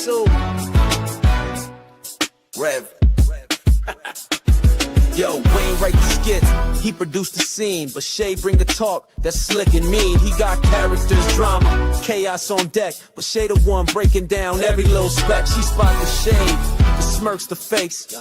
Sue. Rev. Yo, Wayne write the skits, he produced the scene, but Shay bring the talk that's slick and mean. He got characters, drama, chaos on deck, but Shay the one breaking down every little speck. She spot the shade, the smirks, the face,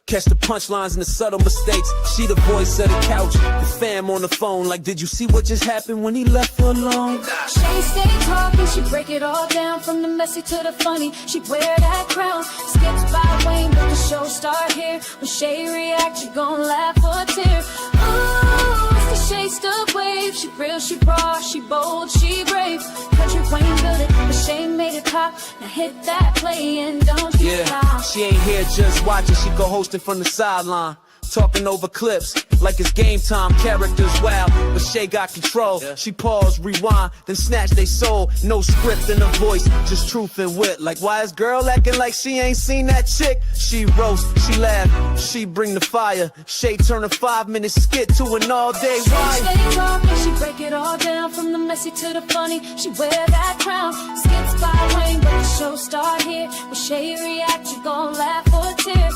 catch the punchlines and the subtle mistakes. She the voice of the couch, the fam on the phone, like, did you see what just happened when he left her alone? Shay stay talking, she break it all down, from the messy to the funny. She wear that crown, skits by Wayne, but the show start here. When Shay react, you gon' laugh or tear. Ooh, it's the Shay stuff wave. She real, she raw, she bold, she brave. Kountry Wayne built it, but Shay made it pop. Now hit that play and don't you stop. She ain't here just watching, she co-hosting from the sideline, talking over clips like it's game time. Characters wild, but Shay got control. She pause, rewind, then snatch they soul. No script in her voice, just truth and wit. Like, why is girl acting like she ain't seen that chick? She roast, she laugh, she bring the fire. Shay turn a 5-minute skit to an all-day ride. She stay talking, she break it all down, from the messy to the funny. She wear that crown, skits by Wayne, but the show start here. When Shay react, you gon' laugh or tear.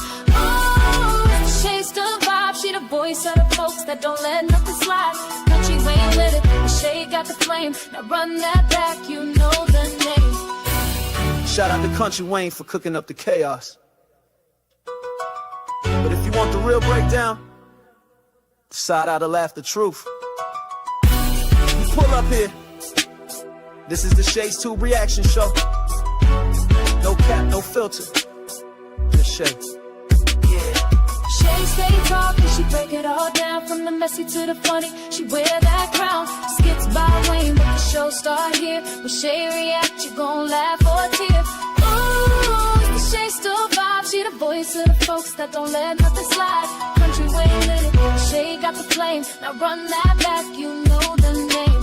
Shay's the vibe, she the voice of the folks that don't let nothing slide. Kountry Wayne lit it, but Shay got the flame. Now run that back, you know the name. Shout out to Kountry Wayne for cooking up the chaos. But if you want the real breakdown, side out to laugh the truth. You pull up here. This is the Shay's 2 reaction show. No cap, no filter. Just Shay. Shay stay talking, she break it all down, from the messy to the funny. She wear that crown, skits by Wayne, but the show start here. When Shay react, you gon' laugh or tear. Ooh, it's the Shay still vibe, she the voice of the folks that don't let nothing slide. Kountry Wayne lit it, Shay got the flame. Now run that back, you know the name.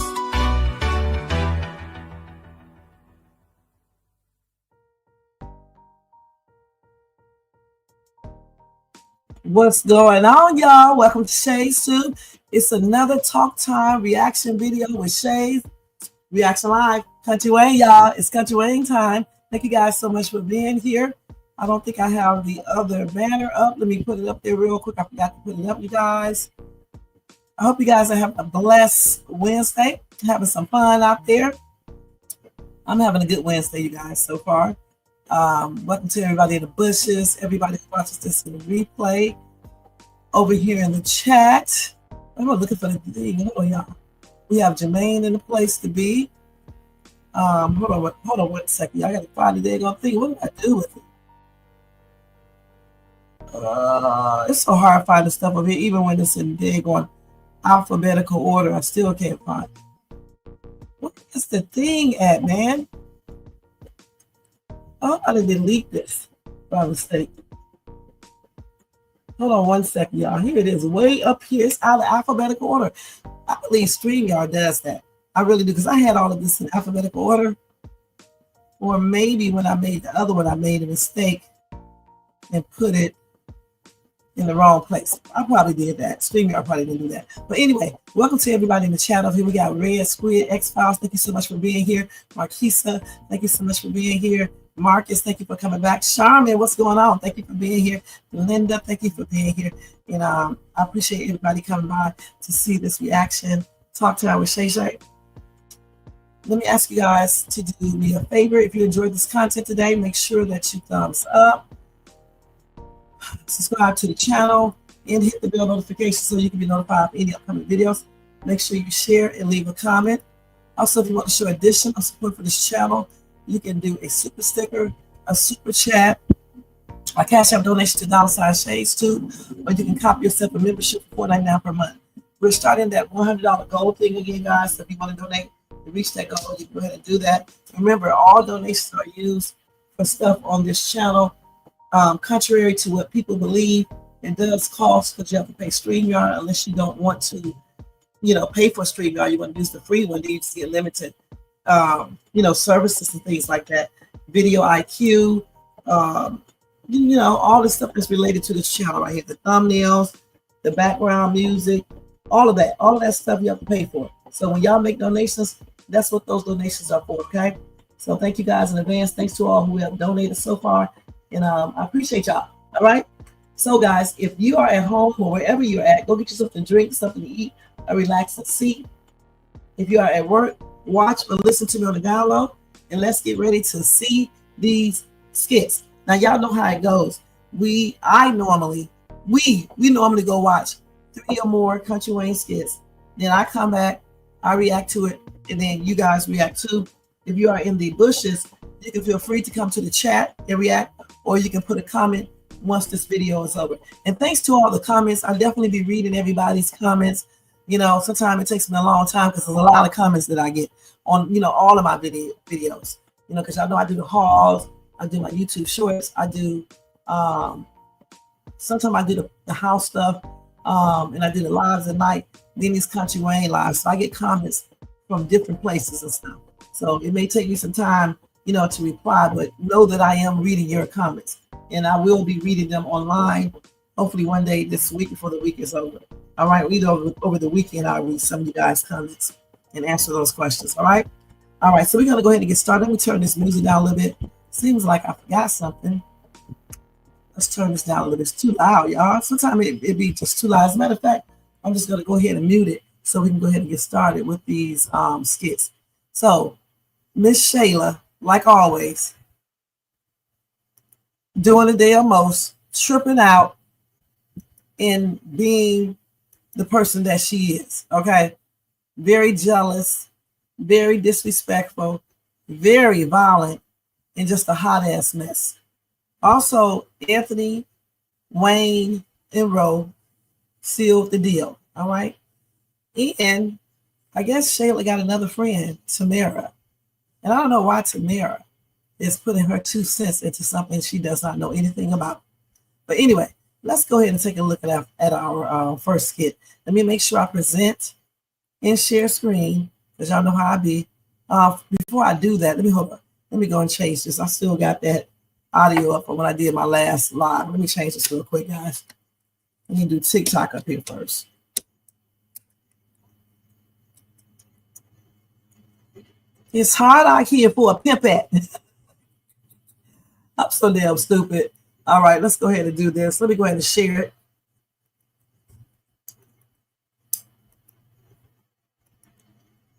What's going on, y'all? Welcome to Shay's Tube. It's another talk time reaction video with Shay's Reaction Live. Kountry Wayne, y'all. It's Kountry Wayne time. Thank you guys so much for being here. I don't think I have the other banner up. Let me put it up there real quick. I forgot to put it up, you guys. I hope you guys are having a blessed Wednesday, having some fun out there. I'm having a good Wednesday, you guys, so far. Welcome to everybody in the bushes, everybody who watches this in the replay, over here in the chat. I'm looking for the thing. Hold on, y'all. We have Jermaine in the place to be. Hold on 1 second. Y'all got to find the daggone thing. What do I do with it? It's so hard finding stuff over here, even when it's in daggone alphabetical order. I still can't find it. What is the thing at, man? I ought to delete this by mistake. Hold on 1 second, y'all. Here it is, way up here. It's out of alphabetical order. I believe StreamYard does that. I really do, because I had all of this in alphabetical order. Or maybe when I made the other one, I made a mistake and put it in the wrong place. I probably did that. StreamYard probably didn't do that. But anyway, welcome to everybody in the channel. Here we got Red Squid, X-Files. Thank you so much for being here. Marquisa, thank you so much for being here. Marcus, thank you for coming back. Charmin, what's going on? Thank you for being here. Linda, thank you for being here. And I appreciate everybody coming by to see this reaction. Talk time with Shay Shay. Let me ask you guys to do me a favor. If you enjoyed this content today, make sure that you thumbs up, subscribe to the channel, and hit the bell notification so you can be notified of any upcoming videos. Make sure you share and leave a comment. Also, if you want to show additional support for this channel, you can do a super sticker, a super chat, a cash app donation to $Shades too, or you can copy yourself a membership for $4.99 per month. We're starting that $100 goal thing again, guys. So if you want to donate to reach that goal, you can go ahead and do that. Remember, all donations are used for stuff on this channel. Contrary to what people believe, it does cost because you have to pay StreamYard unless you don't want to, pay for StreamYard. You want to use the free one, then you just get limited services and things like that. Video IQ, all the stuff that's related to this channel right here, the thumbnails, the background music, all of that stuff you have to pay for. So when y'all make donations, that's what those donations are for, okay? So thank you guys in advance. Thanks to all who have donated so far. And I appreciate y'all. All right. So guys, if you are at home or wherever you're at, go get you something to drink, something to eat, a relaxing seat. If you are at work, watch or listen to me on the download. And let's get ready to see these skits. Now y'all know how it goes. We normally go watch 3 or more Kountry Wayne skits. Then I come back, I react to it, and then you guys react too. If you are in the bushes, you can feel free to come to the chat and react, or you can put a comment once this video is over. And thanks to all the comments, I'll definitely be reading everybody's comments. You know, sometimes it takes me a long time because there's a lot of comments that I get on, all of my videos. Because y'all know I do the hauls, I do my YouTube shorts, I do sometimes I do the house stuff, and I do the lives at night, then these Kountry Wayne lives. So I get comments from different places and stuff. So it may take me some time, to reply, but know that I am reading your comments. And I will be reading them online, hopefully one day this week before the week is over. All right, over the weekend, I'll read some of you guys' comments and answer those questions. All right. All right, so we're gonna go ahead and get started. Let me turn this music down a little bit. Seems like I forgot something. Let's turn this down a little bit. It's too loud, y'all. Sometimes it be just too loud. As a matter of fact, I'm just gonna go ahead and mute it so we can go ahead and get started with these skits. So Miss Shayla, like always, doing the damn most, tripping out and being the person that she is. Okay. Very jealous, very disrespectful, very violent, and just a hot ass mess. Also, Anthony, Wayne, and Ro sealed the deal. All right. And I guess Shayla got another friend, Tamara. And I don't know why Tamara is putting her 2 cents into something she does not know anything about. But anyway, let's go ahead and take a look at our first skit. Let me make sure I present and share screen, because y'all know how I be. Before I do that, let me go and change this. I still got that audio up from when I did my last live. Let me change this real quick, guys. Let me do TikTok up here first. It's hard out here for a pimp at. I'm so damn stupid. All right, let's go ahead and do this. Let me go ahead and share it.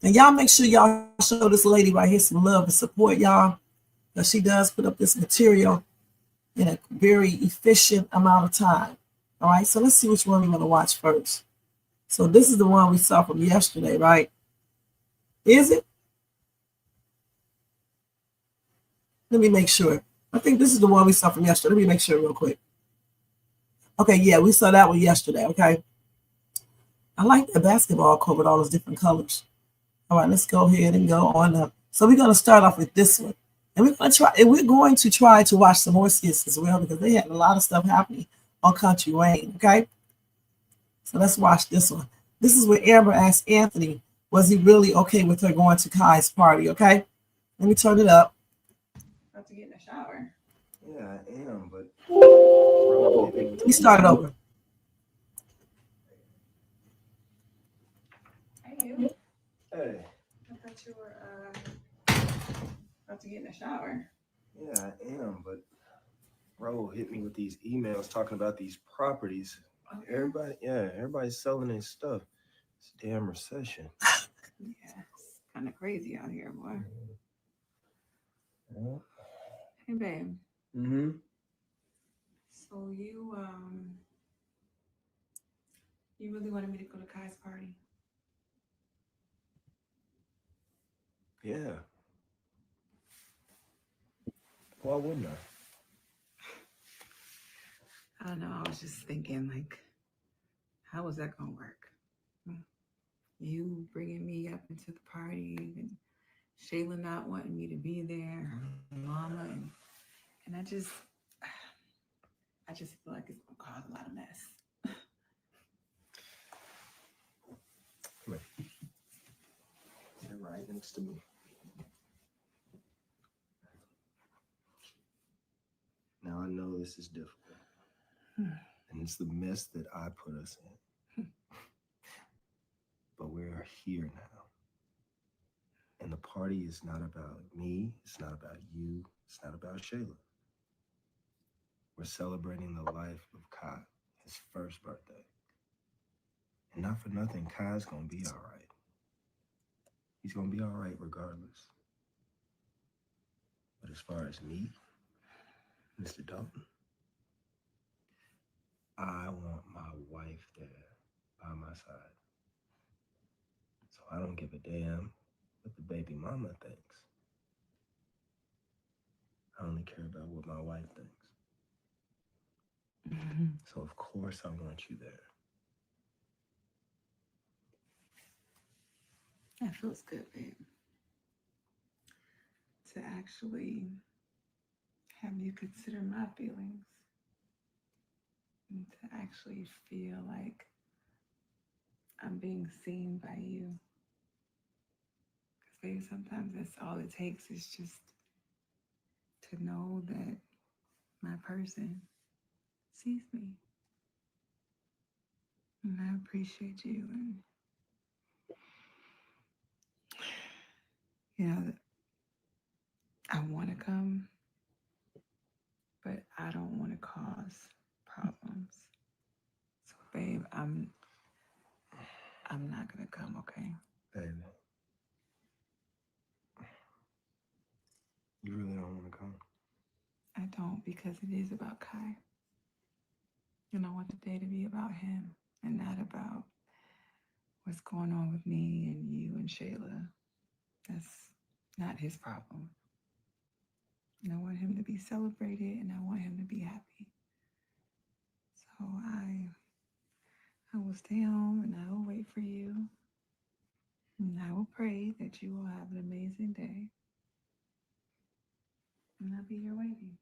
And y'all make sure y'all show this lady right here some love and support, y'all, because she does put up this material in a very efficient amount of time. All right, so let's see which one we want to watch first. So this is the one we saw from yesterday, right? Is it? Let me make sure. I think this is the one we saw from yesterday. Let me make sure real quick. Okay, yeah, we saw that one yesterday, okay? I like the basketball court with all those different colors. All right, let's go ahead and go on up. So we're going to start off with this one. And we're going to try to watch some more skits as well, because they had a lot of stuff happening on Kountry Wayne, okay? So let's watch this one. This is where Amber asked Anthony, was he really okay with her going to Kai's party, okay? Let me turn it up. About to get in the shower. Yeah, I am, but Let me start it over. Hey, you. hey, I thought you were about to get in the shower. yeah, I am, but bro hit me with these emails talking about these properties. Okay. Everybody's selling their stuff. It's a damn recession. Yeah, it's kind of crazy out here, boy. Yeah. Hey, babe. Mm-hmm. So you really wanted me to go to Kai's party? Yeah. Why wouldn't I? I don't know. I was just thinking, like, how is that gonna work? You bringing me up into the party, and Shayla not wanting me to be there, her mama, and I just feel like it's gonna cause a lot of mess. Come here. You're right next to me. Now I know this is difficult. And it's the mess that I put us in. But we're here now. And the party is not about me. It's not about you. It's not about Shayla. We're celebrating the life of Kai, his first birthday. And not for nothing, Kai's going to be all right. He's going to be all right regardless. But as far as me, Mr. Dalton, I want my wife there by my side. So I don't give a damn what the baby mama thinks. I only care about what my wife thinks. So of course I want you there. That feels good, babe. To actually have you consider my feelings. And to actually feel like I'm being seen by you. Because baby, sometimes that's all it takes is just to know that my person sees me. And I appreciate you. And you know, I want to come, but I don't want to cause problems. So, babe, I'm not gonna come, okay? Baby, you really don't want to come? I don't, because it is about Kai. And I want the day to be about him and not about what's going on with me and you and Shayla. That's not his problem. And I want him to be celebrated and I want him to be happy. So I will stay home and I will wait for you. And I will pray that you will have an amazing day. And I'll be here waiting.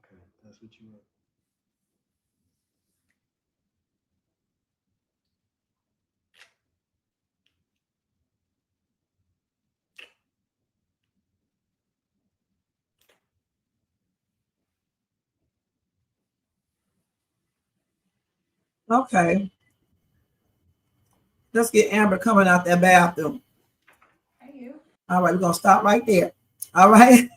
Okay, that's what you want. Okay. Let's get Amber coming out that bathroom. Hey, you. All right, we're going to stop right there. All right.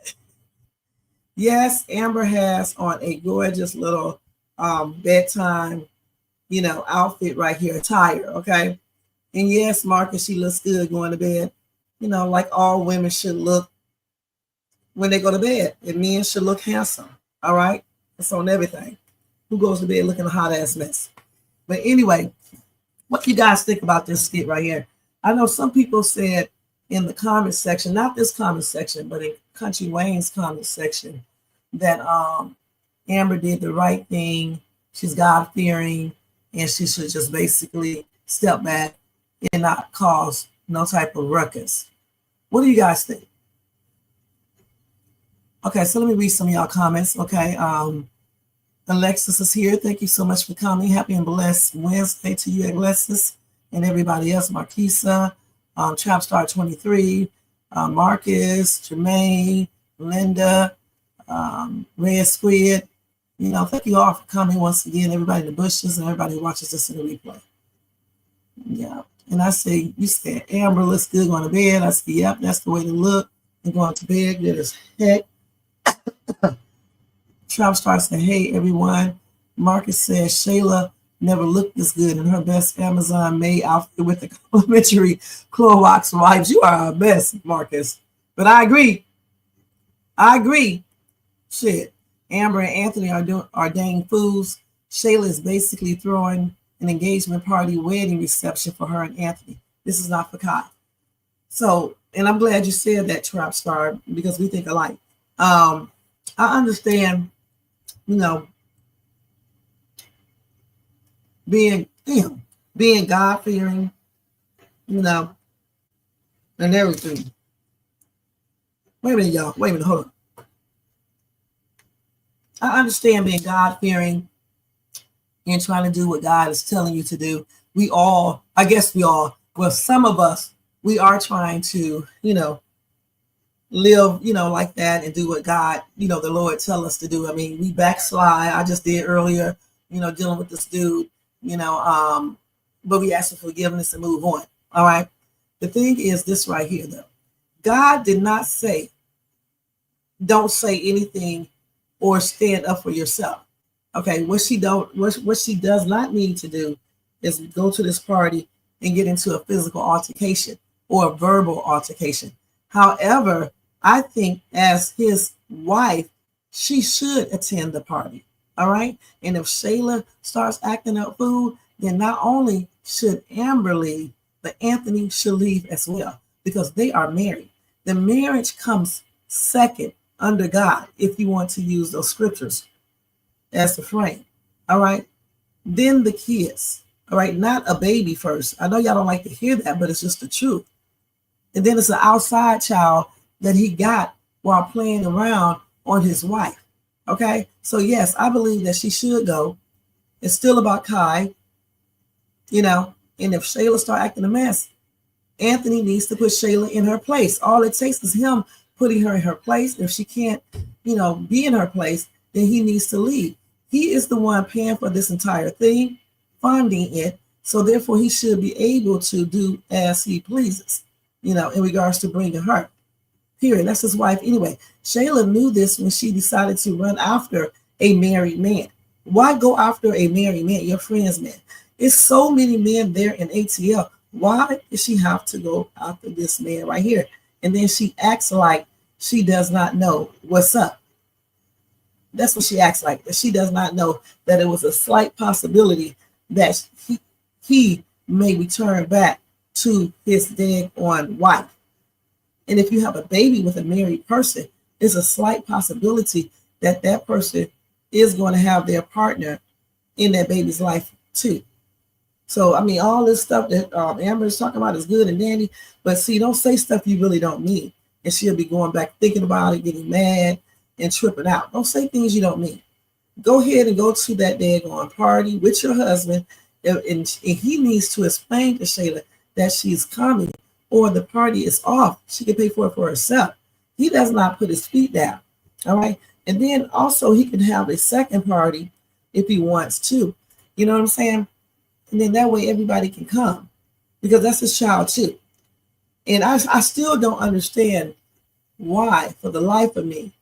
Yes, Amber has on a gorgeous little bedtime, outfit right here, attire, okay? And yes, Marcus, she looks good going to bed, like all women should look when they go to bed. And men should look handsome, all right? It's on everything. Who goes to bed looking a hot ass mess? But anyway, what do you guys think about this skit right here? I know some people said in the comment section, not this comment section, but in Kountry Wayne's comment section, that Amber did the right thing. She's God-fearing, and she should just basically step back and not cause no type of ruckus. What do you guys think? Okay, so let me read some of y'all comments. Okay, Alexis is here. Thank you so much for coming. Happy and blessed Wednesday to you, Alexis, and everybody else. Marquisa, Trapstar 23, Marcus, Jermaine, Linda, Red Squid. Thank you all for coming once again. Everybody in the bushes and everybody who watches this in the replay. Yeah, and I say, you said Amber looks good going to bed. I said, yep, that's the way to look. And going to bed, good as heck. Trapstar said, hey, everyone. Marcus says Shayla never looked this good in her best Amazon made outfit with the complimentary Clorox wipes. You are our best, Marcus. But I agree. Shit. Amber and Anthony are dang fools. Shayla is basically throwing an engagement party wedding reception for her and Anthony. This is not for Kai. So, and I'm glad you said that, Trapstar, because we think alike. I understand, being God-fearing, and everything. Wait a minute, y'all. Wait a minute, hold on. I understand being God-fearing and trying to do what God is telling you to do. Well, some of us, we are trying to, live, like that and do what God, the Lord tell us to do. I mean, we backslide. I just did earlier, dealing with this dude, but we ask for forgiveness and move on. All right. The thing is this right here, though. God did not say, don't say anything or stand up for yourself. Okay, what she does not need to do is go to this party and get into a physical altercation or a verbal altercation. However, I think as his wife, she should attend the party. All right. And if Shayla starts acting up fool, then not only should Amber leave, but Anthony should leave as well, because they are married. The marriage comes second under God, if you want to use those scriptures as the frame. All right. Then the kids. All right. Not a baby first. I know y'all don't like to hear that, but it's just the truth. And then it's an outside child that he got while playing around on his wife. Okay. So yes, I believe that she should go. It's still about Kai, you know, and if Shayla start acting a mess, Anthony needs to put Shayla in her place. All it takes is him putting her in her place. If she can't, you know, be in her place, then he needs to leave. He is the one paying for this entire thing, funding it. So therefore, he should be able to do as he pleases, you know, in regards to bringing her. Period. That's his wife anyway. Shayla knew this when she decided to run after a married man. Why go after a married man, your friend's man? It's so many men there in ATL. Why does she have to go after this man right here? And then she acts like she does not know what's up. That's what she acts like. That she does not know that it was a slight possibility that he may return back to his daggone wife. And if you have a baby with a married person, it's a slight possibility that that person is going to have their partner in that baby's life too. So, I mean, all this stuff that Amber is talking about is good and dandy, but see, don't say stuff you really don't mean. And she'll be going back thinking about it, getting mad and tripping out. Don't say things you don't mean. Go ahead and go to that daggone party with your husband, and he needs to explain to Shayla that she's coming or the party is off. She can pay for it for herself. He does not put his feet down. All right. And then also he can have a second party if he wants to. You know what I'm saying? And then that way everybody can come, because that's his child too. And I still don't understand why, for the life of me,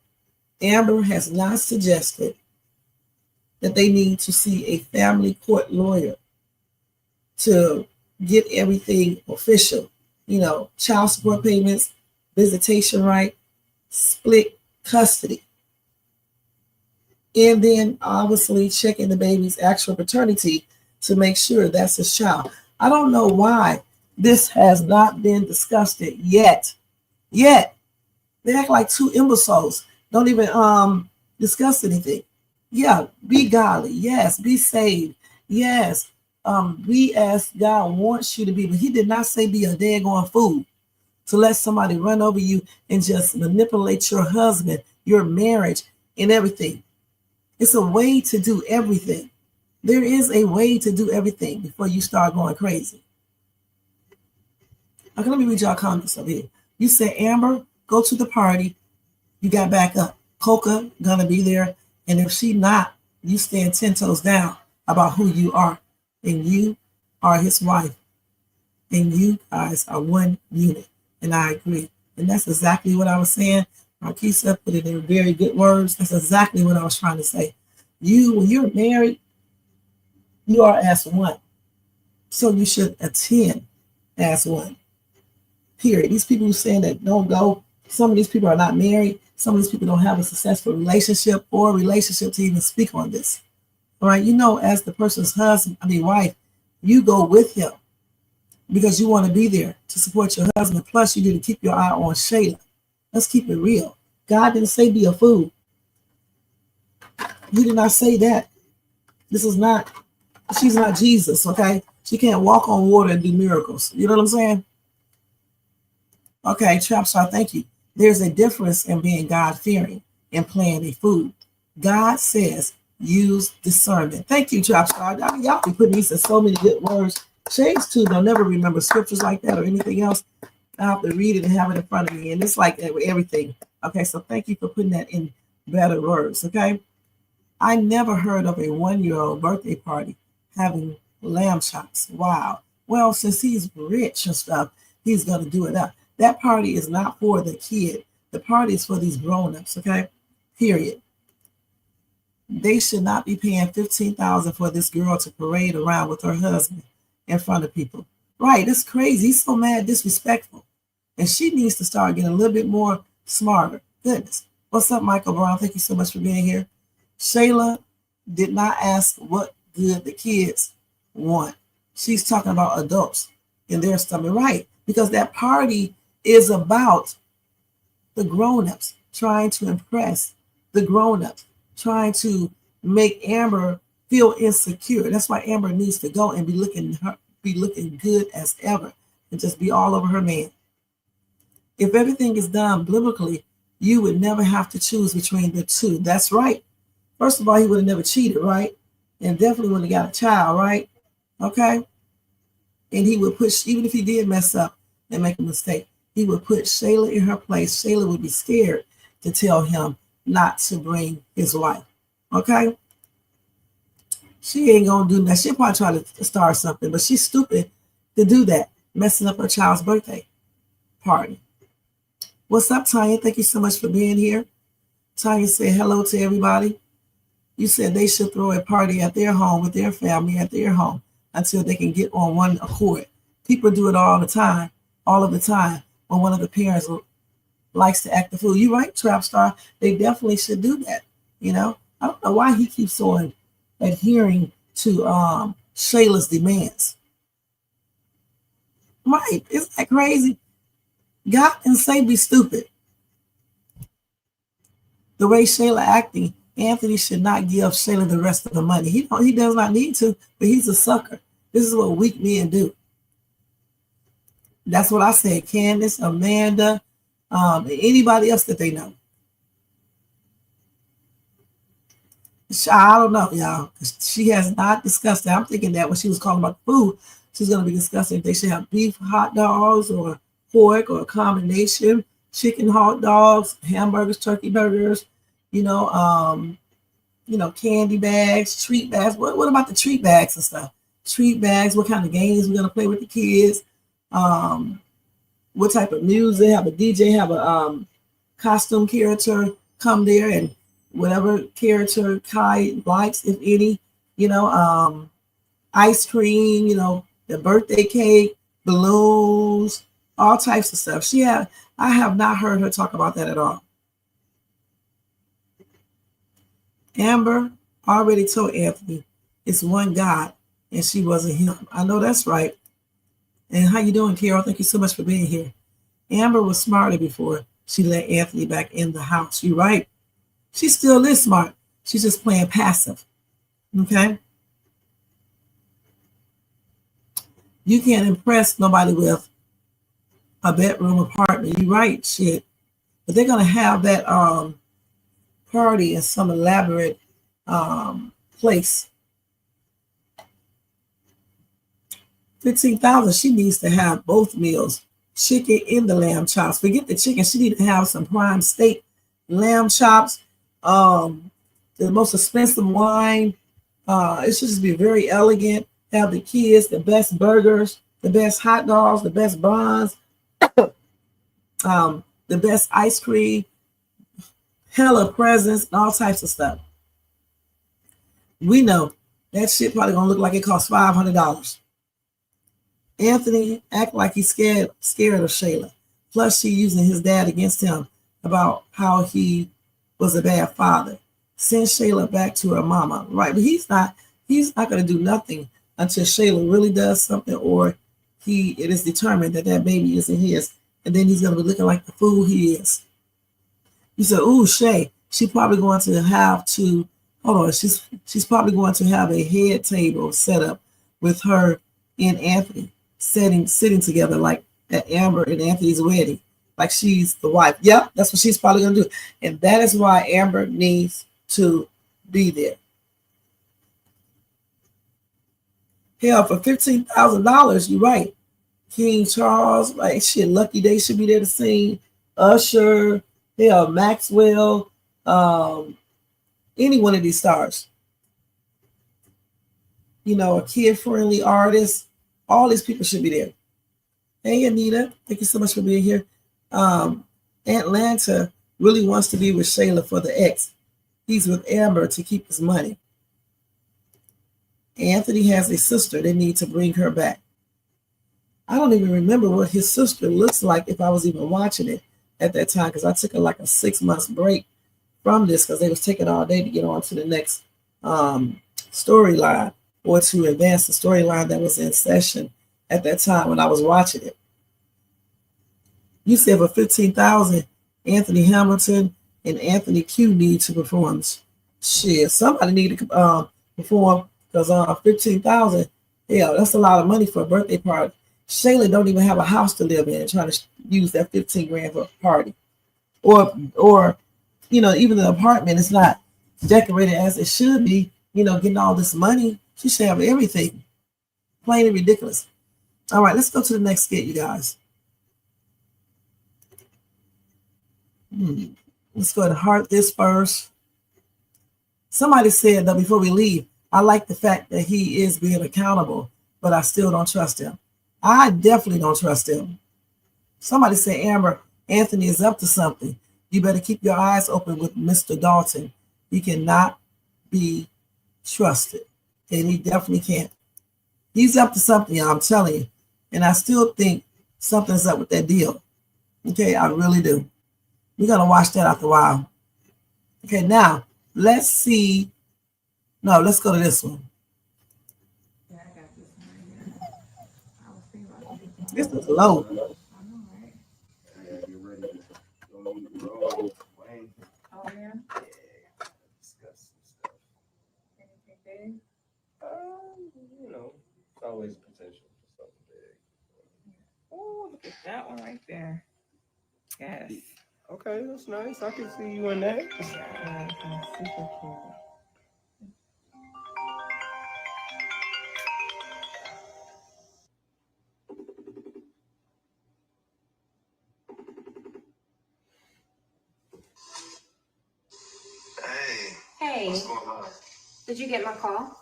Amber has not suggested that they need to see a family court lawyer to get everything official. You know, child support payments, visitation right, split custody. And then obviously checking the baby's actual paternity to make sure that's his child. I don't know why this has not been discussed yet. They act like two imbeciles. Don't even discuss anything. Yeah, be godly. Yes, be saved. Yes, be as God wants you to be. But he did not say be a daggone fool to let somebody run over you and just manipulate your husband, your marriage, and everything. It's a way to do everything. There is a way to do everything before you start going crazy. Okay, let me read y'all comments over here. You said, Amber, go to the party. You got back up. Coca gonna be there. And if she not, you stand 10 toes down about who you are. And you are his wife. And you guys are one unit. And I agree. And that's exactly what I was saying. Marquisa put it in very good words. That's exactly what I was trying to say. When you're married, you are as one. So you should attend as one. Period. These people who saying that don't go, some of these people are not married. Some of these people don't have a successful relationship to even speak on this. All right. You know, as the person's wife, you go with him because you want to be there to support your husband. Plus, you need to keep your eye on Shayla. Let's keep it real. God didn't say be a fool. He did not say that. She's not Jesus, okay? She can't walk on water and do miracles. You know what I'm saying? Okay, Trapstar, thank you. There's a difference in being God-fearing and playing a fool. God says use discernment. Thank you, Trapstar. I mean, y'all be putting these in so many good words. Shades too, they'll never remember scriptures like that or anything else. I have to read it and have it in front of me. And it's like that with everything. Okay, so thank you for putting that in better words, okay? I never heard of a 1-year-old birthday party having lamb chops. Wow. Well, since he's rich and stuff, he's going to do it up. That party is not for the kid. The party is for these grown-ups, okay? Period. They should not be paying $15,000 for this girl to parade around with her husband in front of people. Right, it's crazy. He's so mad, disrespectful. And she needs to start getting a little bit more smarter. Goodness. What's up, Michael Brown? Thank you so much for being here. Shayla did not ask what good the kids want. She's talking about adults and their stomach. Right, because that party is about the grown-ups trying to impress the grown-ups, trying to make Amber feel insecure. That's why Amber needs to go and be looking good as ever and just be all over her man. If everything is done biblically, you would never have to choose between the two. That's right. First of all, he would have never cheated, right? And definitely wouldn't have got a child, right? Okay? And he would push, even if he did mess up and make a mistake, he would put Shayla in her place. Shayla would be scared to tell him not to bring his wife. Okay? She ain't gonna do that. She'll probably try to start something, but she's stupid to do that, messing up her child's birthday party. What's up, Tanya? Thank you so much for being here. Tanya said hello to everybody. You said they should throw a party at their home with their family at their home until they can get on one accord. People do it all of the time when one of the parents likes to act the fool. You're right, Trap Star. They definitely should do that. You know, I don't know why he keeps on adhering to Shayla's demands. Right, isn't that crazy? God didn't say be stupid. The way Shayla acting, Anthony should not give Shayla the rest of the money. He does not need to, but he's a sucker. This is what weak men do. That's what I said. Candace, Amanda, anybody else that they know. I don't know, y'all. She has not discussed that. I'm thinking that when she was calling about food, she's going to be discussing if they should have beef hot dogs or pork or a combination, chicken hot dogs, hamburgers, turkey burgers, candy bags, treat bags. What about the treat bags and stuff? Treat bags, what kind of games we're going to play with the kids? What type of music? Have a DJ, have a costume character come there and whatever character Kai likes, if any, ice cream, the birthday cake, balloons, all types of stuff. I have not heard her talk about that at all. Amber already told Anthony it's one God and she wasn't him. I know that's right. And how you doing, Carol? Thank you so much for being here. Amber was smarter before she let Anthony back in the house. You're right. She still is smart. She's just playing passive. Okay? You can't impress nobody with a bedroom apartment. You're right, shit. But they're going to have that party in some elaborate place. $15,000, she needs to have both meals, chicken and the lamb chops. Forget the chicken. She needs to have some prime steak, lamb chops, the most expensive wine. It should just be very elegant. Have the kids the best burgers, the best hot dogs, the best buns, the best ice cream, hella presents, all types of stuff. We know that shit probably gonna look like it costs $500. Anthony act like he's scared of Shayla. Plus, she using his dad against him about how he was a bad father. Send Shayla back to her mama, right? But he's not gonna do nothing until Shayla really does something, or it is determined that baby isn't his, and then he's gonna be looking like the fool he is. You said, "Ooh, Shay, she's probably going to have to hold on. She's probably going to have a head table set up with her and Anthony sitting together like at Amber and Anthony's wedding, like she's the wife." Yep, that's what she's probably gonna do, and that is why Amber needs to be there. Hell, for $15,000, you're right. King Charles, like shit, Lucky Day should be there to sing. Usher, hell, Maxwell, any one of these stars. a kid-friendly artist. All these people should be there. Hey, Anita, thank you so much for being here. Atlanta really wants to be with Shayla for the ex. He's with Amber to keep his money. Anthony has a sister. They need to bring her back. I don't even remember what his sister looks like if I was even watching it at that time, because I took a 6 months break from this because they was taking all day to get on to the next storyline or to advance the storyline that was in session at that time when I was watching it. You said for 15,000, Anthony Hamilton and Anthony Q need to perform. Shit, somebody need to perform because 15,000, yeah, that's a lot of money for a birthday party. Shayla don't even have a house to live in and trying to use that 15 grand for a party. Or even the apartment is not decorated as it should be, getting all this money. She should have everything. Plain and ridiculous. All right, let's go to the next skit, you guys. Let's go ahead and heart this first. Somebody said, though, before we leave, I like the fact that he is being accountable, but I still don't trust him. I definitely don't trust him. Somebody said, Amber, Anthony is up to something. You better keep your eyes open with Mr. Dalton. He cannot be trusted. And he definitely can't. He's up to something, I'm telling you. And I still think something's up with that deal. Okay, I really do. We're going to watch that after a while. Okay, now, let's see. No, let's go to this one. Yeah, I got this one right here. I was thinking about this. This is low. I know, right? Yeah, you're ready to roll. Wayne. Oh, yeah? Discuss some stuff. Anything big? It's always potential for something big. Oh, look at that one right there. Yes. Okay, that's nice. I can see you in that. Yeah, that's super cool. Hey, What's going on? did you get my call?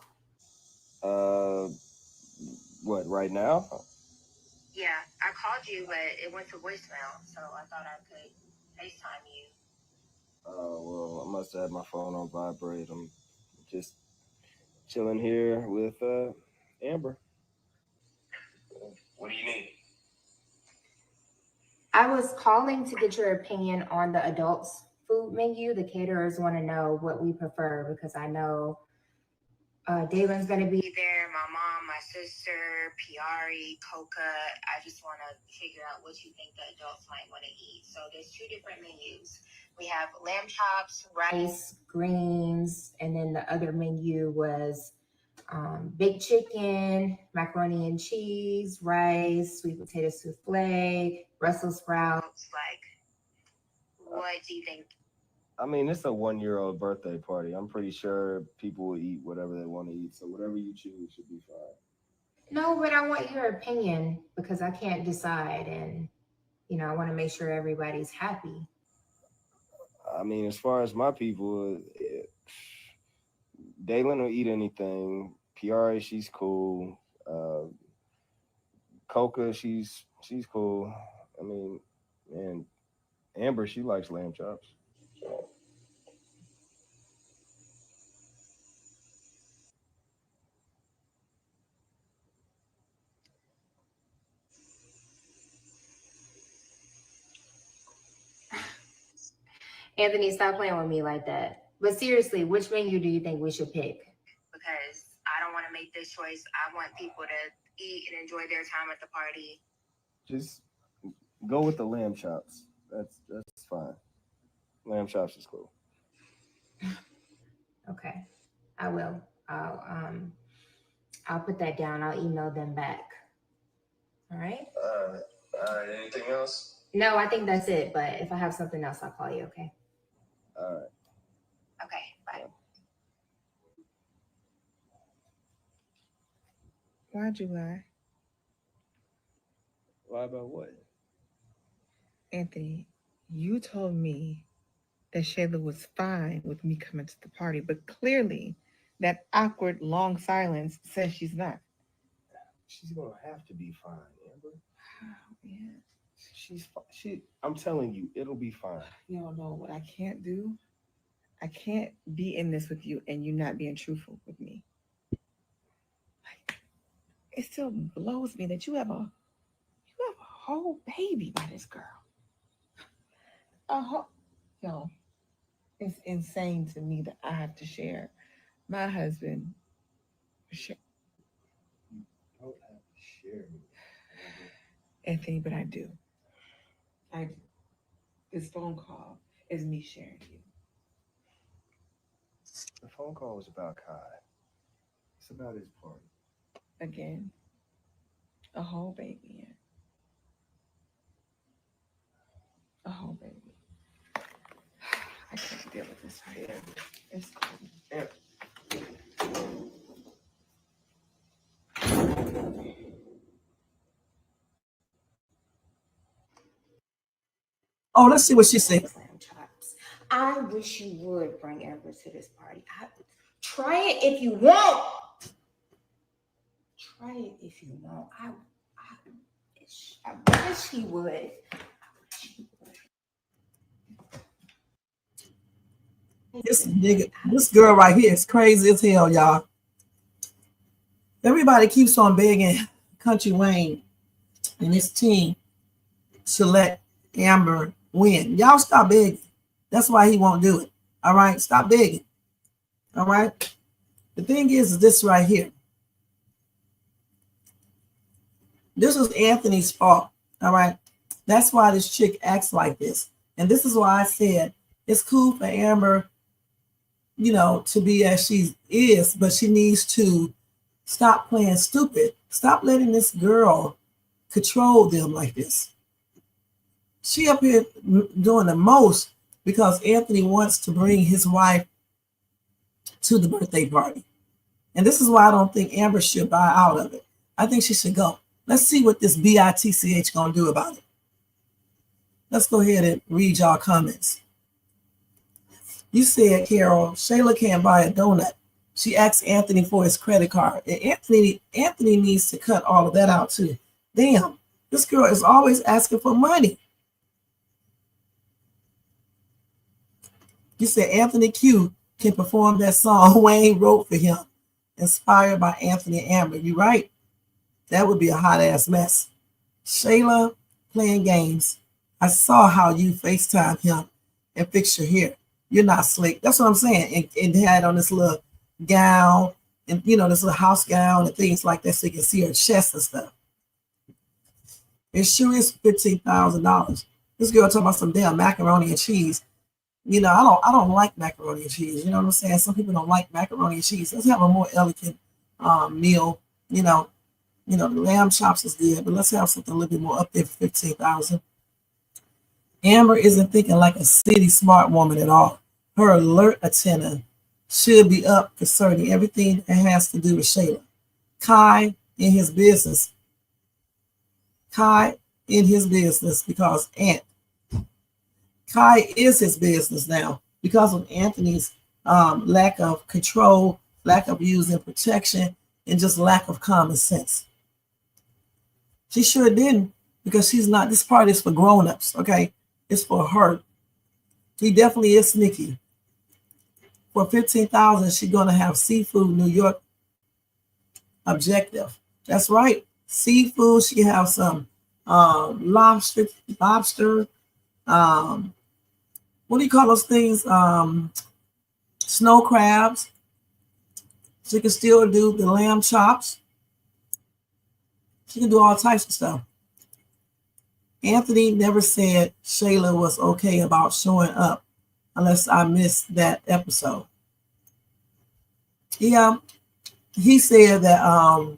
What, right now? Yeah, I called you, but it went to voicemail, so I thought I could FaceTime you. Well, I must have had my phone on vibrate. I'm just chilling here with Amber. What do you need? I was calling to get your opinion on the adults food menu. The caterers want to know what we prefer because I know Dalen's going to be there, my mom, my sister, Piari, Coca. I just want to figure out what you think the adults might want to eat. So there's two different menus. We have lamb chops, rice, greens, and then the other menu was baked chicken, macaroni and cheese, rice, sweet potato souffle, Brussels sprouts. Like, what do you think? I mean, it's a 1-year-old birthday party. I'm pretty sure people will eat whatever they want to eat. So whatever you choose should be fine. No, but I want your opinion because I can't decide, and I want to make sure everybody's happy. I mean, as far as my people, Dalen will eat anything. Piara, she's cool. Coca, she's cool. I mean, and Amber, she likes lamb chops. Anthony, stop playing with me like that. But seriously, which menu do you think we should pick? Because I don't want to make this choice. I want people to eat and enjoy their time at the party. Just go with the lamb chops. That's fine. Lamb chops is cool. Okay, I will. I'll put that down. I'll email them back. All right. All right. Anything else? No, I think that's it. But if I have something else, I'll call you. Okay. All right. Okay. Bye. Why'd you lie? Lie about what? Anthony, you told me that Shayla was fine with me coming to the party, but clearly that awkward long silence says she's not. She's gonna have to be fine, Amber. Yeah. I'm telling you, it'll be fine. You don't know what I can't do. I can't be in this with you and you not being truthful with me. Like, it still blows me that you have a whole baby by this girl. Yo, it's insane to me that I have to share my husband. Don't have to share me, Anthony, but I do. I do. This phone call is me sharing you. The phone call was about Kai. It's about his party. Again, a whole baby. Yeah. A whole baby. I can't deal with this right now. It's cool. Oh, let's see what she said. Lamb chops. I wish you would bring Amber to this party. Try it if you want. Try it if you want. I wish he would. This girl right here is crazy as hell, y'all. Everybody keeps on begging Kountry Wayne and his team to let Amber win. Y'all stop begging. That's why he won't do it. All right, stop begging. All right. The thing is this right here. This is Anthony's fault. All right. That's why this chick acts like this. And this is why I said it's cool for Amber, to be as she is, but she needs to stop playing stupid. Stop letting this girl control them like this. She up here doing the most because Anthony wants to bring his wife to the birthday party. And this is why I don't think Amber should buy out of it. I think she should go. Let's see what this BITCH gonna do about it. Let's go ahead and read y'all comments. You said, Carol, Shayla can't buy a donut. She asked Anthony for his credit card. And Anthony needs to cut all of that out too. Damn, this girl is always asking for money. You said Anthony Q can perform that song Wayne wrote for him, inspired by Anthony and Amber. You're right. That would be a hot ass mess. Shayla playing games. I saw how you FaceTime him and fix your hair. You're not slick. That's what I'm saying. And had on this little gown and, this little house gown and things like that so you can see her chest and stuff. It sure is $15,000. This girl talking about some damn macaroni and cheese. I don't like macaroni and cheese. You know what I'm saying? Some people don't like macaroni and cheese. Let's have a more elegant meal. The lamb chops is good, but let's have something a little bit more up there for $15,000. Amber isn't thinking like a city smart woman at all. Her alert antenna should be up concerning everything that has to do with Shayla. Kai in his business because Kai is his business now because of Anthony's lack of control, lack of using protection, and just lack of common sense. She sure didn't because she's not. This part is for grown-ups, okay? It's for her. He definitely is sneaky. For $15,000, she's gonna have seafood New York objective. That's right, seafood. She can have some lobster. What do you call those things? Snow crabs. She can still do the lamb chops. She can do all types of stuff. Anthony never said Shayla was okay about showing up unless I missed that episode. Yeah, he said that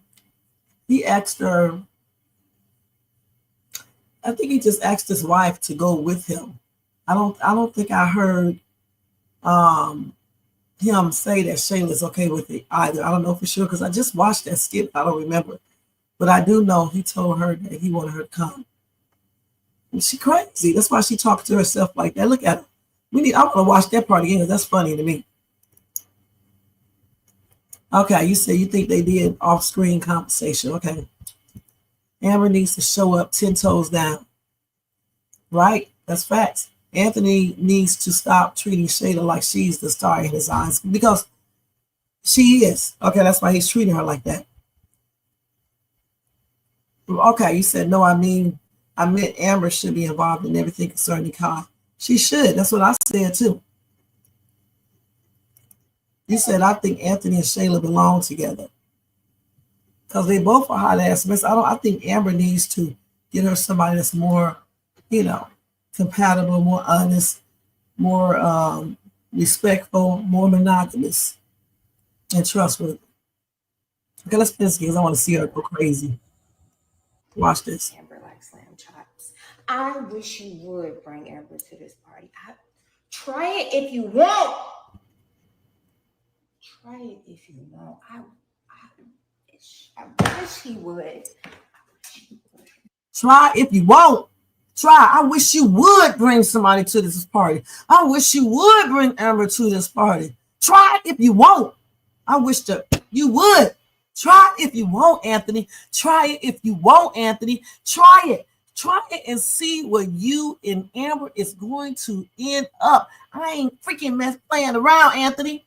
he asked her, I think he just asked his wife to go with him. I don't think I heard him say that Shayla's okay with it either. I don't know for sure because I just watched that skit. I don't remember. But I do know he told her that he wanted her to come. And she crazy. That's why she talked to herself like that. Look at her. I want to watch that part again because that's funny to me. Okay, you said you think they did off-screen compensation. Okay. Amber needs to show up 10 toes down. Right? That's facts. Anthony needs to stop treating Shayla like she's the star in his eyes because she is. Okay, that's why he's treating her like that. Okay, you said no, I meant Amber should be involved in everything concerning Kai. She should. That's what I said too. You said I think Anthony and Shayla belong together. Because they both are hot ass mess. I think Amber needs to get her somebody that's more, compatible, more honest, more respectful, more monogamous, and trustworthy. Okay, let's finish because I want to see her go crazy. Watch this. Amber likes lamb chops. I wish you would bring Amber to this party. Try it if you want. Try it if you want. I wish he would. Try if you want. Try. I wish you would bring somebody to this party. I wish you would bring Amber to this party. Try if you want. I wish that you would. Try if you want, Anthony. Try it if you want, Anthony. Try it. Try it and see where you and Amber is going to end up. I ain't freaking playing around, Anthony.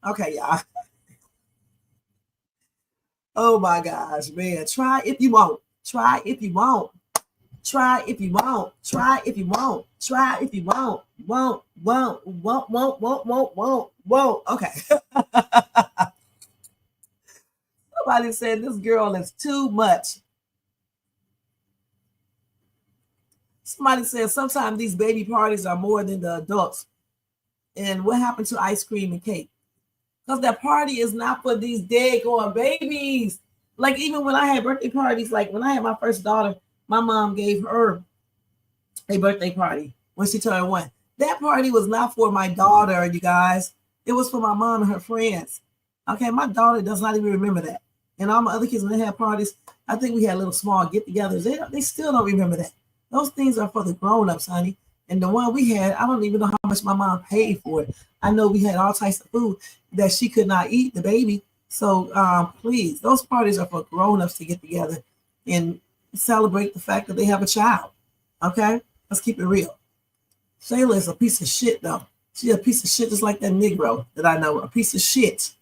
Okay, y'all. Oh my gosh, man. Try if you want. Try if you want. Try if you want. Try if you want. Try if you want. Won't. Okay. Somebody said this girl is too much. Somebody said sometimes these baby parties are more than the adults. And what happened to ice cream and cake? Because that party is not for these dead-going babies. Like even when I had birthday parties, like when I had my first daughter, my mom gave her a birthday party when she turned 1. That party was not for my daughter, you guys. It was for my mom and her friends. Okay, my daughter does not even remember that. And all my other kids, when they had parties, I think we had little small get-togethers. They still don't remember that. Those things are for the grown-ups, honey. And the one we had, I don't even know how much my mom paid for it. I know we had all types of food that she could not eat, the baby. So please, those parties are for grown-ups to get together and celebrate the fact that they have a child. Okay? Let's keep it real. Shayla is a piece of shit, though. She's a piece of shit just like that Negro that I know. A piece of shit.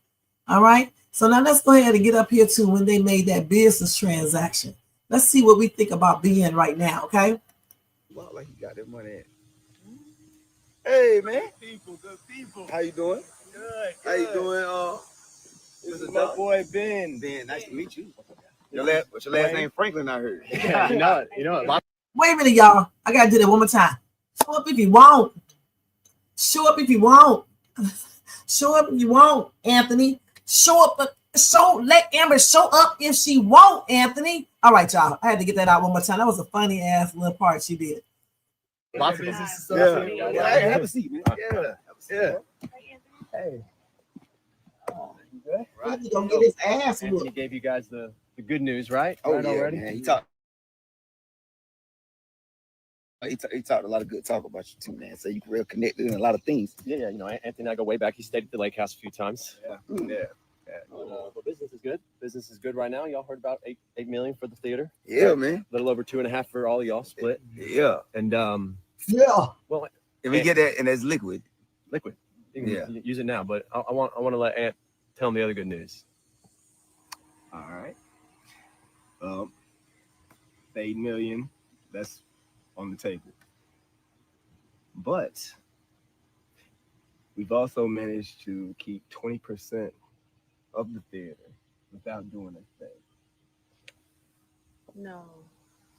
All right? So now let's go ahead and get up here to when they made that business transaction. Let's see what we think about being right now, okay? Wow, like you got that money in. Hey, man. Good people. How you doing? Good. How you doing? This is my boy Ben. Ben, nice to meet you. What's your last name? Franklin, I heard. Yeah, you know it. Wait a minute, y'all. I gotta do that one more time. Show up if you want. Show up if you want. Show up if you want, Anthony. Show up. Let Amber show up if she won't, Anthony. All right, y'all. I had to get that out one more time. That was a funny ass little part she did. Lots of business stuff. Yeah. Have a seat, man. Yeah. Hey. Right. He's gonna get his ass Anthony whooped. gave you guys the good news, right? Oh, right yeah, already? man. He talked a lot of good talk about you too, man. So you real connected in a lot of things. Yeah. You know, Anthony and I go way back. He stayed at the lake house a few times. Yeah. But business is good. Business is good right now. Y'all heard about $8 million for the theater. Yeah, man. A little over 2.5 for all of y'all split. Yeah. And Yeah. well, If we get that and it's liquid. You can use it now. But I want to let Ant tell him the other good news. All right. The $8 million, that's on the table. But we've also managed to keep 20% of the theater without doing a thing. No.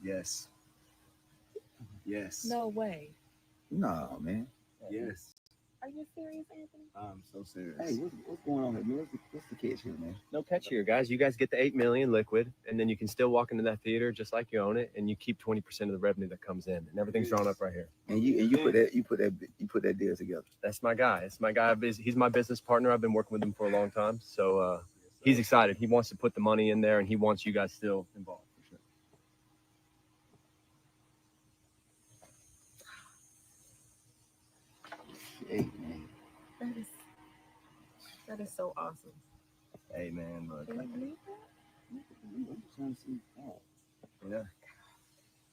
Yes. No way. No, man. Yes. Are you serious, Anthony? I'm so serious. Hey, what's going on here, man? What's the catch here, man? No catch here, guys. You guys get the $8 million liquid, and then you can still walk into that theater just like you own it, and you keep 20% of the revenue that comes in, and everything's drawn up right here. And you put that deal together. That's my guy. It's my guy. He's my business partner. I've been working with him for a long time, so he's excited. He wants to put the money in there, and he wants you guys still involved for sure. Hey, man. That That is so awesome. Hey man, look. Can you believe I'm just trying to see. Yeah.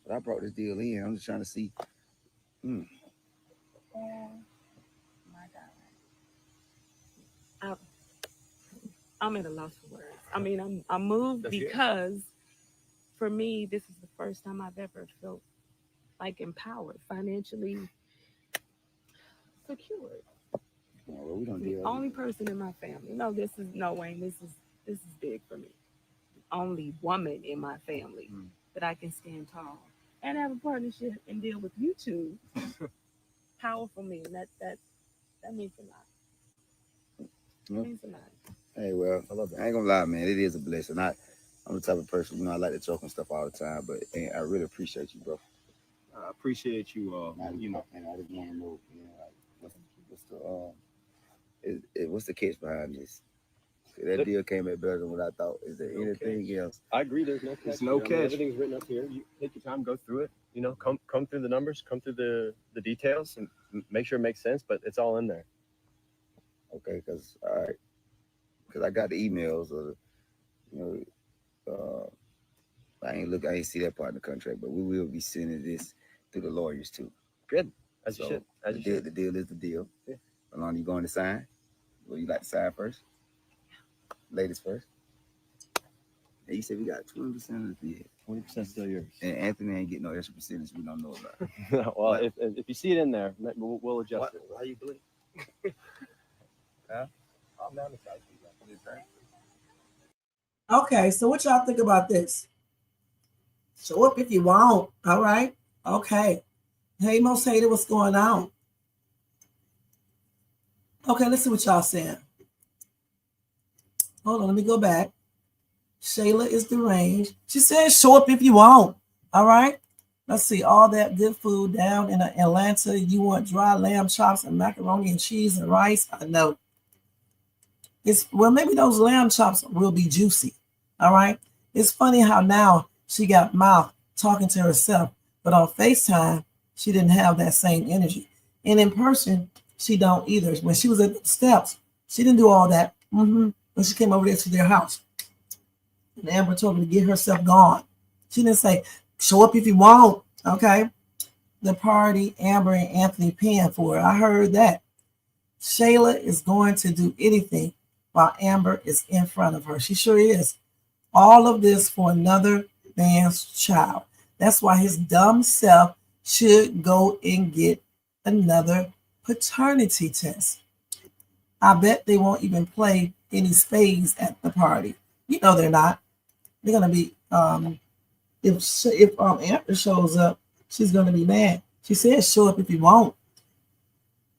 But I brought this deal in. I'm just trying to see. that? Oh my God. I'm at a loss for words. I mean, I'm moved That's good. because for me, this is the first time I've ever felt like empowered, financially secured. Well, we don't The deal. only person in my family. No, Wayne. This is big for me. Only woman in my family that I can stand tall and have a partnership and deal with you two. Powerful me, and that means a lot. Yep. Means a lot. Hey, well, I love that. I ain't gonna lie, man. It is a blessing. I'm the type of person, I like to joke and stuff all the time, but I really appreciate you, bro. I appreciate you. You know, and I just want to know, like, what's the catch behind this? That deal came at better than what I thought. Is there anything else? I agree. There's no catch. There's no I mean, catch. everything's written up here. You take your time, go through it. You know, come through the numbers, come through the details, and make sure it makes sense. But it's all in there. Okay, because I got the emails of, I ain't see that part in the contract, but we will be sending this through the lawyers too. Good. As you So, should. As you should. The deal is the deal. Yeah. How long you going to sign? Well, you like to sign first? Ladies first? And you said we got 20% of the deal. 20% still yours. And Anthony ain't getting no extra percentage we don't know about. Well, if you see it in there, we'll adjust it. Why you blink? Huh? I'm down the side. Okay, so what y'all think about this? Show up if you want. All right. Okay. Hey, Most Hated, what's going on? Okay, let's see what y'all saying. Hold on, let me go back. Shayla is deranged. She says, show up if you want. All right. Let's see. All that good food down in Atlanta. You want dry lamb chops and macaroni and cheese and rice? I know. Maybe those lamb chops will be juicy. All right. It's funny how now she got mouth talking to herself, but on FaceTime, she didn't have that same energy. And in person, she don't either. When she was at the steps, she didn't do all that. When she came over there to their house. And Amber told her to get herself gone. She didn't say, show up if you want. Okay. The party, Amber and Anthony paying for it. I heard that. Shayla is going to do anything while Amber is in front of her. She sure is. All of this for another man's child. That's why his dumb self should go and get another paternity test. I bet they won't even play any spades at the party. You know they're not. They're gonna be if Amber shows up, she's gonna be mad. She said, "Show up if you want."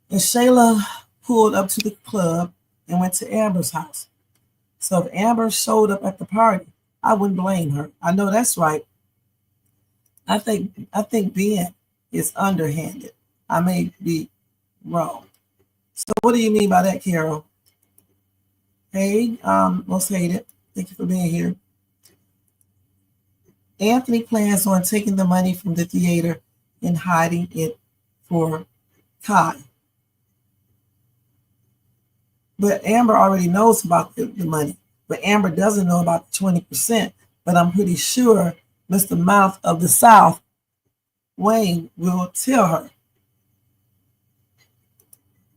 And Shayla pulled up to the club and went to Amber's house. So if Amber showed up at the party, I wouldn't blame her. I know that's right. I think Ben is underhanded. I may be wrong. So what do you mean by that, Carol? Hey, Most Hated. Thank you for being here. Anthony plans on taking the money from the theater and hiding it for Kai. But Amber already knows about the money. But Amber doesn't know about the 20%. But I'm pretty sure Mr. Mouth of the South, Wayne, will tell her.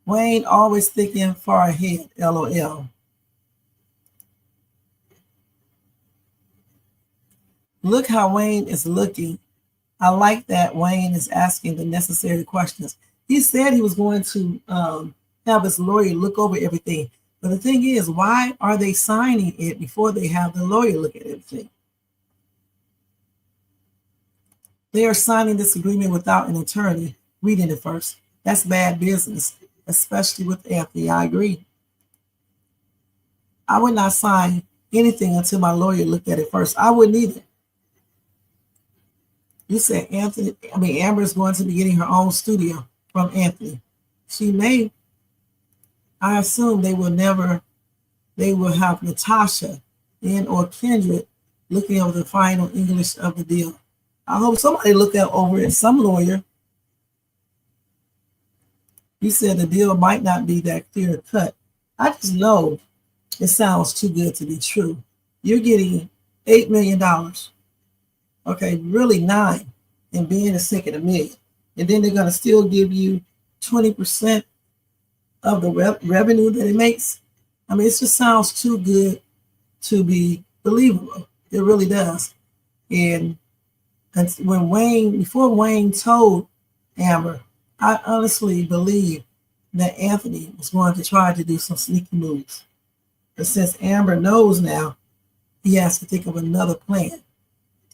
Wayne always thinking far ahead, LOL. Look how Wayne is looking. I like that Wayne is asking the necessary questions. He said he was going to have his lawyer look over everything. But the thing is, why are they signing it before they have the lawyer look at everything? They are signing this agreement without an attorney reading it first. That's bad business, especially with Anthony. I agree. I would not sign anything until my lawyer looked at it first. I wouldn't either. You said Amber is going to be getting her own studio from Anthony. She may. I assume they will have Natasha and or Kendrick looking over the final English of the deal. I hope somebody look over it, some lawyer. You said the deal might not be that clear cut I just know it sounds too good to be true. You're getting $8 million. Okay, really 9, and being a second $1 million. And then they're going to still give you 20% of the revenue that it makes. I mean, it just sounds too good to be believable. It really does. And before Wayne told Amber, I honestly believe that Anthony was going to try to do some sneaky moves. But since Amber knows now, he has to think of another plan.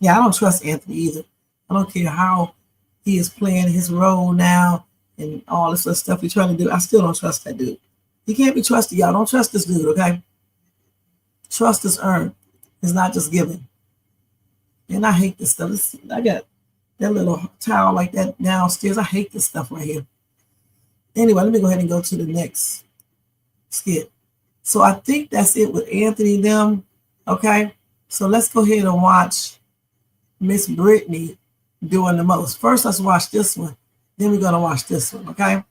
Yeah, I don't trust Anthony either. I don't care how he is playing his role now and all this other stuff he's trying to do. I still don't trust that dude. He can't be trusted, y'all. Don't trust this dude, okay? Trust is earned. It's not just given. And I hate this stuff. I got that little towel like that downstairs. I hate this stuff right here. Anyway, let me go ahead and go to the next skit. So I think that's it with Anthony and them, okay? So let's go ahead and watch Miss Brittany doing the most. First, let's watch this one. Then we're going to watch this one, okay?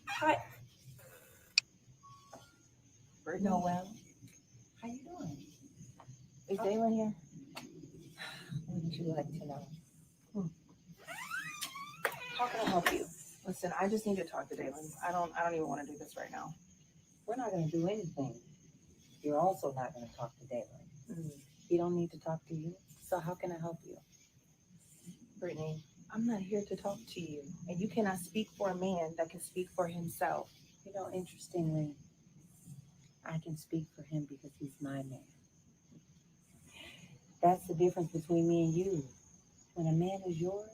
Hi. Noel, how you doing? Is Dalen here? What would you like to know? How can I help you? Listen, I just need to talk to Dalen. I don't even want to do this right now. We're not going to do anything. You're also not going to talk to Dalen. He don't need to talk to you. So how can I help you? Brittany, I'm not here to talk to you. And you cannot speak for a man that can speak for himself. You know, interestingly, I can speak for him because he's my man. That's the difference between me and you. When a man is yours,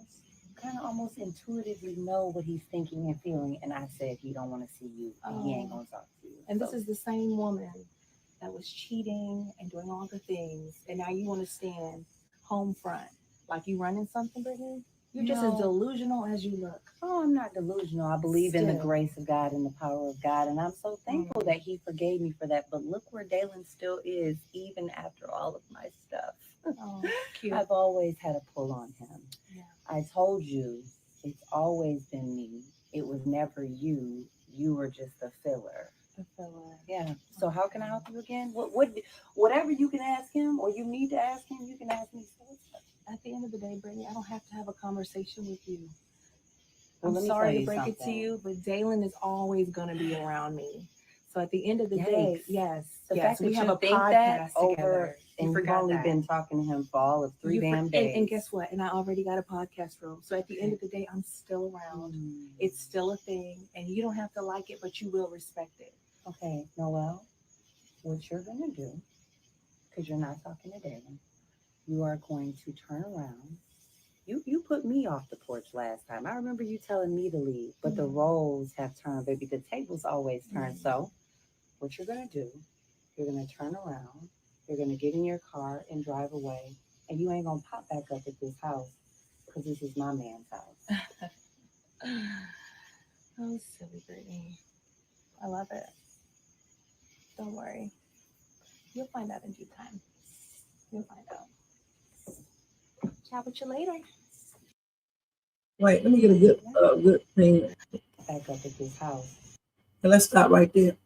you kind of almost intuitively know what he's thinking and feeling. And I said, he don't want to see you. And he ain't going to talk to you. And this is the same woman that was cheating and doing all the things. And now you want to stand home front like you running something, Brittany? You're just as delusional as you look. Oh, I'm not delusional. I believe in the grace of God and the power of God. And I'm so thankful that he forgave me for that. But look where Dalen still is, even after all of my stuff. Oh, cute. I've always had a pull on him. Yeah. I told you, it's always been me. It was never you. You were just a filler. A filler. Yeah. So how can I help you again? Whatever you can ask him or you need to ask him, you can ask me. At the end of the day, Brittany, I don't have to have a conversation with you. Well, I'm sorry to break it to you, but Dalen is always going to be around me. So at the end of the day, yes, we have a podcast together. And you've only been talking to him for all of 3 damn days. And guess what? And I already got a podcast room. So at the end of the day, I'm still around. It's still a thing. And you don't have to like it, but you will respect it. Okay, Noel, what you're going to do, because you're not talking to Dalen, you are going to turn around. You put me off the porch last time. I remember you telling me to leave, but the roles have turned, baby. The tables always turn. So what you're going to do, you're going to turn around. You're going to get in your car and drive away. And you ain't going to pop back up at this house because this is my man's house. Oh, silly Brittany. I love it. Don't worry. You'll find out in due time. You'll find out. Chat with you later. Wait, let me get a good thing. Back up at this house. And let's stop right there.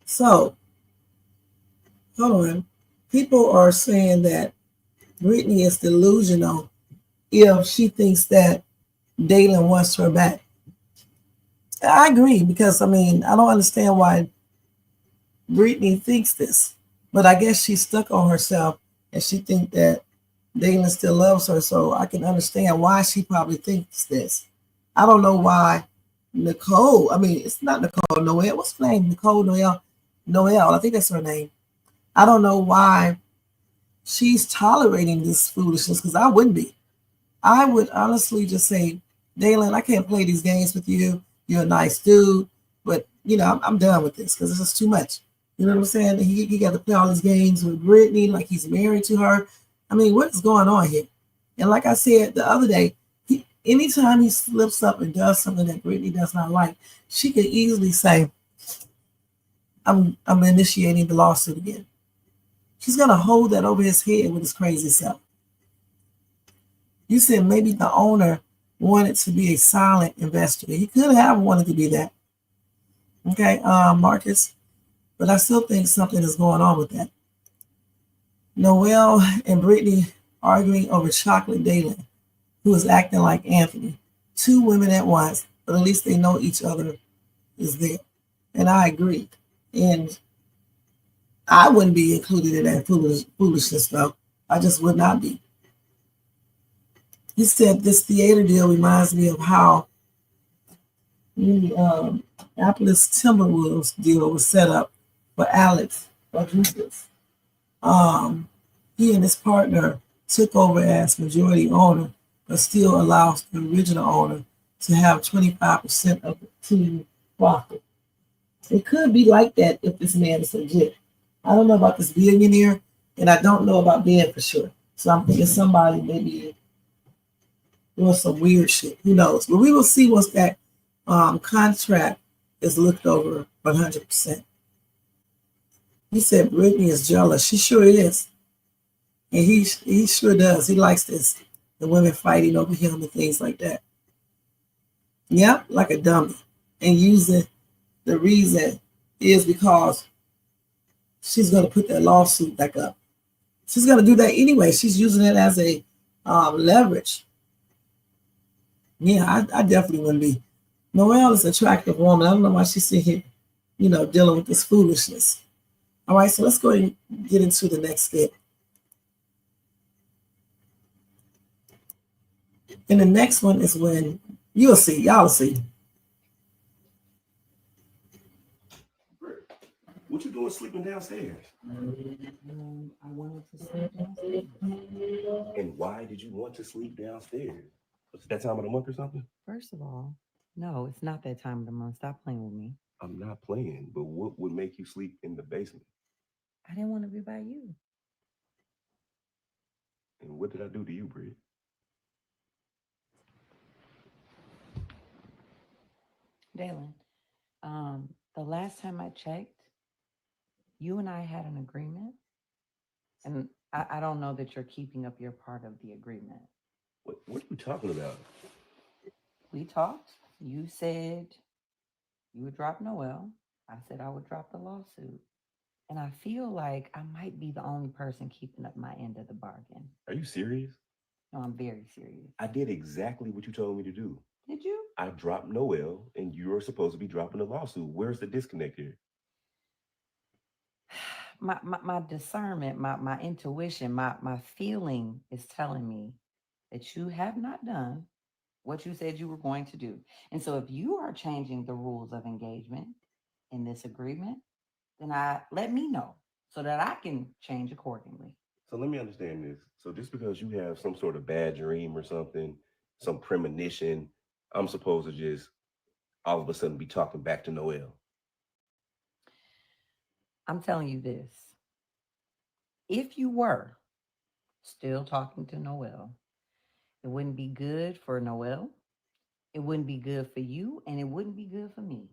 So, hold on. People are saying that Brittany is delusional if she thinks that Dalen wants her back. I agree because, I mean, I don't understand why Brittany thinks this, but I guess she's stuck on herself and she thinks that Dalen still loves her, so I can understand why she probably thinks this. I don't know why Nicole, I mean, it's not Nicole Noel. What's her name? Nicole Noel, I think that's her name. I don't know why she's tolerating this foolishness because I wouldn't be. I would honestly just say, Dalen, I can't play these games with you. You're a nice dude, but, you know, I'm done with this because this is too much. You know what I'm saying? He got to play all these games with Brittany like he's married to her. I mean, what's going on here? And like I said the other day, Anytime he slips up and does something that Brittany does not like, she could easily say, I'm initiating the lawsuit again. She's gonna hold that over his head with his crazy self. You said maybe the owner wanted to be a silent investor. He could have wanted to be that. Okay, Marcus. But I still think something is going on with that. Noelle and Brittany arguing over Chocolate Dayland, who is acting like Anthony. Two women at once, but at least they know each other is there. And I agree. And I wouldn't be included in that foolishness, though. I just would not be. He said this theater deal reminds me of how the Apple's Timberwolves deal was set up for Alex Rodriguez. He and his partner took over as majority owner, but still allows the original owner to have 25% of the team profit. It could be like that if this man is legit. I don't know about this billionaire, and I don't know about Ben for sure. So I'm thinking somebody maybe doing some weird shit. Who knows? But we will see once that contract is looked over 100%. He said Brittany is jealous. She sure is. And he sure does. He likes this. The women fighting over him and things like that. Yep, like a dummy. And using the reason is because she's going to put that lawsuit back up. She's going to do that anyway. She's using it as a leverage. Yeah, I definitely wouldn't be. Noelle is an attractive woman. I don't know why she's sitting here, dealing with this foolishness. All right, so let's go ahead and get into the next skit. And the next one is when you'll see, y'all see. What you doing sleeping downstairs? I wanted to sleep downstairs. And why did you want to sleep downstairs? Was it that time of the month or something? First of all, no, it's not that time of the month. Stop playing with me. I'm not playing, but what would make you sleep in the basement? I didn't want to be by you. And what did I do to you, Britt? Dalen, the last time I checked, you and I had an agreement. And I don't know that you're keeping up your part of the agreement. What are you talking about? We talked. You said you would drop Noel. I said I would drop the lawsuit. And I feel like I might be the only person keeping up my end of the bargain. Are you serious? No, I'm very serious. I did exactly what you told me to do. Did you? I dropped Noel, and you're supposed to be dropping the lawsuit. Where's the disconnect here? My discernment, my intuition, my feeling is telling me that you have not done what you said you were going to do. And so if you are changing the rules of engagement in this agreement, then let me know so that I can change accordingly. So let me understand this. So just because you have some sort of bad dream or something, some premonition, I'm supposed to just all of a sudden be talking back to Noel. I'm telling you this. If you were still talking to Noel, it wouldn't be good for Noel. It wouldn't be good for you, and it wouldn't be good for me.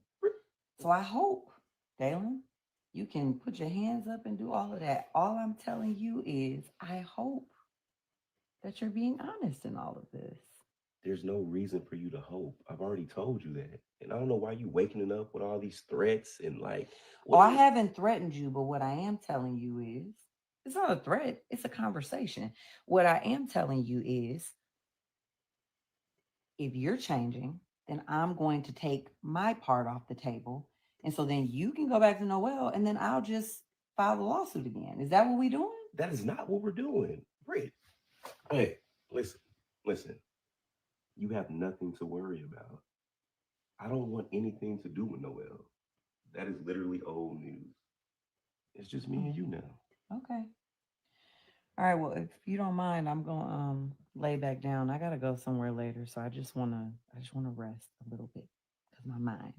So I hope, Dalen, you can put your hands up and do all of that. All I'm telling you is I hope that you're being honest in all of this. There's no reason for you to hope. I've already told you that. And I don't know why you waking up with all these threats and like. I haven't threatened you, but what I am telling you is it's not a threat, it's a conversation. What I am telling you is if you're changing, then I'm going to take my part off the table. And so then you can go back to Noel and then I'll just file the lawsuit again. Is that what we're doing? That is not what we're doing. Britt. Hey, listen. You have nothing to worry about. I don't want anything to do with Noel. That is literally old news. It's just me and you now. Okay. All right. Well, if you don't mind, I'm gonna lay back down. I gotta go somewhere later, so I just wanna rest a little bit because my mind.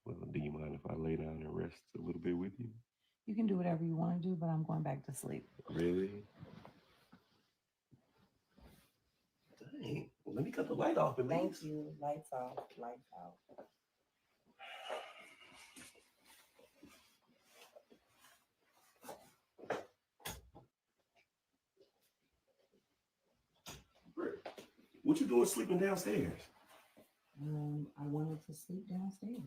Well, do you mind if I lay down and rest a little bit with you? You can do whatever you want to do, but I'm going back to sleep. Really? Dang. Well, let me cut the light off at Thank least. you. Lights off. Lights out. Britt, what you doing sleeping downstairs? I wanted to sleep downstairs.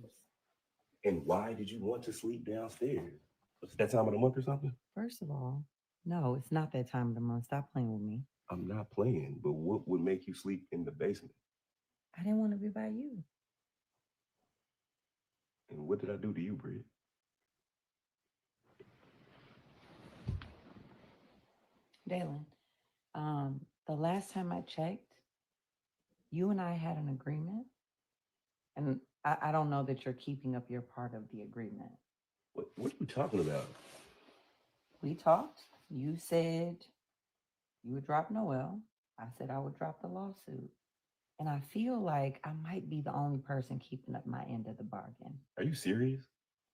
And why did you want to sleep downstairs? Was it that time of the month or something? First of all, no, it's not that time of the month. Stop playing with me. I'm not playing, but what would make you sleep in the basement? I didn't want to be by you. And what did I do to you, Britt? Dalen, the last time I checked, you and I had an agreement. And I don't know that you're keeping up your part of the agreement. What are you talking about? We talked. You said you would drop Noel. I said I would drop the lawsuit. And I feel like I might be the only person keeping up my end of the bargain. Are you serious?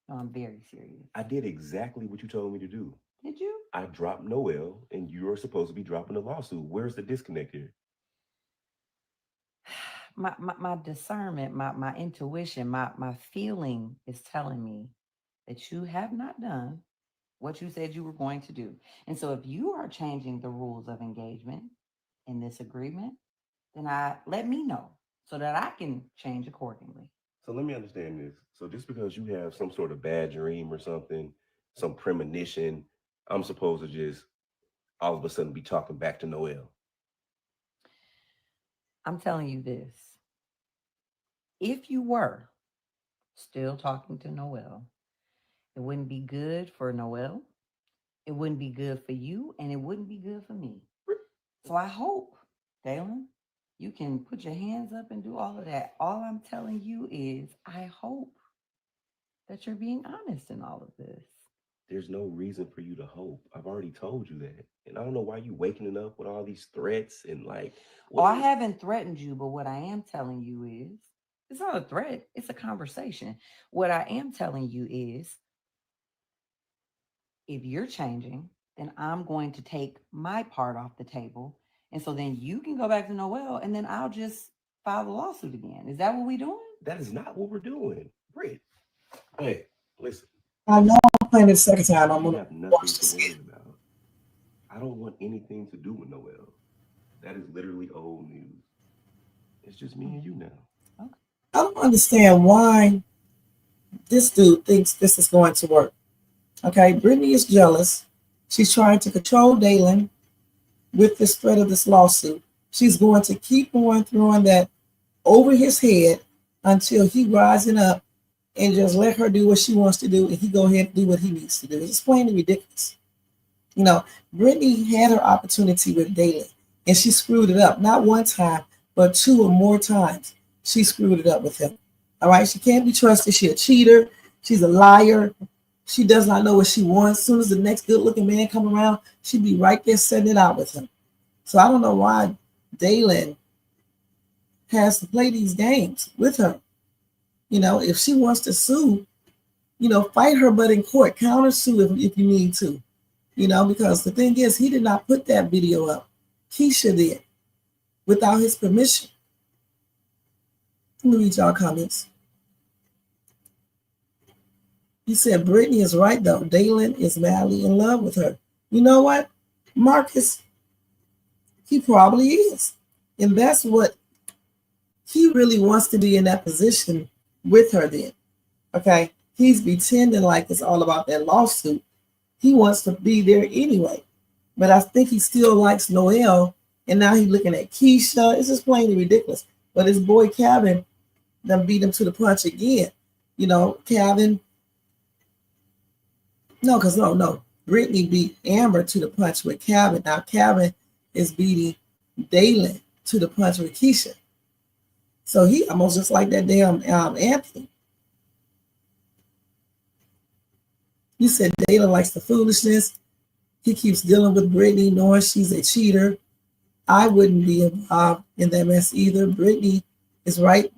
No, I'm very serious. I did exactly what you told me to do. Did you? I dropped Noel, and you're supposed to be dropping the lawsuit. Where's the disconnect here? My discernment, my intuition, my feeling is telling me that you have not done what you said you were going to do. And so if you are changing the rules of engagement in this agreement, then let me know so that I can change accordingly. So let me understand this. So just because you have some sort of bad dream or something, some premonition, I'm supposed to just all of a sudden be talking back to Noel. I'm telling you this. If you were still talking to Noel, it wouldn't be good for Noel. It wouldn't be good for you, and it wouldn't be good for me. So I hope, Dalen, you can put your hands up and do all of that. All I'm telling you is I hope that you're being honest in all of this. There's no reason for you to hope. I've already told you that. And I don't know why you waking up with all these threats and like. I haven't threatened you, but what I am telling you is, it's not a threat. It's a conversation. What I am telling you is, if you're changing, then I'm going to take my part off the table. And so then you can go back to Noel, and then I'll just file the lawsuit again. Is that what we're doing? That is not what we're doing. Britt, hey, listen. I know I'm playing this second time. I'm You gonna have nothing watch to this. worry about. I don't want anything to do with Noel. That is literally old news. It's just me and you now. I don't understand why this dude thinks this is going to work. Okay, Brittany is jealous. She's trying to control Dalen with this threat of this lawsuit. She's going to keep on throwing that over his head until he rising up and just let her do what she wants to do, and he go ahead and do what he needs to do. It's plainly ridiculous. You know, Brittany had her opportunity with Dalen, and she screwed it up. Not one time, but 2 or more times. She screwed it up with him. All right, she can't be trusted. She's a cheater. She's a liar. She does not know what she wants. As soon as the next good-looking man come around, she'd be right there setting it out with him. So I don't know why Dalen has to play these games with her. You know, if she wants to sue, you know, fight her butt in court, counter sue if you need to. You know, because the thing is, he did not put that video up. Keisha did, without his permission. Let me read y'all comments. He said, Brittany is right, though. Dalen is madly in love with her. You know what, Marcus? He probably is. And that's what he really wants to be in that position with her then. Okay? He's pretending like it's all about that lawsuit. He wants to be there anyway. But I think he still likes Noel. And now he's looking at Keisha. It's just plainly ridiculous. But his boy Calvin done beat him to the punch again. You know, Calvin. No. Brittany beat Amber to the punch with Calvin. Now Calvin is beating Dalen to the punch with Keisha. So he almost just like that damn Anthony. You said Dalen likes the foolishness. He keeps dealing with Brittany, knowing she's a cheater. I wouldn't be involved in that mess either. Brittany is right.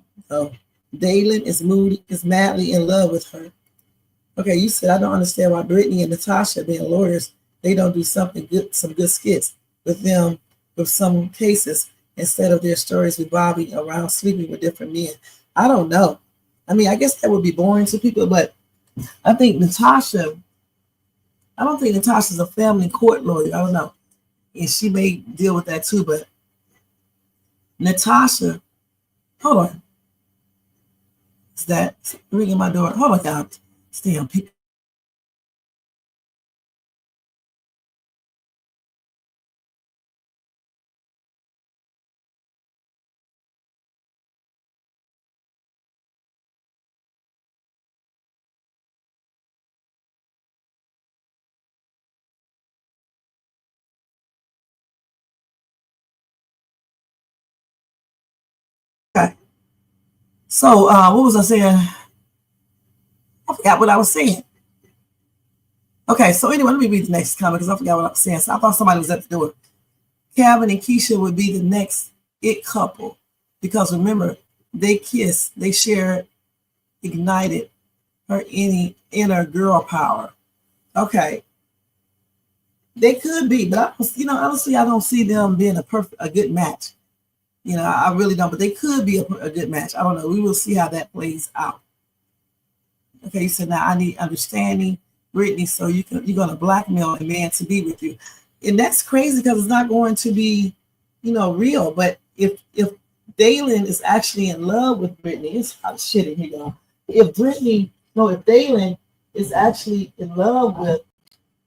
Dalen is madly in love with her. Okay, you said I don't understand why Brittany and Natasha, being lawyers, they don't do something good, some good skits with them with some cases instead of their stories revolving around sleeping with different men. I don't know. I mean, I guess that would be boring to people, but I think I don't think Natasha's a family court lawyer. I don't know. And she may deal with that too, but Natasha, hold on. Is that ringing my door? Hold on, y'all. Stay on people. Okay. So what was I saying? I forgot what I was saying. Okay, so anyway, let me read the next comment because I forgot what I was saying. So I thought somebody was at the door. Calvin and Keisha would be the next it couple because remember, they kissed, they shared, ignited her inner girl power. Okay, they could be, but honestly, I don't see them being a good match. I really don't, but they could be a good match. I don't know. We will see how that plays out. Okay, you said now I need understanding, Brittany, so you're gonna blackmail a man to be with you, and that's crazy because it's not going to be, real. But if Dalen is actually in love with Brittany, it's hot shit in here, y'all. If Dalen is actually in love with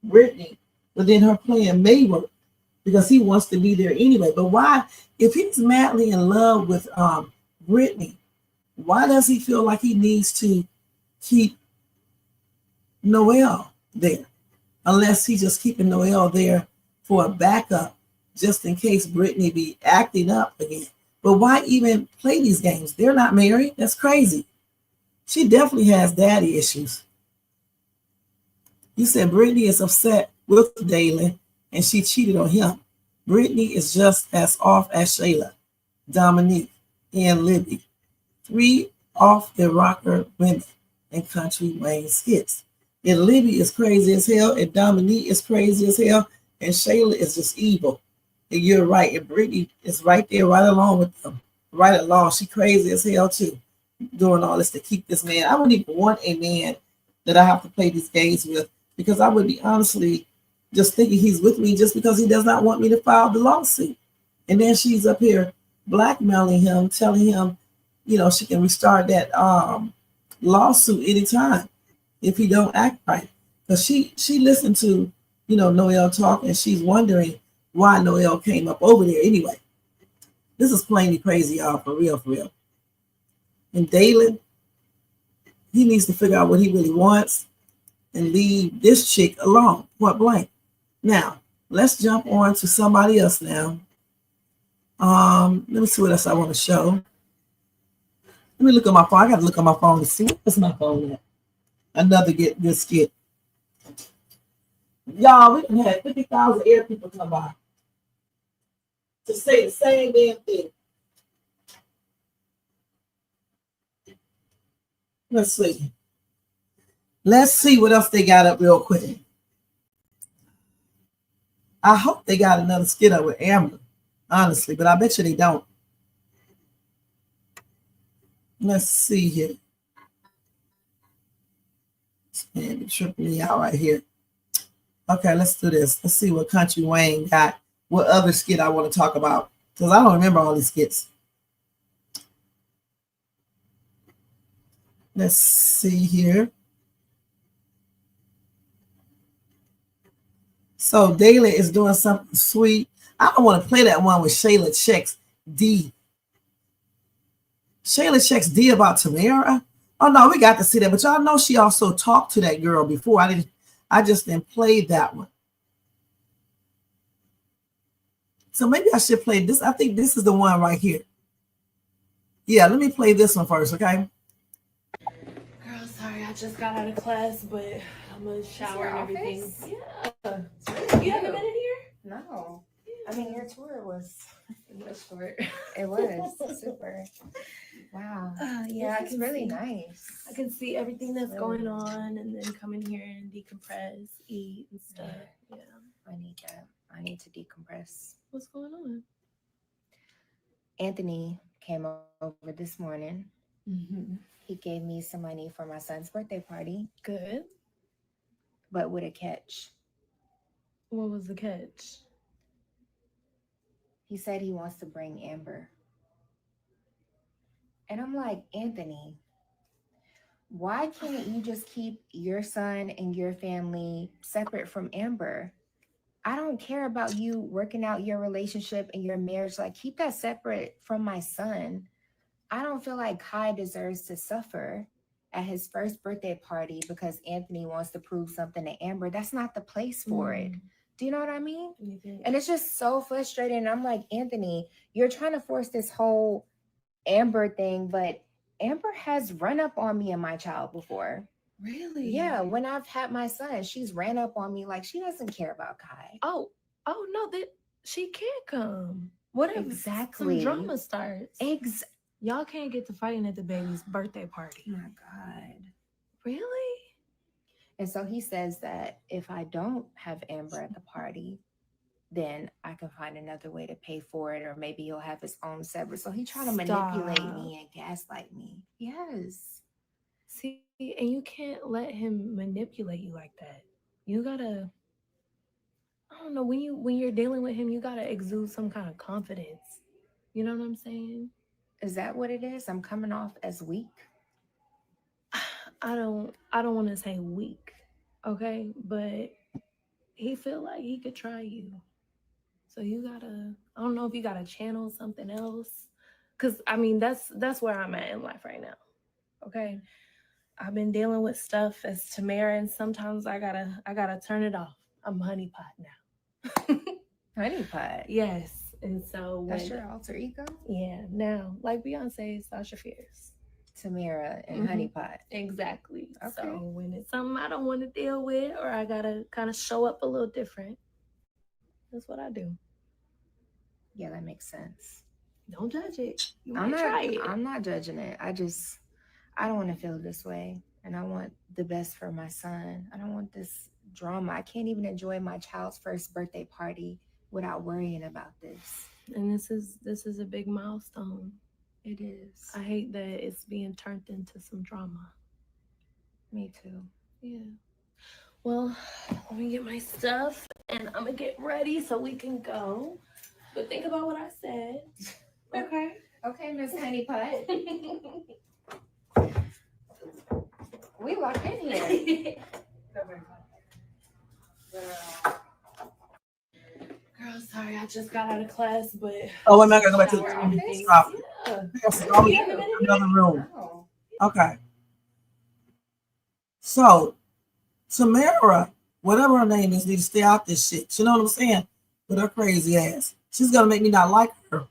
Brittany, but then her plan may work because he wants to be there anyway. But why, if he's madly in love with Brittany, why does he feel like he needs to keep Noelle there? Unless he's just keeping Noelle there for a backup, just in case Brittany be acting up again. But why even play these games? They're not married. That's crazy. She definitely has daddy issues. You said Brittany is upset with Dalen and she cheated on him. Brittany is just as off as Shayla, Dominique, and Libby. 3 off the rocker women and Kountry Wayne Skits. And Libby is crazy as hell, and Dominique is crazy as hell, and Shayla is just evil. And you're right, and Brittany is right there, right along with them. Right along. She crazy as hell too, doing all this to keep this man. I wouldn't even want a man that I have to play these games with because I would be honestly just thinking he's with me just because he does not want me to file the lawsuit. And then she's up here blackmailing him, telling him, she can restart that lawsuit anytime if he don't act right. Because she listened to, Noelle talk, and she's wondering why Noelle came up over there anyway. This is plainly crazy, y'all, for real, for real. And Dalen, he needs to figure out what he really wants and leave this chick alone, point blank. Now, let's jump on to somebody else now. Let me see what else I want to show. Let me look at my phone. I got to look at my phone to see what's my phone at. Another good skit. Y'all, we done had 50,000 air people come by to say the same damn thing. Let's see. Let's see what else they got up real quick. I hope they got another skit up with Amber, honestly, but I bet you they don't. Let's see here. Man, you're tripping me out right here. Okay, let's do this. Let's see what Kountry Wayne got. What other skit I want to talk about? Because I don't remember all these skits. Let's see here. So Daly is doing something sweet. I don't want to play that one with Shayla checks D. Shayla checks D about Tamara. Oh no, we got to see that. But y'all know she also talked to that girl before. I just didn't play that one. So maybe I should play this. I think this is the one right here. Yeah, let me play this one first, okay? Girl, sorry, I just got out of class, but I'm gonna shower and everything. Office? Yeah. Really You haven't cute. been in here? No. I mean, your tour was short. It was super. Wow. Yeah, it's really nice. I can see everything that's Really going nice. on and then come in here and decompress, eat and stuff. Yeah. I need that. I need to decompress. What's going on? Anthony came over this morning. Mm-hmm. He gave me some money for my son's birthday party, Good. but with a catch. What was the catch? He said he wants to bring Amber. And I'm like, Anthony, why can't you just keep your son and your family separate from Amber? I don't care about you working out your relationship and your marriage. Like, keep that separate from my son. I don't feel like Kai deserves to suffer at his first birthday party because Anthony wants to prove something to Amber. That's not the place for it. Do you know what I mean? And it's just so frustrating. I'm like, Anthony, you're trying to force this whole Amber thing, but Amber has run up on me and my child before. Really? Yeah, when I've had my son, she's ran up on me like she doesn't care about Kai. Oh no, that she can't come. What if Exactly. some drama starts? Y'all can't get to fighting at the baby's birthday party. Oh my God. Really? And so he says that if I don't have Amber at the party, then I can find another way to pay for it, or maybe he'll have his own separate. So he's trying to manipulate me and gaslight me. Yes. See, and you can't let him manipulate you like that. You gotta, I don't know, when you're dealing with him, you gotta exude some kind of confidence. You know what I'm saying? Is that what it is? I'm coming off as weak. I don't want to say weak, okay? But he feel like he could try you. So you gotta, I don't know if you gotta channel something else. Cause I mean, that's where I'm at in life right now. Okay. I've been dealing with stuff as Tamara, and sometimes I gotta turn it off. I'm honeypot now. Honeypot? Yes. And so that's your alter ego? Yeah. Now, like Beyonce, Sasha Fierce. Tamara and honeypot. Exactly. Okay. So when it's something I don't want to deal with, or I gotta kind of show up a little different, that's what I do. Yeah, that makes sense. Don't judge it. You I'm might try it. I'm not judging it. I don't want to feel this way. And I want the best for my son. I don't want this drama. I can't even enjoy my child's first birthday party without worrying about this. And this is a big milestone. It is. I hate that it's being turned into some drama. Me too. Yeah. Well, let me get my stuff and I'm gonna get ready so we can go. But think about what I said. Okay. Okay, Miss Honeypot. We locked in here. Girl, sorry, I just got out of class, but oh, wait, I gotta go back to the everything. stop. Yeah. Another room. Okay. So Tamara, whatever her name is, needs to stay out this shit. You know what I'm saying? With her crazy ass. She's gonna make me not like her.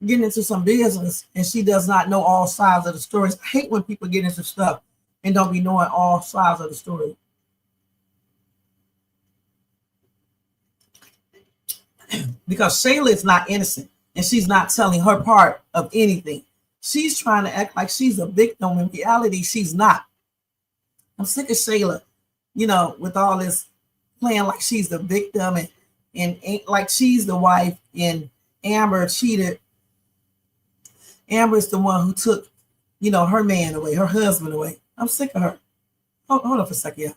Getting into some business and she does not know all sides of the stories. I hate when people get into stuff and don't be knowing all sides of the story. Because Shayla is not innocent and she's not telling her part of anything. She's trying to act like she's a victim. In reality, she's not. I'm sick of Shayla, you know, with all this playing like she's the victim and like she's the wife and Amber cheated. Amber is the one who took, you know, her man away, her husband away. I'm sick of her. Hold on for a second, yeah.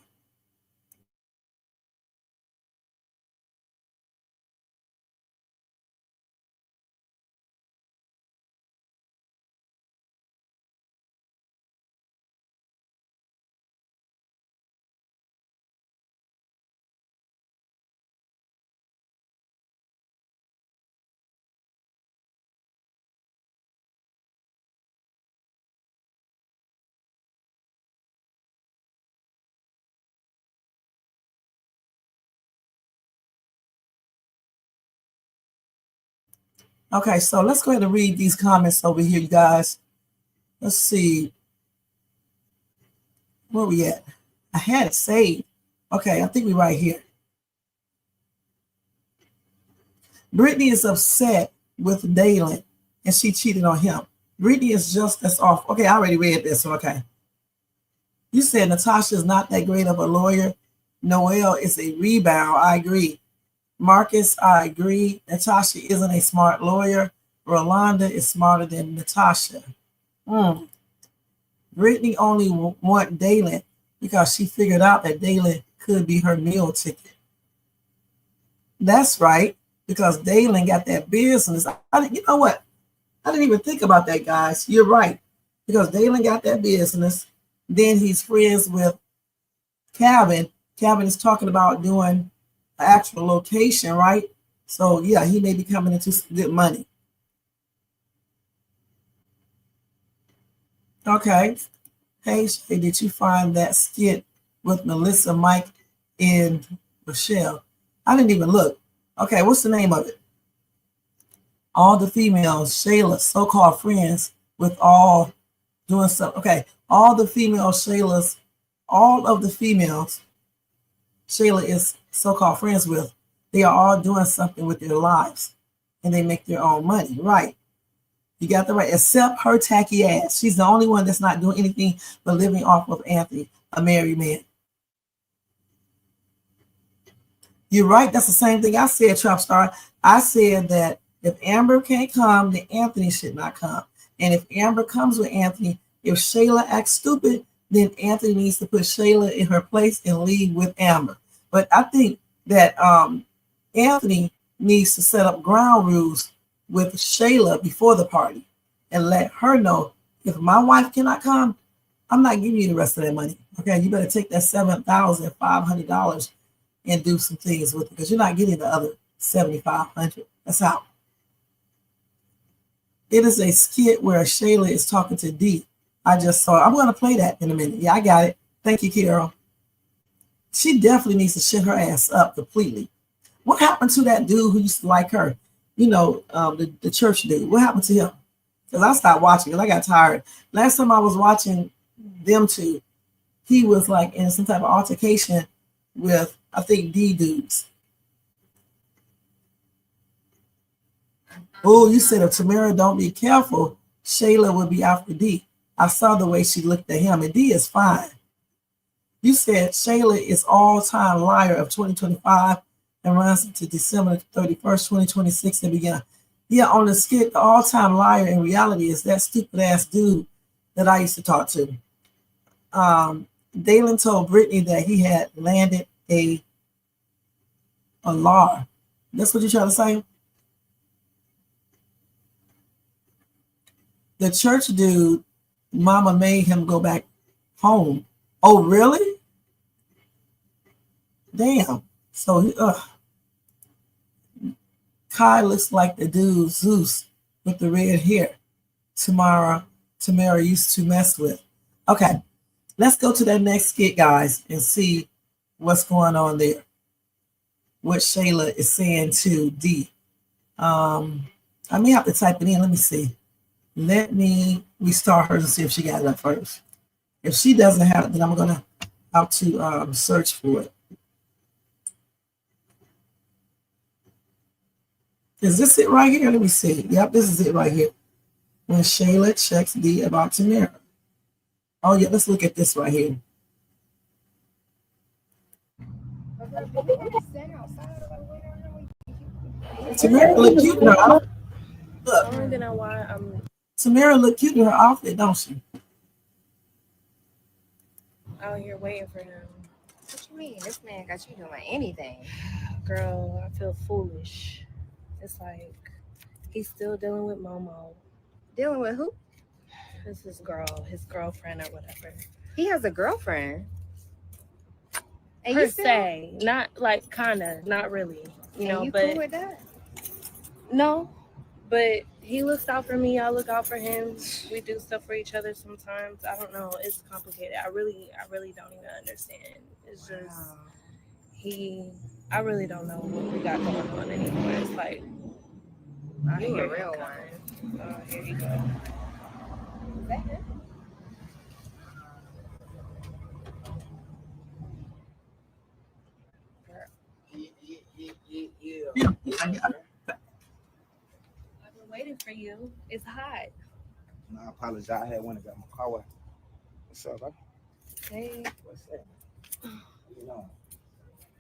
Okay, so let's go ahead and read these comments over here, you guys. Let's see. Where we at? I had it saved. Okay, I think we're right here. Brittany is upset with Dalen and she cheated on him. Brittany is just as off. Okay, I already read this one. Okay. You said Natasha is not that great of a lawyer. Noelle is a rebound. I agree. Marcus, I agree. Natasha isn't a smart lawyer. Rolanda is smarter than Natasha. Brittany only want Dalen because she figured out that Dalen could be her meal ticket. That's right, because Dalen got that business. You know what? I didn't even think about that, guys. You're right, because Dalen got that business. Then he's friends with Calvin. Calvin is talking about doing an actual location, right? So yeah, he may be coming into some good money. Okay. Hey, Shay, did you find that skit with Melissa, Mike, and Michelle? I didn't even look. Okay, what's the name of it? All the females, Shayla, so-called friends with all doing something. Okay, all of the females Shayla is so-called friends with, they are all doing something with their lives and they make their own money. Right. You got that right, except her tacky ass. She's the only one that's not doing anything but living off of Anthony, a married man. You're right. That's the same thing I said, Trump Star. I said that if Amber can't come, then Anthony should not come. And if Amber comes with Anthony, if Shayla acts stupid, then Anthony needs to put Shayla in her place and leave with Amber. But I think that Anthony needs to set up ground rules with Shayla before the party and let her know, if my wife cannot come, I'm not giving you the rest of that money. Okay, you better take that $7,500 and do some things with it, because you're not getting the other $7,500. That's out. It is a skit where Shayla is talking to D. I just saw it. I'm going to play that in a minute. Yeah, I got it. Thank you, Carol. She definitely needs to shut her ass up completely. What happened to that dude who used to like her? You know, the church dude. What happened to him? Because I stopped watching because I got tired. Last time I was watching them two, he was like in some type of altercation with, I think, D dudes. Oh, you said if Tamara don't be careful, Shayla will be after D. I saw the way she looked at him, and D is fine. You said Shayla is all-time liar of 2025 and runs into December 31st, 2026 and begin. Yeah, on the skit, the all-time liar in reality is that stupid-ass dude that I used to talk to. Dalen told Brittany that he had landed a LAR. That's what you're trying to say? The church dude, mama made him go back home. Oh, really? Damn. So, Kai looks like the dude Zeus with the red hair Tamara used to mess with. Okay, let's go to that next skit, guys, and see what's going on there. What Shayla is saying to D. I may have to type it in. Let me see. Let me restart her and see if she got it up first. If she doesn't have it, then I'm going to have to search for it. Is this it right here? Let me see. Yep, this is it right here. When Shayla checks D about Tamara. Oh, yeah, let's look at this right here. Tamara look cute in her outfit. Look. Tamara look cute in her outfit, don't she? Out here waiting for him. What you mean? This man got you doing anything. Girl, I feel foolish. It's like he's still dealing with Momo. Dealing with who? It's his girlfriend or whatever. He has a girlfriend. And Per se, not like kinda, not really. You know, you but cool with that? No, but he looks out for me. I look out for him. We do stuff for each other sometimes. I don't know. It's complicated. I really don't even understand. It's just I really don't know what we got going on anymore. It's like I hear a real one. Oh, here you go. Is that him? I've been waiting for you. It's hot. No, I apologize. I had one that got my car wet. What's up, bro? Hey. What's up? How you doing?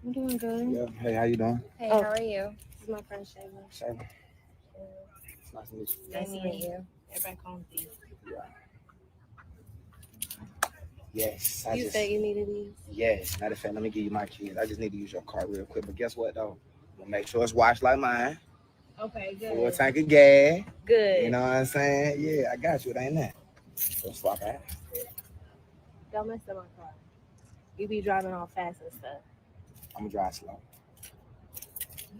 I'm doing good. Yeah. Hey, how you doing? Hey, how are you? This is my friend Shayla. Shayla. Nice to meet you. Nice to meet you. Everybody calling these. Yes, You said you needed these? Yes, matter of fact, let me give you my keys. I just need to use your car real quick. But guess what, though? We'll make sure it's washed like mine. Okay, good. Full tank of gas. Good. You know what I'm saying? Yeah, I got you. It ain't that. So swap out. Don't mess up my car. You be driving all fast and stuff. I'm going to drive slow.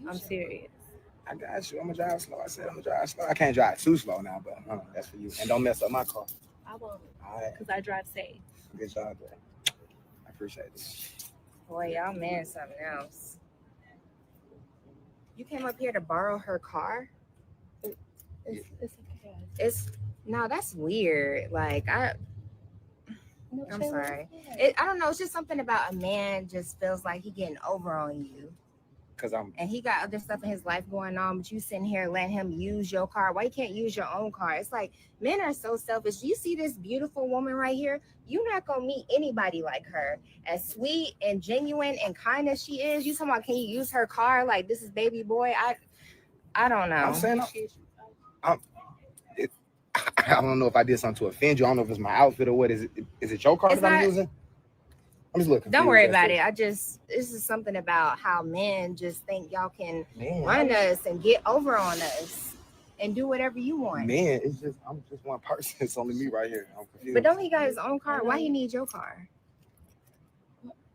I'm serious. I got you. I'm going to drive slow. I said I'm going to drive slow. I can't drive too slow now, but that's for you. And don't mess up my car. I won't. All right. Because I drive safe. Good job, bro. I appreciate it. Boy, y'all man something else. You came up here to borrow her car? It's okay. No, that's weird. Like I'm sorry. I don't know. It's just something about a man just feels like he getting over on you. And he got other stuff in his life going on, but you sitting here letting him use your car. Why you can't use your own car? It's like men are so selfish. You see this beautiful woman right here? You're not gonna meet anybody like her. As sweet and genuine and kind as she is, you talking about can you use her car? Like this is baby boy. I don't know. I'm saying I don't know if I did something to offend you. I don't know if it's my outfit or what. Is it your car that I'm using? I'm just looking. Don't worry about it. This is something about how men just think y'all can run us and get over on us and do whatever you want. Man, I'm just one person. It's only me right here. I'm confused. But don't he got his own car? Why he need your car?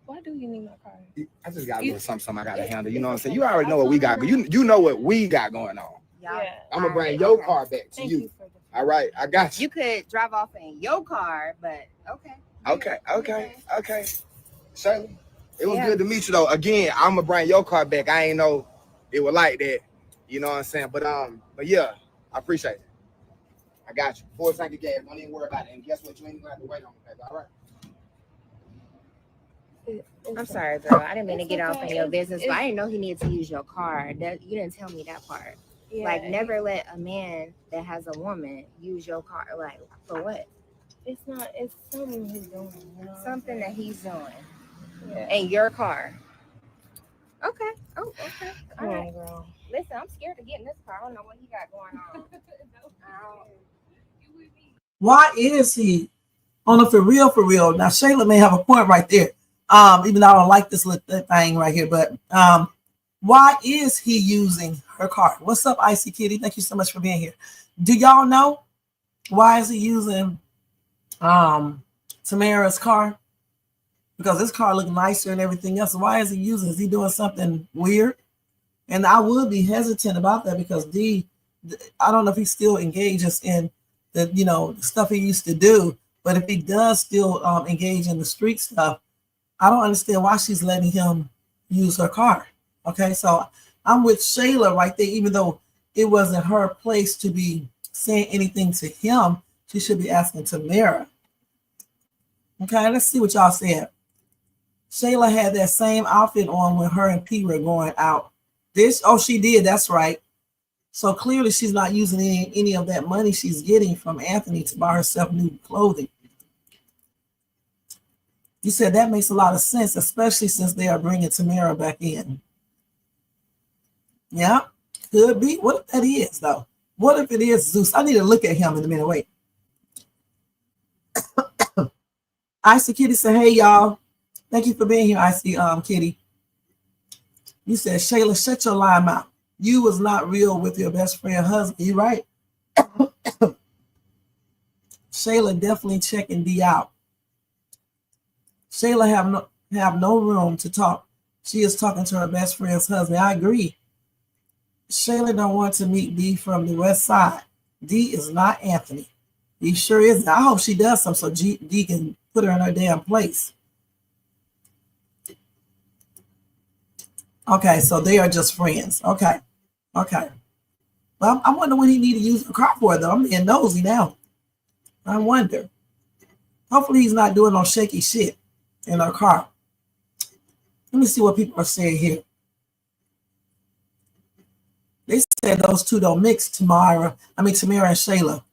Why do you need my car? I just got a little something I gotta handle. You know what I'm saying? You already know what we got. You know what we got going on. Yeah. I'm gonna bring your car back to you. All right, I got you. You could drive off in your car, but okay. Okay. Shayla, it was good to meet you though. Again, I'm gonna bring your car back. I ain't know it was like that. You know what I'm saying? But yeah, I appreciate it. I got you. Full tank of gas. Don't even worry about it. And guess what? You ain't gonna have to wait on me, baby. All right. I'm sorry, girl. I didn't mean to get off in your business, but I didn't know he needed to use your car. You didn't tell me that part. Yeah. Like, never let a man that has a woman use your car. Like, for what? It's something he's doing. You know? Something that he's doing. Yeah. In your car. Okay. Oh, okay. Come on, girl. Listen, I'm scared to get in this car. I don't know what he got going on. Why is he on a for real? Now, Shayla may have a point right there. Even though I don't like this little thing right here, but why is he using her car? What's up, Icy Kitty? Thank you so much for being here. Do y'all know why is he using Tamara's car? Because this car looks nicer and everything else. Why is he using? Is he doing something weird? And I would be hesitant about that because I don't know if he still engages in the stuff he used to do. But if he does still engage in the street stuff, I don't understand why she's letting him use her car. Okay, so I'm with Shayla right there. Even though it wasn't her place to be saying anything to him, she should be asking Tamara. Okay, let's see what y'all said. Shayla had that same outfit on when her and P were going out. She did. That's right. So clearly she's not using any of that money she's getting from Anthony to buy herself new clothing. You said that makes a lot of sense, especially since they are bringing Tamara back in. Yeah, could be. What if that is, though? What if it is Zeus? I need to look at him in a minute. Wait. Icy Kitty said, hey, y'all. Thank you for being here, Icy Kitty. You said, Shayla, shut your lie mouth. You was not real with your best friend husband. You right. Shayla definitely checking D out. Shayla have no room to talk. She is talking to her best friend's husband. I agree. Shayla don't want to meet D from the west side. D is not Anthony. D sure is. I hope she does something so D can put her in her damn place. Okay, so they are just friends. Okay. Well, I wonder what he need to use the car for, though. I'm being nosy now. I wonder. Hopefully he's not doing no shaky shit in our car. Let me see what people are saying here. They said those two don't mix, Tamara and Shayla.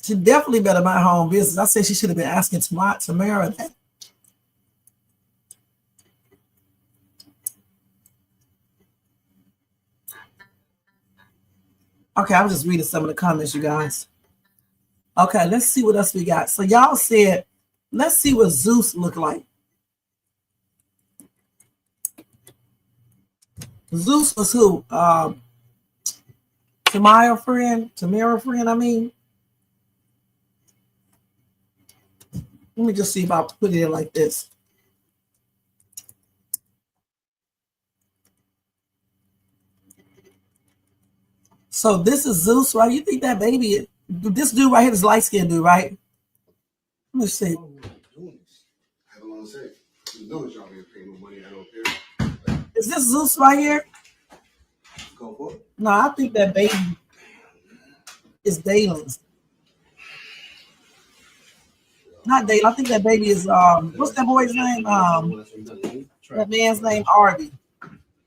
She definitely better mind her own business. I said she should have been asking Tamara that. Okay, I'm just reading some of the comments, you guys. Okay, let's see what else we got. So y'all said, let's see what Zeus look like. Zeus was who? Tamara friend, I mean. Let me just see if I put it in like this. So this is Zeus, right? You think that baby, this dude right here is light skinned dude, right? Let me see. Have a long say. You know y'all ain't paying no money. I don't care. Is this Zeus right here? Go for it. No, I think that baby is Dalen's. Not Dalen. I think that baby is what's that boy's name? That man's name Arby.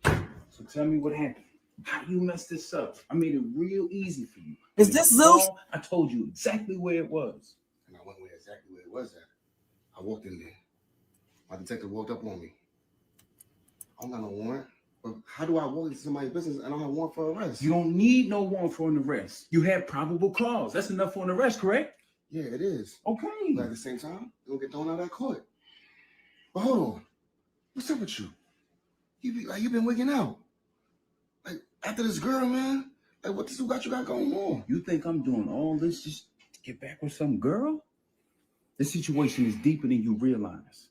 So tell me what happened. How you messed this up? I made it real easy for you. Is this Zeus? I told you exactly where it was. And I went where exactly where it was at. I walked in there. My detective walked up on me. I don't got no warrant. But how do I walk into somebody's business and I don't have a warrant for arrest? You don't need no warrant for an arrest. You have probable cause. That's enough for an arrest, correct? Yeah, it is. Okay. But at the same time, you'll get thrown out of that court. But hold on. What's up with you? You've been wigging out. Like, after this girl, man. Like, what you got going on? You think I'm doing all this just to get back with some girl? This situation is deeper than you realize.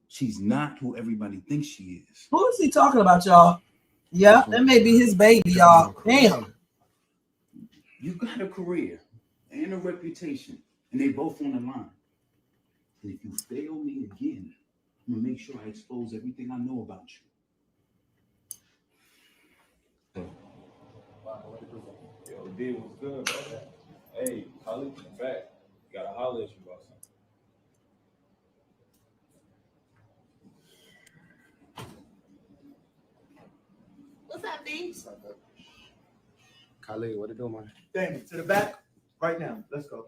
She's not who everybody thinks she is. Who is he talking about, y'all? Yeah, that may be his baby, y'all. Damn. You got a career and a reputation, and they both on the line. And if you fail me again, I'm gonna make sure I expose everything I know about you. Yo, D was good, bro. Hey, Holly, back. Gotta holler at you about something. What's up, D? What's up, bud? Khalid, what it do, man? Damn, to the back right now. Let's go.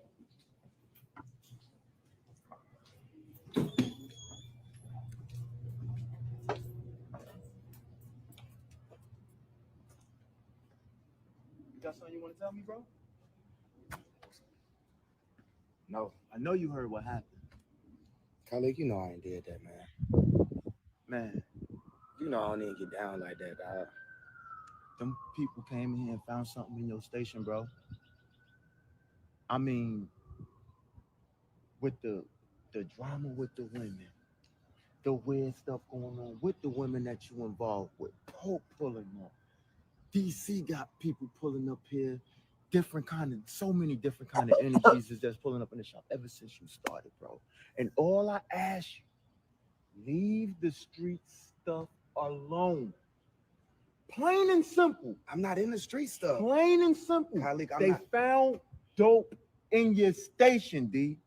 You got something you want to tell me, bro? No. I know you heard what happened. Khalid, you know I ain't did that, man. Man, You know I don't even get down like that, dog. them people came in here and found something in your station, bro. I mean, with the drama with the women, the weird stuff going on with the women that you involved with, Pope pulling up. DC got people pulling up here, so many different kind of energies is just pulling up in the shop ever since you started, bro. And all I ask you, leave the street stuff alone. Plain and simple. I'm not in the street stuff. Plain and simple. Khalid, They found dope in your station, D.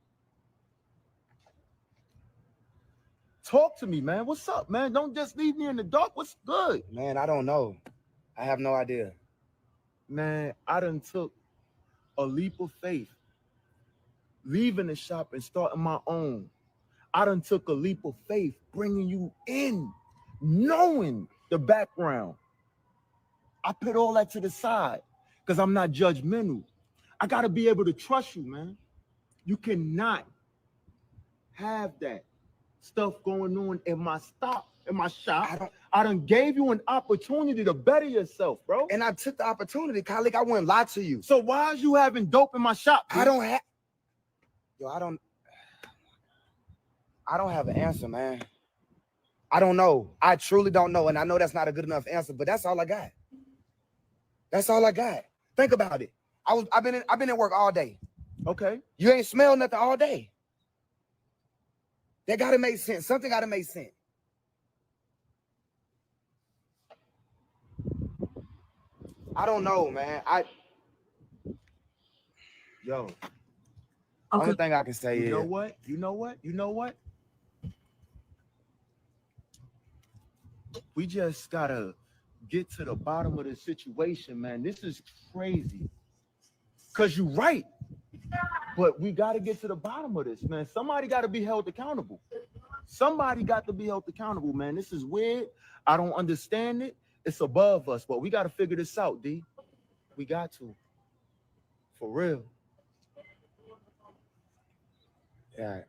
Talk to me, man. What's up, man? Don't just leave me in the dark. What's good? Man, I don't know. I have no idea. Man, I done took a leap of faith, leaving the shop and starting my own. I done took a leap of faith, bringing you in, knowing the background. I put all that to the side because I'm not judgmental. I got to be able to trust you, man. You cannot have that stuff going on in my shop. I done gave you an opportunity to better yourself, bro. And I took the opportunity, Khalid. I wouldn't lie to you. So why is you having dope in my shop? I don't have an answer, man. I don't know. I truly don't know. And I know that's not a good enough answer, but that's all I got. That's all I got. Think about it. I've been at work all day. Okay. You ain't smelled nothing all day. That gotta make sense. Something gotta make sense. I don't know, man. Only thing I can say is, You know what? We just gotta get to the bottom of the situation, man. This is crazy. Cause you're right. But we gotta get to the bottom of this, man. Somebody gotta be held accountable. Somebody got to be held accountable, man. This is weird. I don't understand it. It's above us, but we gotta figure this out, D. We got to. For real. Yeah.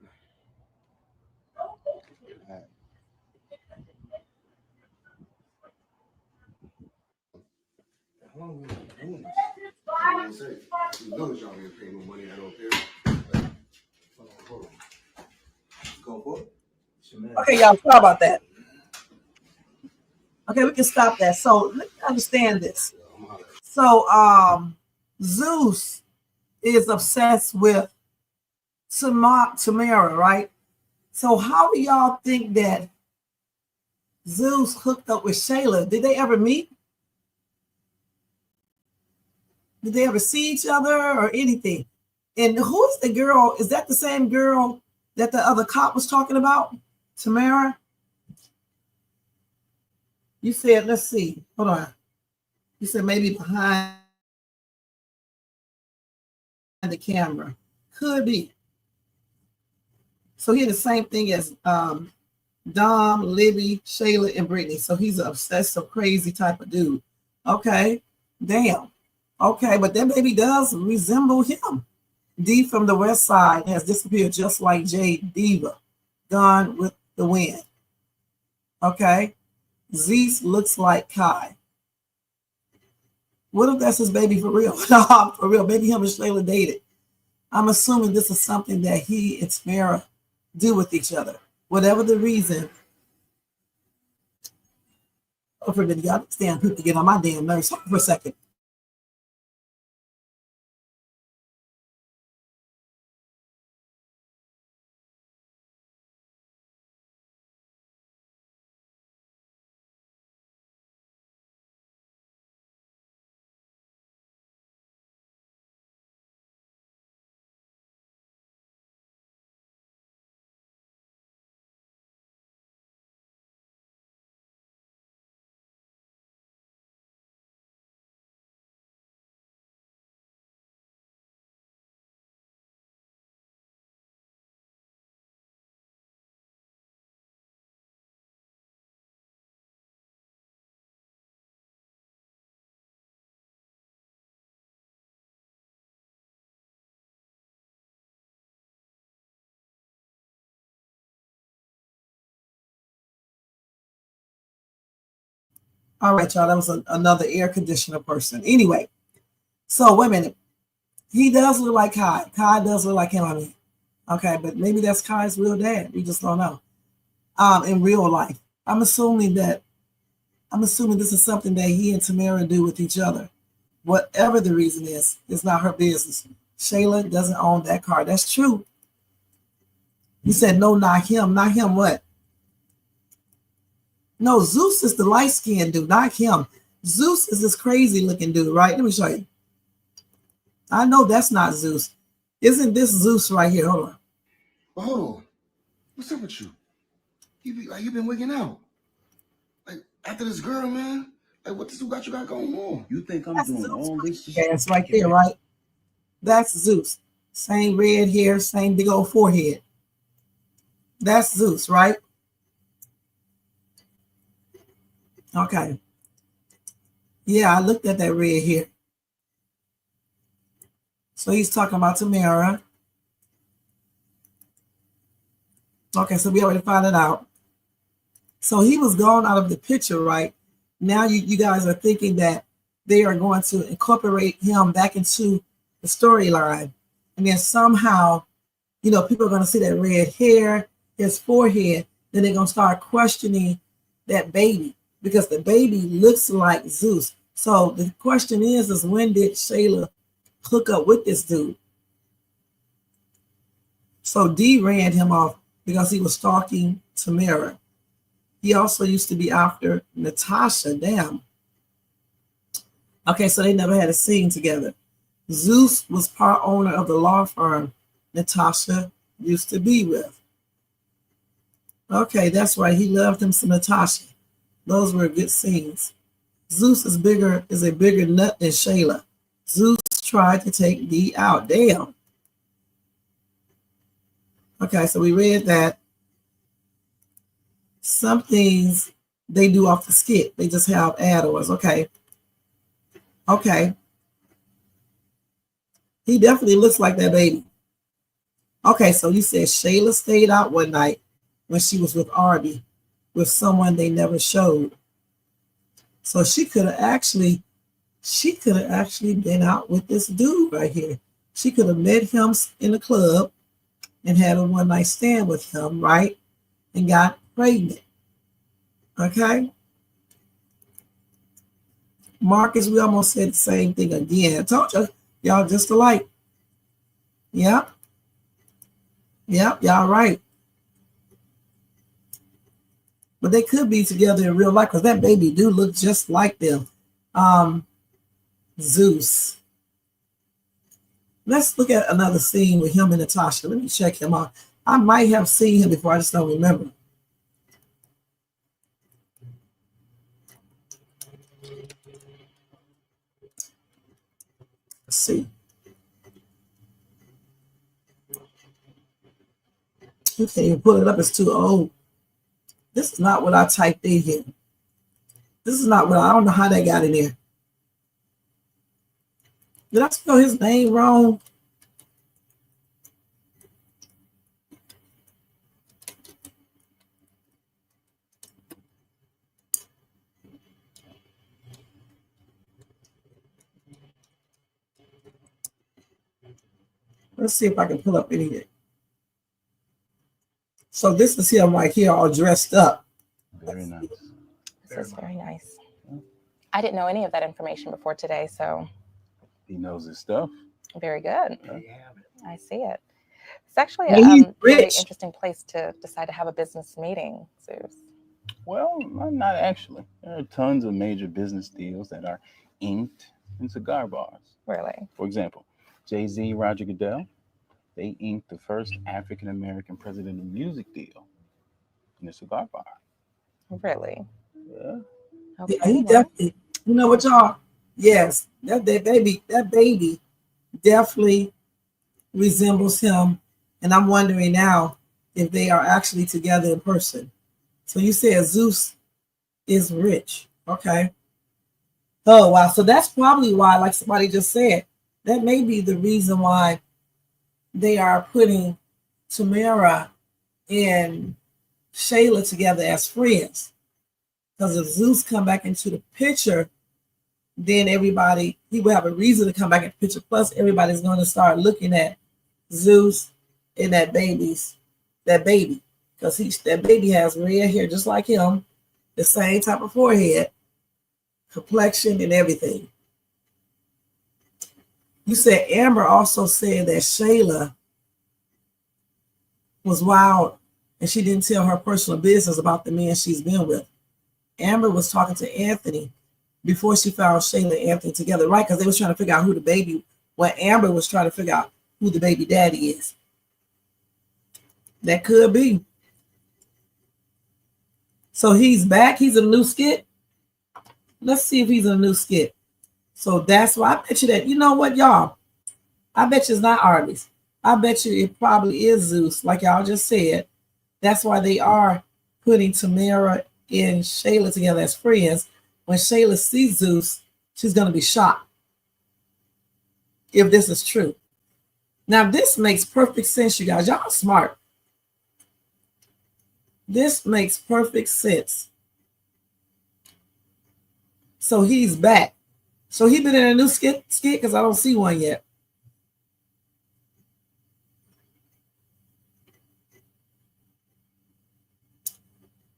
How long we been doing this? I was gonna say, you know that y'all ain't paying no money. I don't care. Hold on. Go for it. Okay, y'all, sorry about that. Okay, we can stop that. So let me understand this. So Zeus is obsessed with Tamara, right? So how do y'all think that Zeus hooked up with Shayla? Did they ever meet? Did they ever see each other or anything? And who's the girl? Is that the same girl that the other cop was talking about? Tamara? You said, let's see. Hold on. You said maybe behind the camera. Could be. So he had the same thing as Dom, Libby, Shayla, and Brittany. So he's an obsessive, crazy type of dude. Okay. Damn. Okay, but that baby does resemble him. D from the West Side has disappeared just like J Diva. Gone with the wind. Okay. Zeus looks like Kai. What if that's his baby for real? No, for real. Maybe him and Shayla dated. I'm assuming this is something that he and Tamara do with each other. Whatever the reason. Oh, for y'all understand people get on my damn nerves. Hold on for a second. All right, y'all. That was another air conditioner person. Anyway, so wait a minute. He does look like Kai. Kai does look like him. I mean, okay, but maybe that's Kai's real dad. We just don't know. In real life, I'm assuming this is something that he and Tamara do with each other. Whatever the reason is, it's not her business. Shayla doesn't own that car. That's true. You said no, not him. Not him. What? No, Zeus is the light-skinned dude, not him. Zeus is this crazy-looking dude, right? Let me show you. I know that's not Zeus. Isn't this Zeus right here? Hold on. But hold on. What's up with you? You've been wigging out. Like after this girl, man. Like what you got going on? You think I'm That's doing Zeus. all this? Yeah, it's right there, right? That's Zeus. Same red hair, same big old forehead. That's Zeus, right? Okay. Yeah, I looked at that red hair. So he's talking about Tamara. Okay, so we already found it out. So he was gone out of the picture, right? Now you guys are thinking that they are going to incorporate him back into the storyline. And then somehow, people are going to see that red hair, his forehead. Then they're going to start questioning that baby because the baby looks like Zeus. So the question is when did Shayla hook up with this dude? So D ran him off because he was stalking Tamara. He also used to be after Natasha. Damn. Okay, so they never had a scene together. Zeus was part owner of the law firm Natasha used to be with. Okay, that's right. He loved him some Natasha. Those were good scenes. Zeus is a bigger nut than Shayla. Zeus tried to take D out. Damn. Okay, so we read that. Some things they do off the skit. They just have add-ons. Okay. He definitely looks like that baby. Okay, so you said Shayla stayed out one night when she was with Arby with someone they never showed. So she could have actually been out with this dude right here. She could have met him in the club and had a one night stand with him, right? And got pregnant. Okay? Marcus, we almost said the same thing again. I told you, y'all just alike. Yep. Yep, y'all right. But they could be together in real life because that baby do look just like them. Zeus. Let's look at another scene with him and Natasha. Let me check him out. I might have seen him before, I just don't remember. Let's see. You can't even pull it up, it's too old. This is not what I typed in here. This is not what I don't know how that got in there. Did I spell his name wrong? Let's see if I can pull up anything. So this is him right here all dressed up. Very nice. This is very nice. I didn't know any of that information before today, so. He knows his stuff. Very good. I see it. It's actually Well, he's a really rich. interesting place to decide to have a business meeting, Zeus. Well, not actually. There are tons of major business deals that are inked in cigar bars. Really? For example, Jay-Z, Roger Goodell, they inked the first African-American president of music deal in a cigar bar. Really? Yeah. Okay, He well, definitely, you know what, y'all? Yes, that baby definitely resembles him. And I'm wondering now if they are actually together in person. So you said Zeus is rich. Okay. Oh, wow. So that's probably why, like somebody just said, that may be the reason why they are putting Tamara and Shayla together as friends. Because if Zeus come back into the picture, then everybody, he will have a reason to come back in the picture. Plus, everybody's going to start looking at Zeus and that baby. Because that baby has red hair just like him, the same type of forehead, complexion, and everything. You said Amber also said that Shayla was wild and she didn't tell her personal business about the men she's been with. Amber was talking to Anthony before she found Shayla and Anthony together, right? Because they was trying to figure out who the baby, well, Amber was trying to figure out who the baby daddy is. That could be. So he's back. He's in a new skit. Let's see if he's in a new skit. So that's why I bet you that, you know what, y'all? I bet you it's not Arby's. I bet you it probably is Zeus, like y'all just said. That's why they are putting Tamara and Shayla together as friends. When Shayla sees Zeus, she's going to be shocked if this is true. Now, this makes perfect sense, you guys. Y'all are smart. This makes perfect sense. So he's back. So he been in a new skit because I don't see one yet.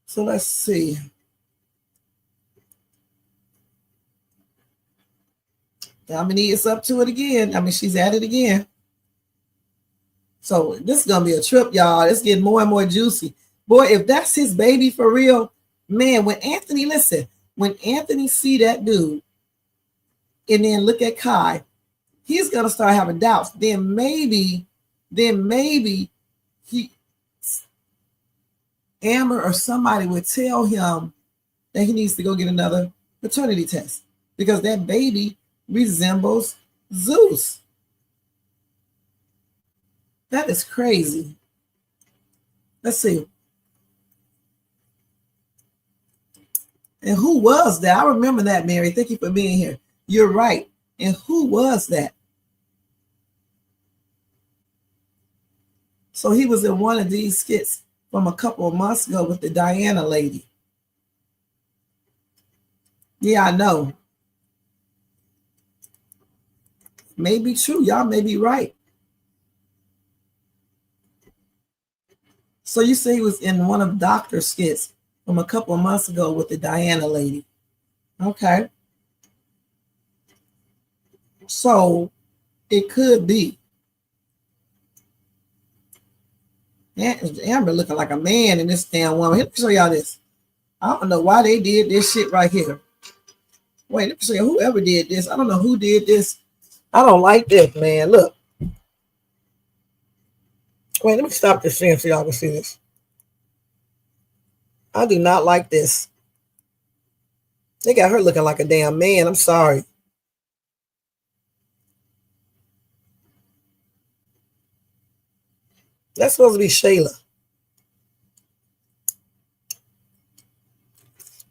So let's see. Dominique is up to it again. I mean, she's at it again. So this is going to be a trip, y'all. It's getting more and more juicy. Boy, if that's his baby for real, man, when Anthony see that dude and then look at Kai, he's going to start having doubts. Then maybe Amber or somebody would tell him that he needs to go get another paternity test because that baby resembles Zeus. That is crazy. Let's see. And who was that? I remember that, Mary. Thank you for being here. You're right. And who was that? So he was in one of these skits from a couple of months ago with the Diana lady. Yeah, I know. May be true. Y'all may be right. So you say he was in one of Doctor skits from a couple of months ago with the Diana lady. Okay. So it could be. Amber looking like a man in this damn woman. Let me show y'all this. I don't know why they did this shit right here. Wait, let me show you whoever did this. I don't know who did this. I don't like this, man. Look. Wait, let me stop this thing so y'all can see this. I do not like this. They got her looking like a damn man. I'm sorry. That's supposed to be Shayla.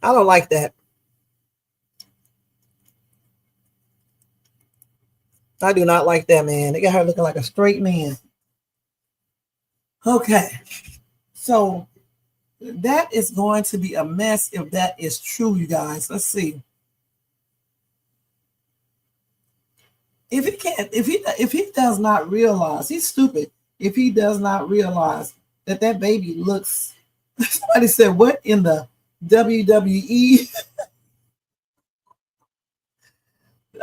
I don't like that. I do not like that, man. They got her looking like a straight man. Okay. So that is going to be a mess if that is true, you guys. Let's see. If he does not realize, he's stupid. If he does not realize that baby looks, somebody said, what in the WWE?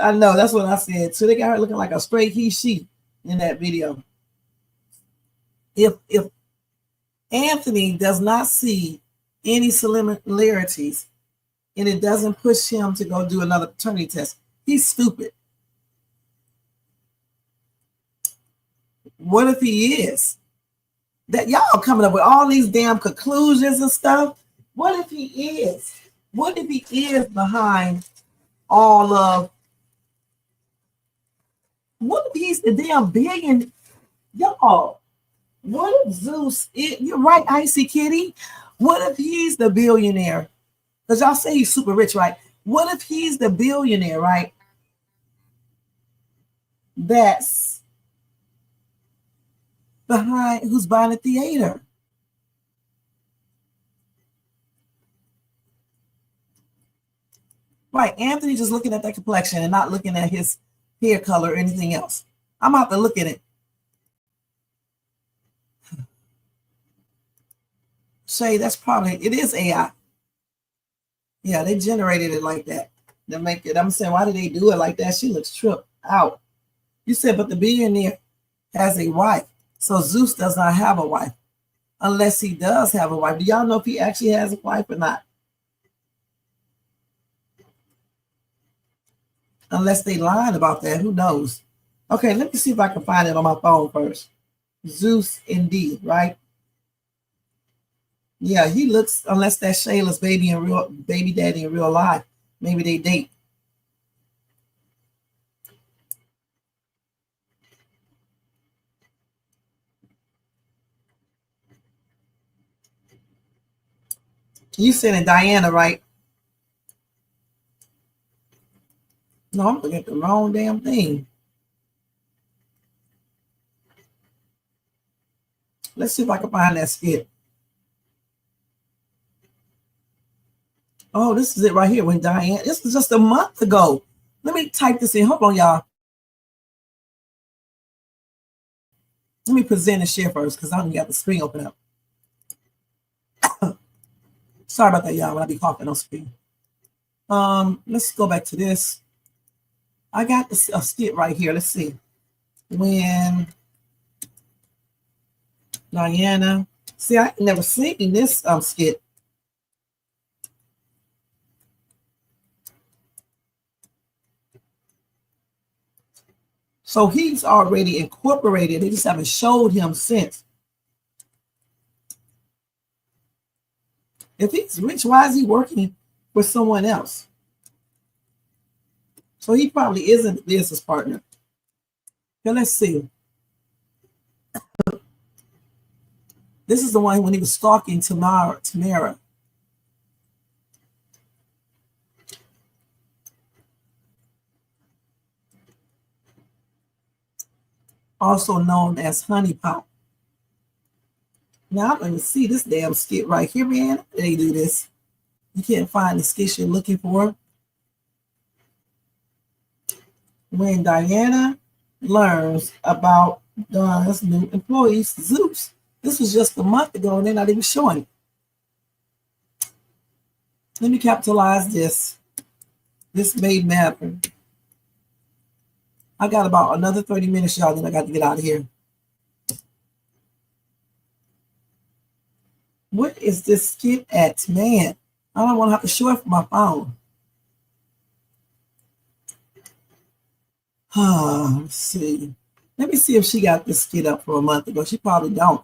I know, that's what I said. So they got her looking like a straight she in that video. If Anthony does not see any similarities and it doesn't push him to go do another paternity test, he's stupid. What if he is? That y'all coming up with all these damn conclusions and stuff. What if he is? What if he is behind all of? What if he's the damn billion? Y'all, what if Zeus is? You're right, Icy Kitty. What if he's the billionaire? Because y'all say he's super rich, right? What if he's the billionaire, right? That's behind, who's buying the theater? Right, Anthony just looking at that complexion and not looking at his hair color or anything else. I'm about to look at it. Shay, that's probably, it is AI. Yeah, they generated it like that. They make it, I'm saying, why did they do it like that? She looks tripped out. You said, but the billionaire has a wife. So Zeus does not have a wife. Unless he does have a wife. Do y'all know if he actually has a wife or not? Unless they lied about that, who knows? Okay, let me see if I can find it on my phone first. Zeus indeed, right? Yeah, he looks, unless that's Shayla's baby daddy in real life. Maybe they date. You said Diana, right? No, I'm looking at the wrong damn thing. Let's see if I can find that skit. Oh, this is it right here when Diane, this was just a month ago. Let me type this in. Hold on, y'all. Let me present and share first because I don't got the screen open up. Sorry about that, y'all, when I be coughing on screen. Let's go back to this. I got this a skit right here. Let's see. When Diana, see, I ain't never seen this skit. So he's already incorporated. They just haven't showed him since. If he's rich, why is he working for someone else? So he probably isn't a business partner. Now let's see. This is the one when he was stalking Tamara. Also known as Honey Pot. Now I don't even see this damn skit right here, man. They do this. You can't find the skit you're looking for. When Diana learns about Don's new employees, Zeus. This was just a month ago and they're not even showing it. Let me capitalize this. This may matter. I got about another 30 minutes, y'all, then I got to get out of here. What is this skit at, man? I don't want to have to show it from my phone. Let's see. Let me see if she got this skit up for a month ago. She probably don't.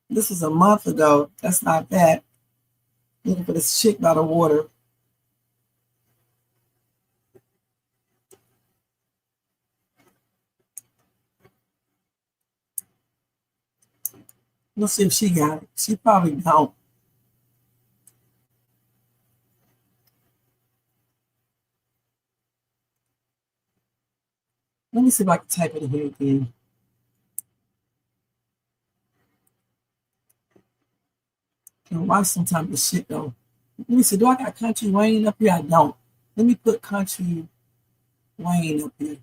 This was a month ago. That's not bad. Looking for this chick by the water. Let's see if she got it. She probably don't. Let me see if I can type it in here again. Can watch sometimes this shit though. Let me see. Do I got Kountry Wayne up here? I don't. Let me put Kountry Wayne up here.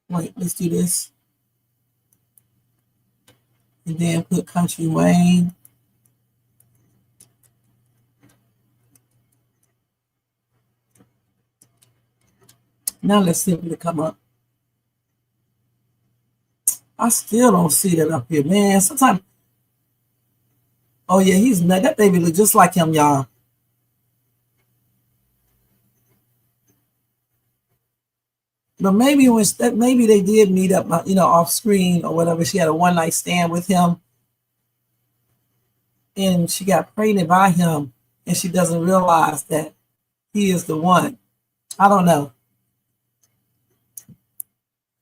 Wait, let's do this. And then put Kountry Wayne. Now let's see if it'll come up. I still don't see that up here, man. Sometimes. Oh yeah, he's not. That baby look just like him, y'all. But maybe maybe they did meet up, off screen or whatever. She had a one night stand with him, and she got pregnant by him, and she doesn't realize that he is the one. I don't know.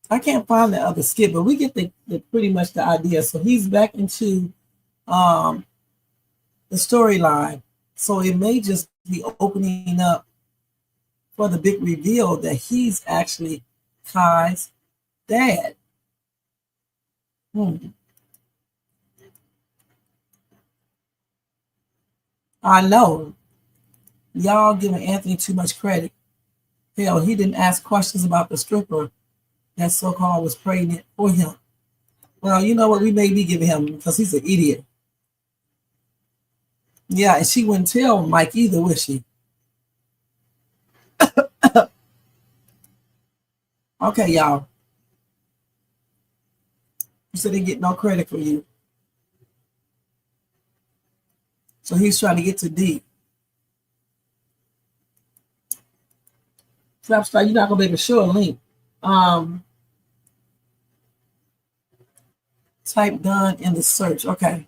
I can't find the other skit, but we get the pretty much the idea. So he's back into the storyline. So it may just be opening up for the big reveal that he's actually Kai's dad. I know. Y'all giving Anthony too much credit. Hell, he didn't ask questions about the stripper that so-called was pregnant for him. Well, you know what? We may be giving him because he's an idiot. Yeah, and she wouldn't tell Mike either, would she? Okay, y'all. You said they get no credit for you. So he's trying to get to D. Flapstar, you're not gonna be able to show a link. Type done in the search. Okay.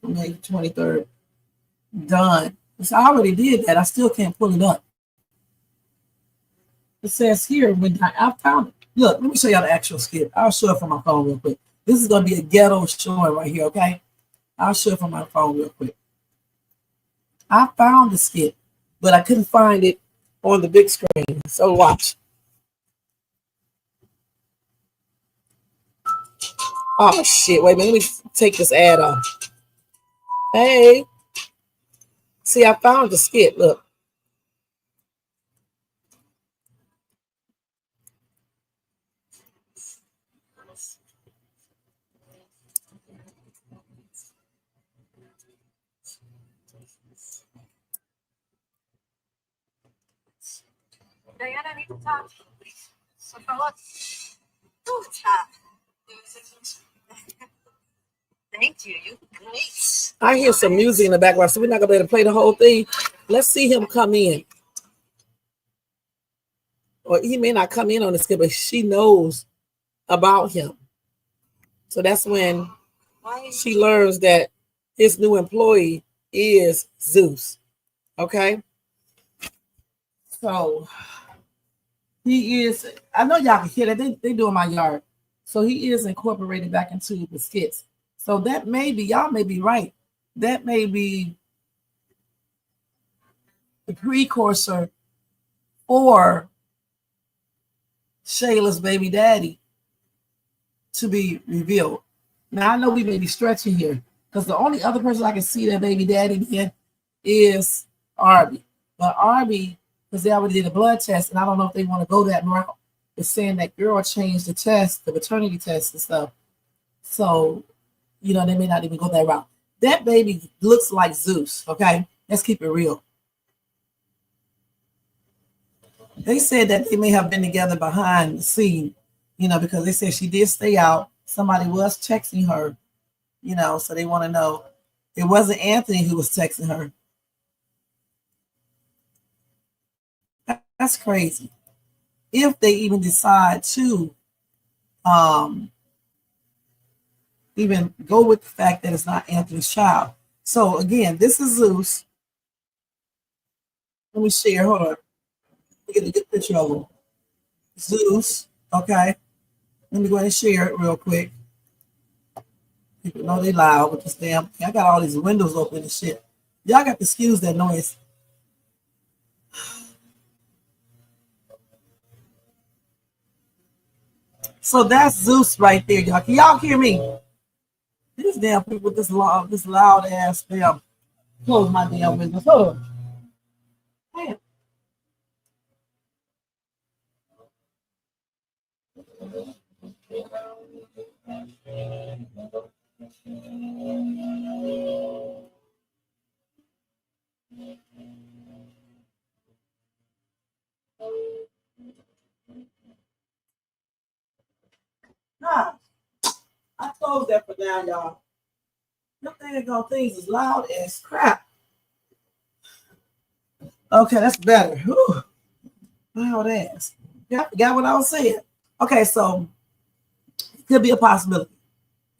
May 23rd. Done. So I already did that. I still can't pull it up. It says here when I found it. Look, let me show y'all the actual skit. I'll show it from my phone real quick. This is gonna be a ghetto showing right here, okay? I'll show it from my phone real quick. I found the skit, but I couldn't find it on the big screen. So watch. Oh shit, wait a minute, let me take this ad off. Hey. See, I found the skit, look. Diana, I need to talk to you, please. So, thank you. You great. I hear some music in the background, so we're not gonna be able to play the whole thing. Let's see him come in. Or he may not come in on the skit, but she knows about him. So that's when she learns that his new employee is Zeus. Okay? So he is, I know y'all can hear that. They doing my yard. So he is incorporated back into the skits. So that may be, y'all may be right. That may be the precursor for Shayla's baby daddy to be revealed. Now I know we may be stretching here because the only other person I can see that baby daddy in is Arby. But Arby, because they already did a blood test, and I don't know if they want to go that route. It's saying that girl changed the test, the maternity test and stuff. So, you know, they may not even go that route. That baby looks like Zeus, okay? Let's keep it real. They said that they may have been together behind the scene, you know, because they said she did stay out. Somebody was texting her, you know, so they want to know. It wasn't Anthony who was texting her. That's crazy. If they even decide to even go with the fact that it's not Anthony's child. So again, this is Zeus. Let me share. Hold on. Let me get a good picture of him. Zeus. Okay. Let me go ahead and share it real quick. People know they loud with this damn thing. I got all these windows open and shit. Y'all got to excuse that noise. So that's Zeus right there, y'all. Can y'all hear me? These damn people with this loud ass damn. Close my damn windows. Hold on. Damn. Nah, I closed that for now, y'all. Them dang things is loud as crap. Okay, that's better. Whew. Loud ass. Yeah, I forgot what I was saying. Okay, so it could be a possibility.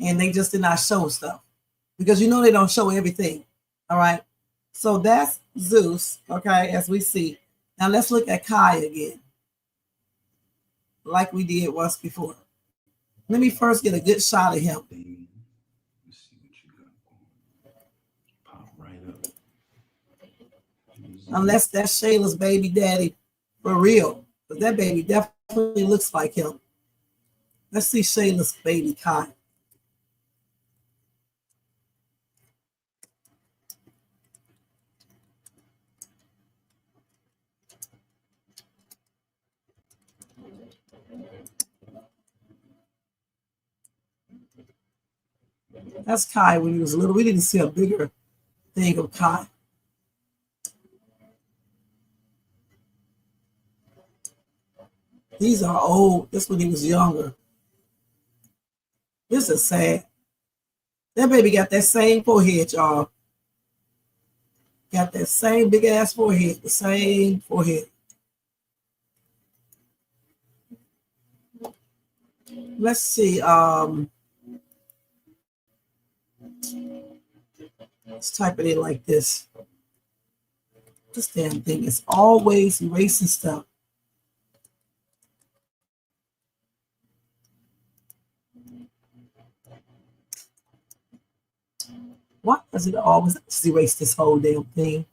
And they just did not show stuff. Because you know they don't show everything. All right. So that's Zeus, okay, as we see. Now let's look at Kai again. Like we did once before. Let me first get a good shot of him. Unless that's Shayla's baby daddy for real. Because that baby definitely looks like him. Let's see Shayla's baby Kai. That's Kai when he was little. We didn't see a bigger thing of Kai. These are old. This when he was younger. This is sad. That baby got that same forehead, y'all. Got that same big ass forehead. The same forehead. Let's see. Let's type it in like this. This damn thing is always erasing stuff. Why does it always just erase this whole damn thing?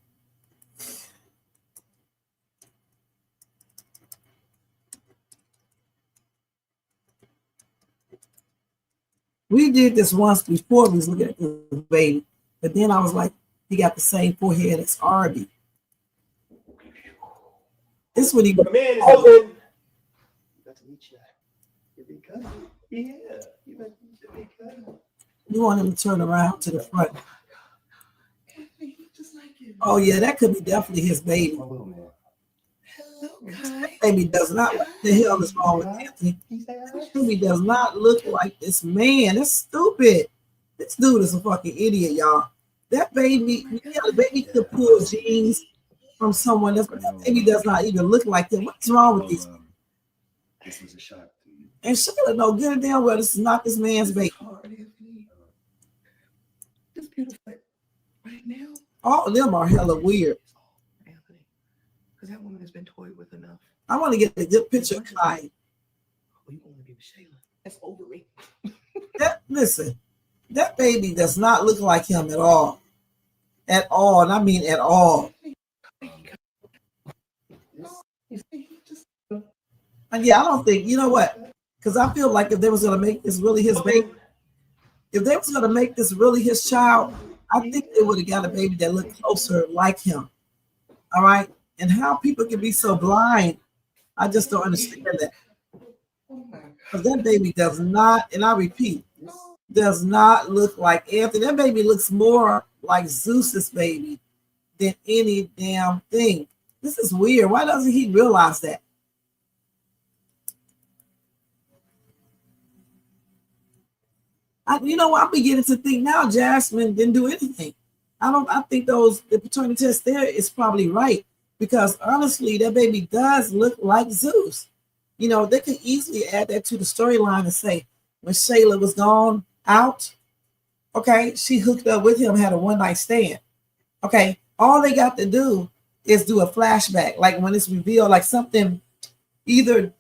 We did this once before. We was looking at this baby, but then I was like, he got the same forehead as Arby. This is what he. The man is open. That's me, yeah, You want him to turn around to the front. Oh yeah, that could be definitely his baby. Baby does not. What the hell is wrong with Anthony? Baby does not look like this man. That's stupid. This dude is a fucking idiot, y'all. That baby, yeah, the baby could pull jeans from someone else, but that baby does not even look like him. What's wrong with these? This was a shock to you. And Shayla know good and damn well this is not this man's baby. This beautiful right now. All of them are hella weird. Anthony, because that woman has been toyed with enough. I want to get a good picture of Kai. Oh, you want to be with Shayla? That's over me. Listen, that baby does not look like him at all. At all, and I mean at all. Yeah, I don't think, you know what? Because I feel like if they was gonna make this really his baby, if they was gonna make this really his child, I think they would have got a baby that looked closer like him. All right. And how people can be so blind, I just don't understand that. Because that baby does not, and I repeat, does not look like Anthony. That baby looks more like Zeus's baby than any damn thing. This is weird. Why doesn't he realize that? You know what? I'm beginning to think now Jasmine didn't do anything. I think the paternity test there is probably right, because honestly, that baby does look like Zeus. You know, they could easily add that to the storyline and say when Shayla was gone out, okay, she hooked up with him, had a one-night stand. Okay, all they got to do is do a flashback, like when it's revealed, like something, either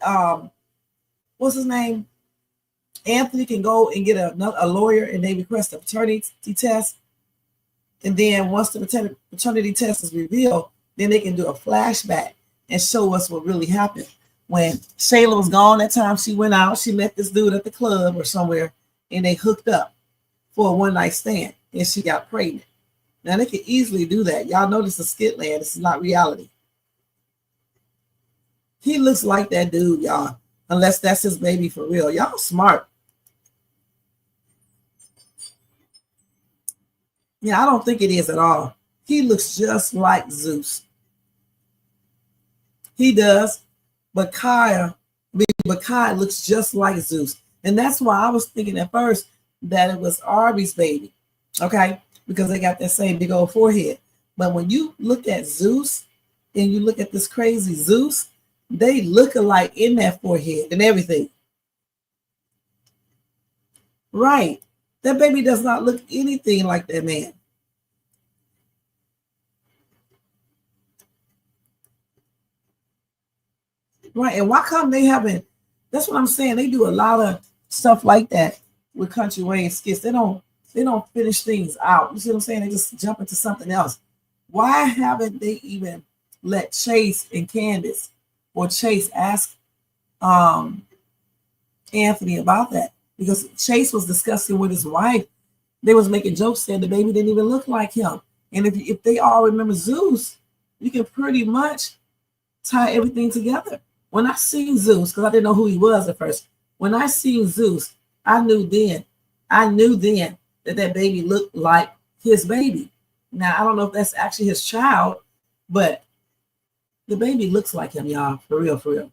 what's his name? Anthony can go and get a lawyer and they request a paternity test. And then once the paternity test is revealed, then they can do a flashback and show us what really happened. When Shayla was gone that time, she went out, she met this dude at the club or somewhere, and they hooked up for a one-night stand, and she got pregnant. Now, they can easily do that. Y'all know this is Skitland. This is not reality. He looks like that dude, y'all, unless that's his baby for real. Y'all smart. Yeah, I don't think it is at all. He looks just like Zeus. He does, but Kai looks just like Zeus. And that's why I was thinking at first that it was Arby's baby, okay? Because they got that same big old forehead. But when you look at Zeus and you look at this crazy Zeus, they look alike in that forehead and everything. Right. That baby does not look anything like that man. Right. And why come they haven't? That's what I'm saying. They do a lot of stuff like that with Kountry Wayne Skits. They don't finish things out. You see what I'm saying? They just jump into something else. Why haven't they even let Chase and Candace or Chase ask Anthony about that? Because Chase was discussing with his wife. They was making jokes saying the baby didn't even look like him. And if they all remember Zeus, you can pretty much tie everything together. When I seen Zeus, because I didn't know who he was at first, when I seen Zeus, I knew then that baby looked like his baby. Now, I don't know if that's actually his child, but the baby looks like him, y'all, for real, for real.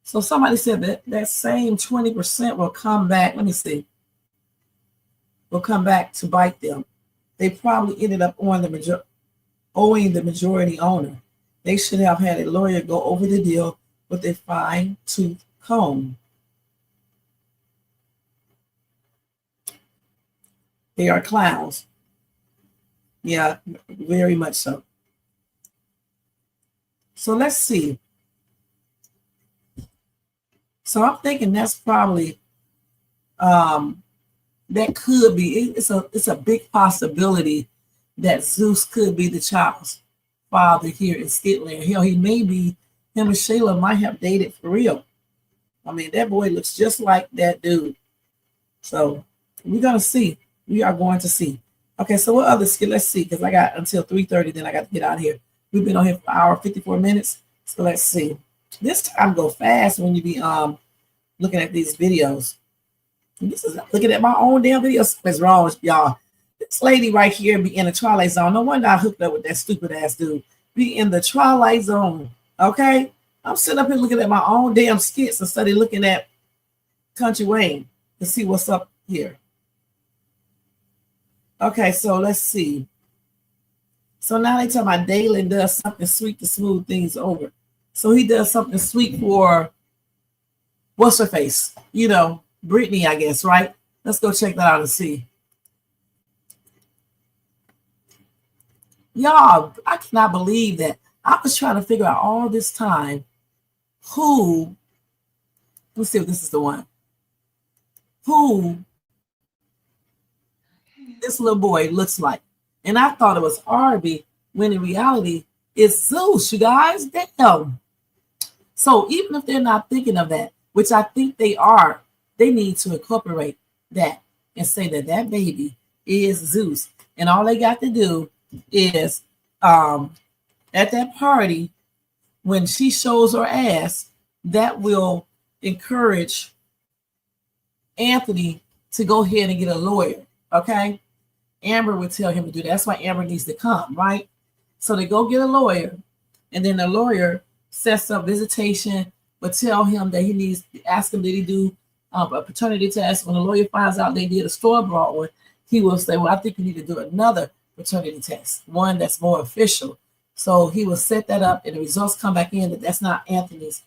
So somebody said that same 20% will come back. Let me see. Will come back to bite them. They probably ended up owing the majority owner. They should have had a lawyer go over the deal with a fine-tooth comb. They are clowns. Yeah, very much so. So let's see. So I'm thinking that's probably that could be. It's a big possibility that Zeus could be the child's father here in Skitland. Hell, him and Shayla might have dated for real. I mean, that boy looks just like that dude. So we're gonna see. We are going to see. Okay, so what other skit? Let's see, because I got until 3:30, then I got to get out of here. We've been on here for an hour, 54 minutes. So let's see. This time go fast when you be looking at these videos. This is looking at my own damn videos. What's wrong with y'all? This lady right here be in the Twilight Zone. No wonder I hooked up with that stupid ass dude. Be in the Twilight Zone. Okay? I'm sitting up here looking at my own damn skits instead of looking at Kountry Wayne to see what's up here. Okay, so let's see. So now they tell my Dalen does something sweet to smooth things over. So he does something sweet for what's her face? You know, Brittany, I guess, right? Let's go check that out and see. Y'all, I cannot believe that. I was trying to figure out all this time who, let's see if this is the one, who this little boy looks like. And I thought it was Arby, when in reality, it's Zeus, you guys. Damn. So even if they're not thinking of that, which I think they are, they need to incorporate that and say that that baby is Zeus. And all they got to do is at that party, when she shows her ass, that will encourage Anthony to go ahead and get a lawyer. Okay? Amber would tell him to do that. That's why Amber needs to come, right? So they go get a lawyer, and then the lawyer sets up visitation, but tell him that he needs to ask him, did he do a paternity test? When the lawyer finds out they did a store-bought one, he will say, well, I think you need to do another paternity test, one that's more official. So he will set that up, and the results come back in that that's not Anthony's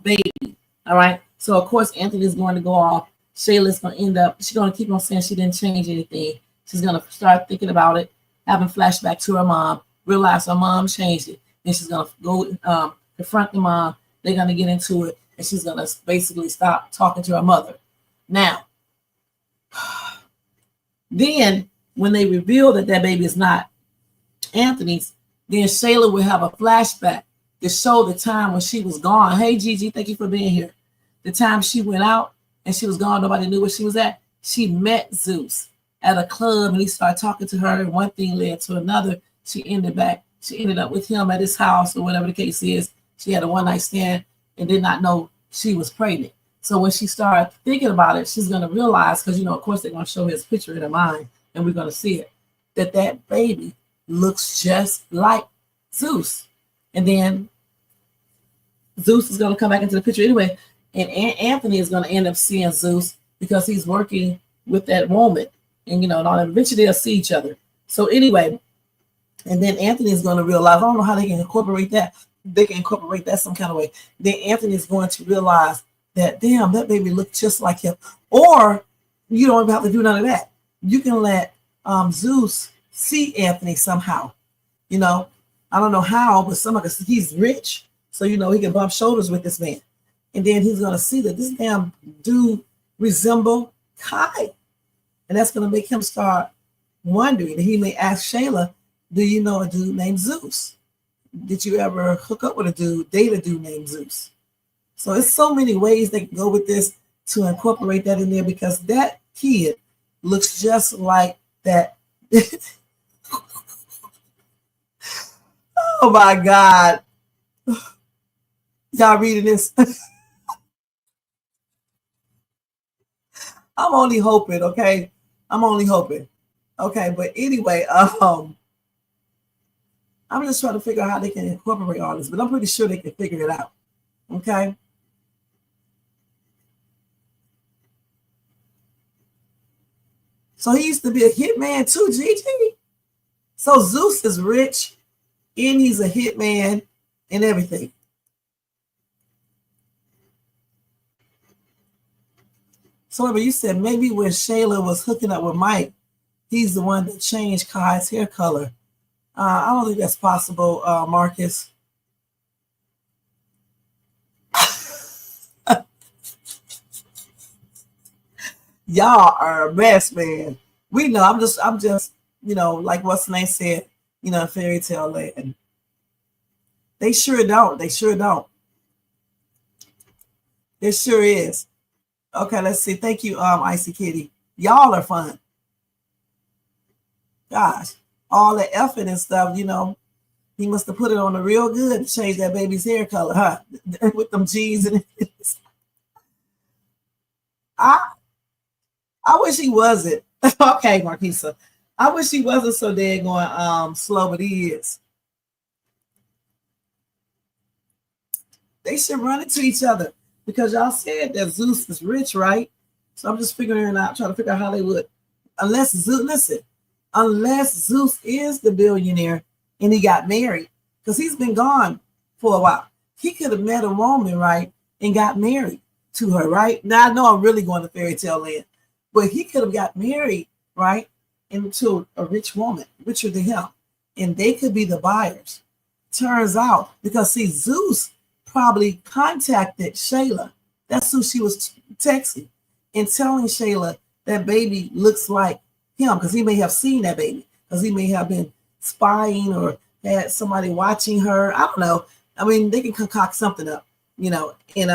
baby. All right. So of course Anthony is going to go off. Shayla's going to end up. She's going to keep on saying she didn't change anything. She's going to start thinking about it, having flashback to her mom, realize her mom changed it. Then she's going to go confront the mom. They're going to get into it, and she's going to basically stop talking to her mother. Now, then when they reveal that that baby is not Anthony's, then Shayla will have a flashback to show the time when she was gone. Hey, Gigi, thank you for being here. The time she went out and she was gone, nobody knew where she was at. She met Zeus at a club, and he started talking to her, and one thing led to another. She ended up with him at his house, or whatever the case is. She had a one-night stand and did not know she was pregnant. So when she started thinking about it, she's going to realize, because, of course, they're going to show his picture in her mind, and we're going to see it, that that baby looks just like Zeus. And then Zeus is going to come back into the picture anyway, and Anthony is going to end up seeing Zeus because he's working with that woman, and and all that. Eventually they'll see each other. So anyway, and then Anthony is going to realize, I don't know how they can incorporate that. They can incorporate that some kind of way. Then Anthony is going to realize that, damn, that baby looked just like him. Or you don't have to do none of that. You can let Zeus see Anthony somehow. I don't know how, but somehow, because he's rich, so he can bump shoulders with this man. And then he's going to see that this damn dude resemble Kai. And that's going to make him start wondering. And he may ask Shayla, do you know a dude named Zeus? Did you ever hook up with a dude, date a dude named Zeus? So it's so many ways they can go with this to incorporate that in there, because that kid looks just like that. Oh my God. Y'all reading this? I'm only hoping, okay? I'm only hoping. Okay, but anyway, I'm just trying to figure out how they can incorporate all this, but I'm pretty sure they can figure it out. Okay. So he used to be a hitman too, Gigi. So Zeus is rich, and he's a hitman and everything. So you said maybe when Shayla was hooking up with Mike, he's the one that changed Kai's hair color. I don't think that's possible, Marcus. Y'all are a mess, man. We know. I'm just, like what's the name said, fairy tale land. They sure don't. They sure don't. It sure is. Okay, let's see. Thank you, Icy Kitty. Y'all are fun. Gosh, all the effort and stuff, he must have put it on the real good to change that baby's hair color, huh? With them jeans and I wish he wasn't. Okay, Marquisa. I wish he wasn't so daggone slow, but he is. They should run into each other, because y'all said that Zeus is rich, right? So I'm just figuring out, trying to figure out how they would. Unless Zeus is the billionaire and he got married, because he's been gone for a while. He could have met a woman, right, and got married to her, right? Now I know I'm really going to fairy tale land, but he could have got married, right, into a rich woman, richer than him, and they could be the buyers. Turns out, because see, Zeus probably contacted Shayla. That's who she was texting and telling Shayla that baby looks like him, because he may have seen that baby, because he may have been spying or had somebody watching her. I don't know. I mean, they can concoct something up. And he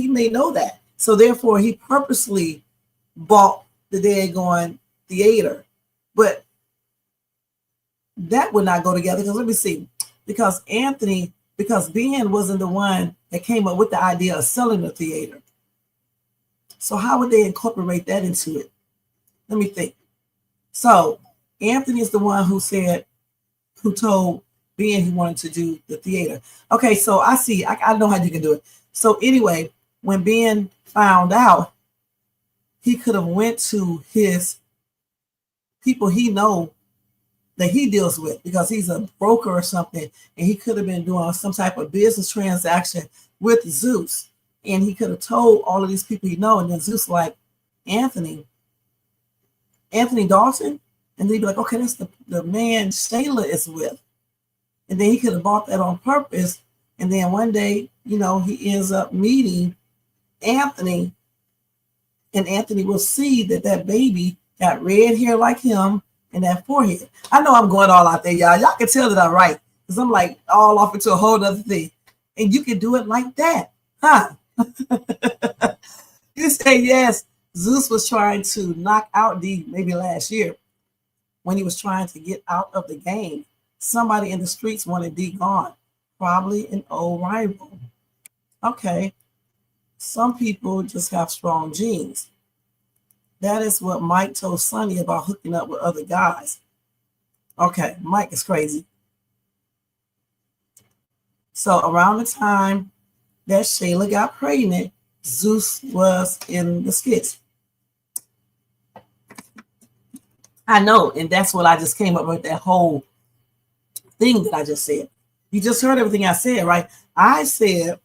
may know that. So therefore he purposely bought the daggone theater. But that would not go together because let me see. Because Ben wasn't the one that came up with the idea of selling the theater. So how would they incorporate that into it? Let me think. So Anthony is the one who told Ben he wanted to do the theater. Okay, so I see. I know how you can do it. So anyway, when Ben found out, he could have went to his people he know that he deals with because he's a broker or something, and he could have been doing some type of business transaction with Zeus, and he could have told all of these people he know, and then Zeus like Anthony Dalton, and they'd be like, okay, that's the man Shayla is with, and then he could have bought that on purpose, and then one day, he ends up meeting Anthony, and Anthony will see that baby got red hair like him and that forehead. I know I'm going all out there, y'all. Y'all can tell that I'm right because I'm like all off into a whole other thing. And you can do it like that, huh? You say yes. Zeus was trying to knock out D maybe last year when he was trying to get out of the game. Somebody in the streets wanted D gone, probably an old rival. Okay. Some people just have strong genes. That is what Mike told Sonny about hooking up with other guys. Okay, Mike is crazy. So around the time that Shayla got pregnant, Zeus was in the skits. I know, and that's what I just came up with, that whole thing that I just said. You just heard everything I said, right? I said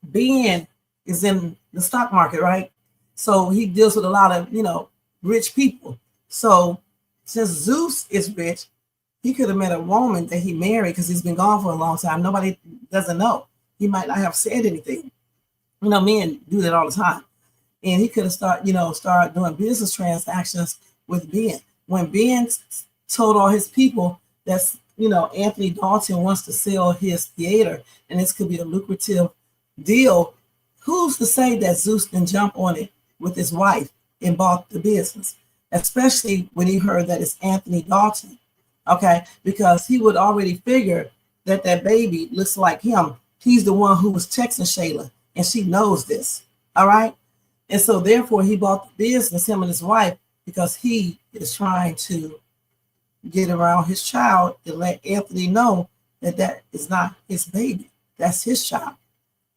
Ben is in the stock market, right? So he deals with a lot of, rich people. So since Zeus is rich, he could have met a woman that he married because he's been gone for a long time. Nobody doesn't know. He might not have said anything. Men do that all the time. And he could have start doing business transactions with Ben. When Ben told all his people that's, Anthony Dalton wants to sell his theater and this could be a lucrative deal, who's to say that Zeus didn't jump on it with his wife and bought the business, especially when he heard that it's Anthony Dalton, okay? Because he would already figure that baby looks like him. He's the one who was texting Shayla, and she knows this, all right? And so therefore he bought the business, him and his wife, because he is trying to get around his child and let Anthony know that is not his baby. That's his child.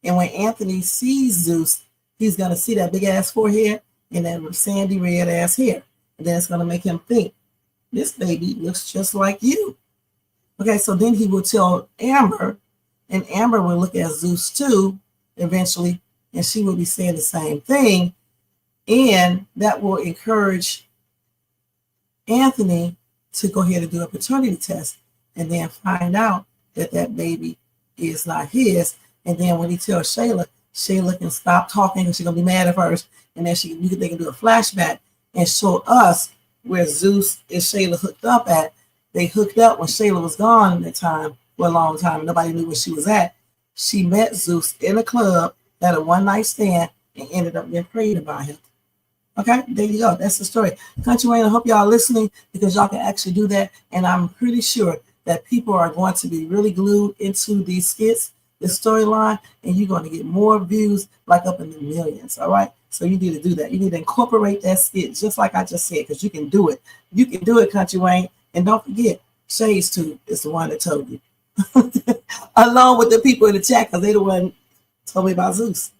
And when Anthony sees Zeus, he's going to see that big ass forehead and that sandy red ass hair. And then it's going to make him think, this baby looks just like you. Okay, so then he will tell Amber, and Amber will look at Zeus too, eventually, and she will be saying the same thing. And that will encourage Anthony to go ahead and do a paternity test and then find out that baby is not his. And then when he tells Shayla, Shayla can stop talking and she's gonna be mad at first. And then they can do a flashback and show us where Zeus and Shayla hooked up at. They hooked up when Shayla was gone at that time for a long time. And nobody knew where she was at. She met Zeus in a club, had a one-night stand, and ended up getting pregnant by him. Okay, there you go. That's the story. Kountry Wayne, I hope y'all are listening because y'all can actually do that. And I'm pretty sure that people are going to be really glued into these skits, this storyline, and you're going to get more views, like up in the millions. All right. So you need to do that. You need to incorporate that skit just like I just said, because you can do it. You can do it, Kountry Wayne. And don't forget, Shades Tube is the one that told you. Along with the people in the chat, because they the one told me about Zeus.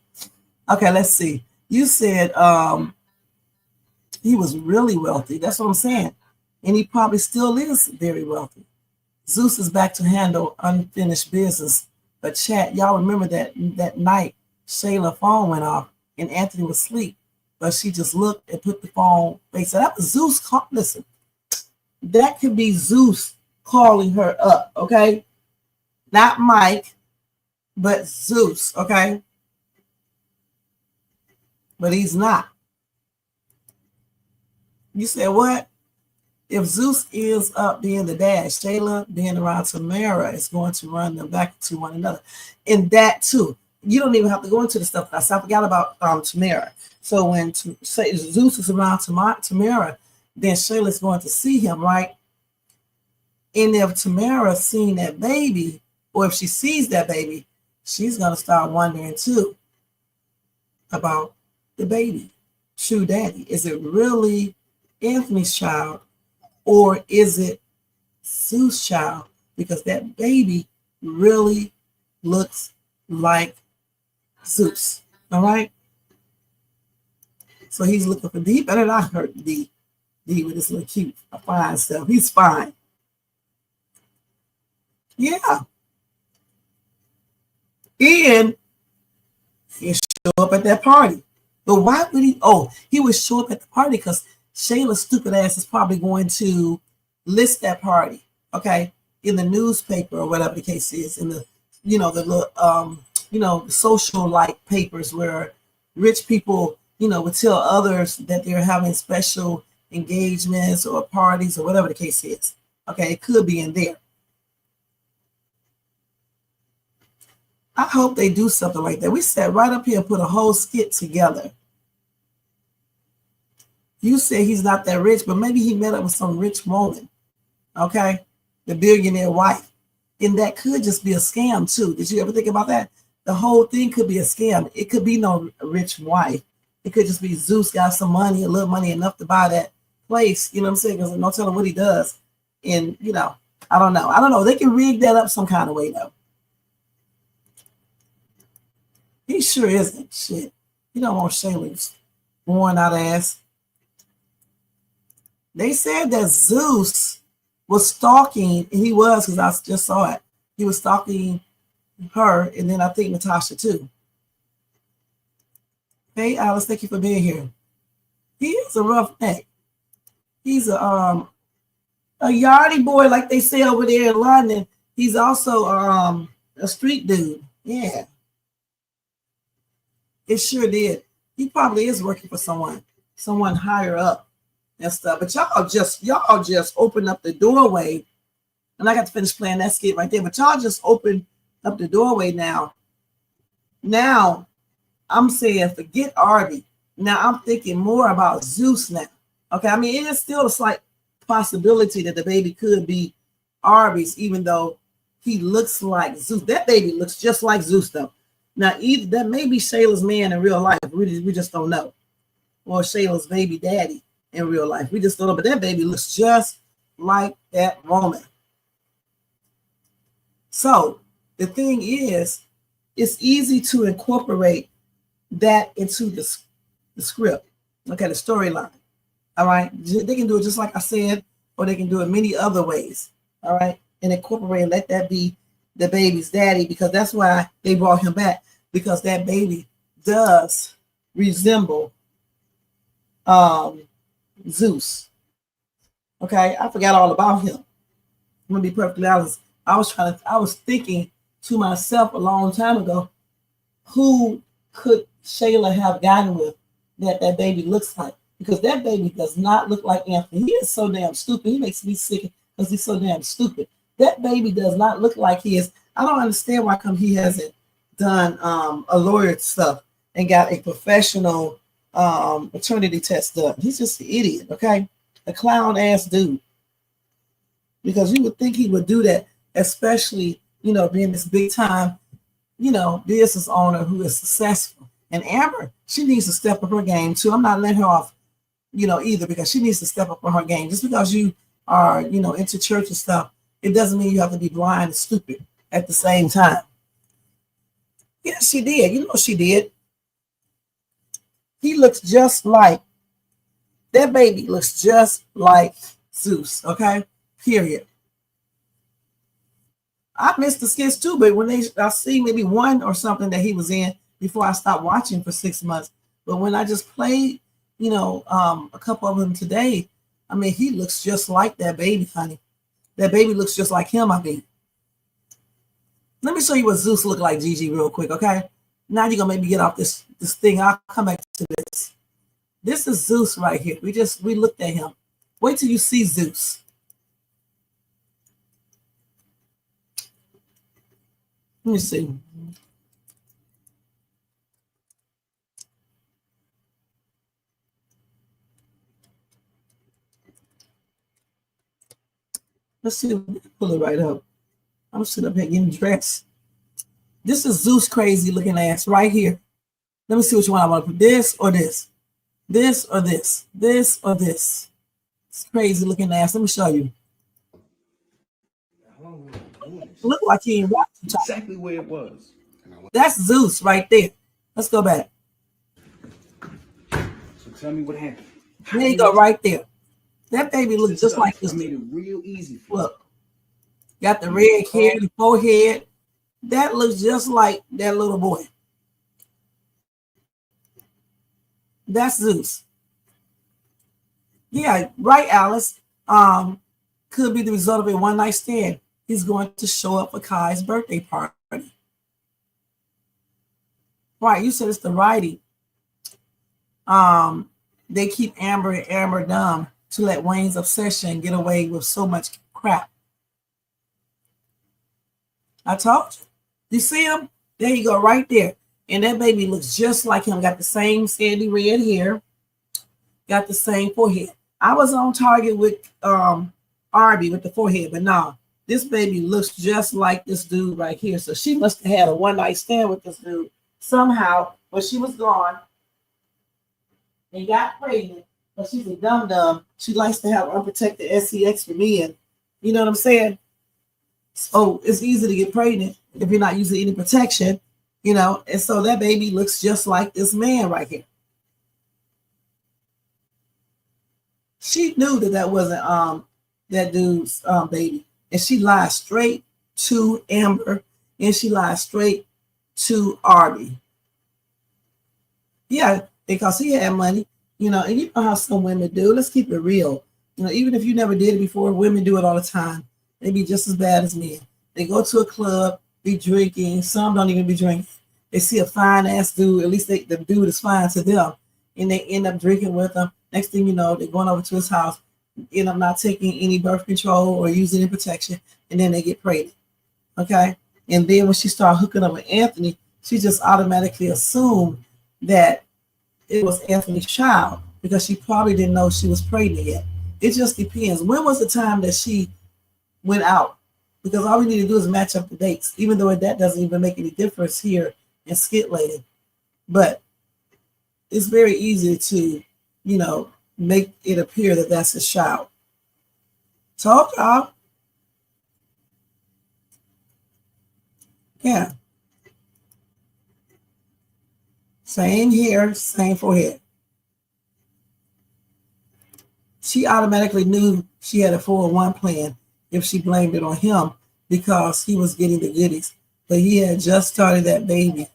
Okay, let's see. You said he was really wealthy. That's what I'm saying. And he probably still is very wealthy. Zeus is back to handle unfinished business. But chat, y'all remember that night Shayla's phone went off and Anthony was asleep. But she just looked and put the phone face. So that was Zeus. Listen, that could be Zeus calling her up, okay? Not Mike, but Zeus, okay? But he's not. You said what? if Zeus ends up being the dad, Shayla being around Tamara is going to run them back to one another. And that too, you don't even have to go into the stuff. I forgot about Tamara. So when say Zeus is around Tamara, then Shayla's going to see him, right? And if Tamara seen that baby, or if she sees that baby, she's going to start wondering too about the baby. True daddy. Is it really Anthony's child, or is it Zeus' child? Because that baby really looks like Zeus. All right. So he's looking for D. Better not hurt D. D with his little cute, fine stuff. He's fine. Yeah. And he'll show up at that party. But why would he? Oh, he would show up at the party because Shayla's stupid ass is probably going to list that party, okay, in the newspaper or whatever the case is, in the, the little, social like papers where rich people, would tell others that they're having special engagements or parties or whatever the case is. Okay, it could be in there. I hope they do something like that. We sat right up here and put a whole skit together. You say he's not that rich, but maybe he met up with some rich woman, okay? The billionaire wife. And that could just be a scam too. Did you ever think about that? The whole thing could be a scam. It could be no rich wife. It could just be Zeus got some money, a little money enough to buy that place. You know what I'm saying? Because no telling what he does. And, I don't know. They can rig that up some kind of way though. He sure isn't. Shit. You don't want Shayla's worn out ass. They said that Zeus was stalking, and he was, because I just saw it. He was stalking her, and then I think Natasha too. Hey, Alice, thank you for being here. He is a roughneck. He's a yardie boy, like they say over there in London. He's also a street dude. Yeah. It sure did. He probably is working for someone higher up and stuff. But y'all just opened up the doorway, and I got to finish playing that skit right there. But y'all just opened up the doorway now. Now I'm saying forget Arby. Now I'm thinking more about Zeus now. Okay, I mean it is still a slight possibility that the baby could be Arby's, even though he looks like Zeus. That baby looks just like Zeus though. Now, either that may be Shayla's man in real life. We just don't know. Or Shayla's baby daddy in real life. We just don't know. But that baby looks just like that woman. So the thing is, it's easy to incorporate that into the script. Okay, the storyline. All right. They can do it just like I said, or they can do it many other ways. All right. And incorporate and let that be the baby's daddy, because that's why they brought him back, because that baby does resemble Zeus. Okay, I forgot all about him. I'm gonna be perfectly honest. I was thinking to myself a long time ago, who could Shayla have gotten with that baby looks like? Because that baby does not look like Anthony. He is so damn stupid. He makes me sick because he's so damn stupid. That baby does not look like he is. I don't understand why come he hasn't done a lawyer stuff and got a professional maternity test done. He's just an idiot, okay? A clown ass dude. Because you would think he would do that, especially, being this big time, business owner who is successful. And Amber, she needs to step up her game too. I'm not letting her off, either, because she needs to step up on her game. Just because you are, into church and stuff, it doesn't mean you have to be blind and stupid at the same time. Yes, she did. She did. He looks just like, that baby looks just like Zeus, okay? Period. I missed the skits too, but when I see maybe one or something that he was in before I stopped watching for 6 months. But when I just played, a couple of them today, I mean, he looks just like that baby, honey. That baby looks just like him, I mean. Let me show you what Zeus looked like, Gigi, real quick, okay? Now you're gonna maybe get off this thing. I'll come back to this. This is Zeus right here. We looked at him. Wait till you see Zeus. Let me see. Let's see if we can pull it right up. I'm sitting up here getting dressed. This is Zeus crazy looking ass right here. Let me see which one I want to put. This or this. This or this. This or this. It's crazy looking ass. Let me show you. Look like he ain't rock. Exactly where it was. That's Zeus right there. Let's go back. So tell me what happened. There you go, right there. That baby looks just like this. I made it real easy for you. Look. Got the red hair, the forehead. That looks just like that little boy. That's Zeus. Yeah, right, Alice. Could be the result of a one-night stand. He's going to show up for Kai's birthday party. Right, you said it's the writing. They keep Amber dumb to let Wayne's obsession get away with so much crap. I told you. You see him? There you go, right there. And that baby looks just like him. Got the same sandy red hair. Got the same forehead. I was on target with Arby with the forehead, but no. This baby looks just like this dude right here. So she must have had a one-night stand with this dude somehow when she was gone and got pregnant. But she's a dum-dum. She likes to have unprotected SCX for men. You know what I'm saying? So it's easy to get pregnant if you're not using any protection, you know. And so that baby looks just like this man right here. She knew that that wasn't that dude's baby. And she lied straight to Amber. And she lied straight to Arby. Yeah, because he had money, you know, and you know how some women do. Let's keep it real. You know, even if you never did it before, women do it all the time. They be just as bad as men. They go to a club, be drinking. Some don't even be drinking. They see a fine ass dude. At least the dude is fine to them. And they end up drinking with him. Next thing you know, they're going over to his house, end up not taking any birth control or using any protection. And then they get pregnant. Okay? And then when she started hooking up with Anthony, she just automatically assumed that it was Anthony's child because she probably didn't know she was pregnant yet. It just depends. When was the time that she went out? Because all we need to do is match up the dates, even though that doesn't even make any difference here in Skit Lady. But it's very easy to, you know, make it appear that that's his child. Talk, y'all. Yeah. Same hair, same forehead. She automatically knew she had a 401 plan if she blamed it on him because he was getting the goodies. But he had just started that baby.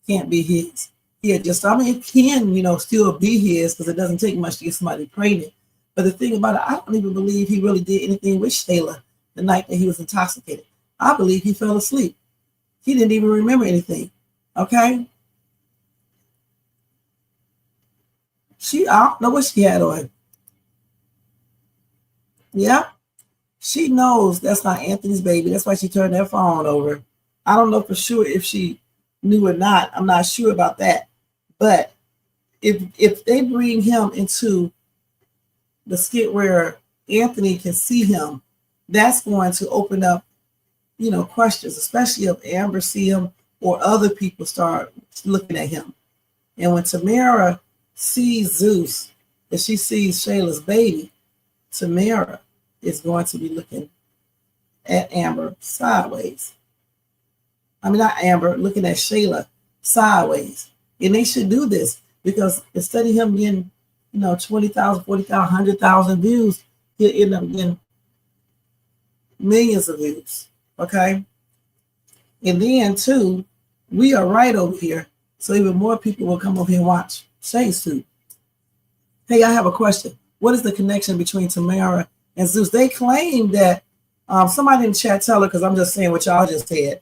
Can't be his. He had just, I mean, it can, you know, still be his because it doesn't take much to get somebody pregnant. But the thing about it, I don't even believe he really did anything with Shayla the night that he was intoxicated. I believe he fell asleep. He didn't even remember anything. Okay? I don't know what she had on. Yeah. She knows that's not Anthony's baby. That's why she turned that phone over. I don't know for sure if she knew or not. I'm not sure about that. But if they bring him into the skit where Anthony can see him, that's going to open up, you know, questions, especially if Amber see him or other people start looking at him. And when Tamara sees Zeus and she sees Shayla's baby, Tamara is going to be looking at Amber sideways. I mean, not Amber, looking at Shayla sideways. And they should do this because instead of him getting, you know, 20,000, 40,000, 100,000 views, he'll end up getting millions of views. Okay? And then, too, we are right over here. So even more people will come over here and watch Shay's Suit. Hey, I have a question. What is the connection between Tamara and Zeus? They claim that, somebody in the chat tell her, because I'm just saying what y'all just said.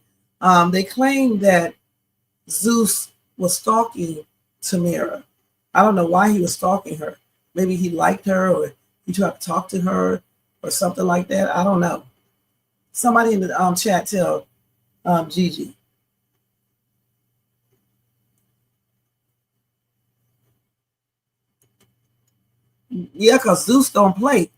They claim that Zeus was stalking Tamara. I don't know why he was stalking her. Maybe he liked her or You try to talk to her or something like that. I don't know. Somebody in the chat tell Gigi. Yeah, because Zeus don't play.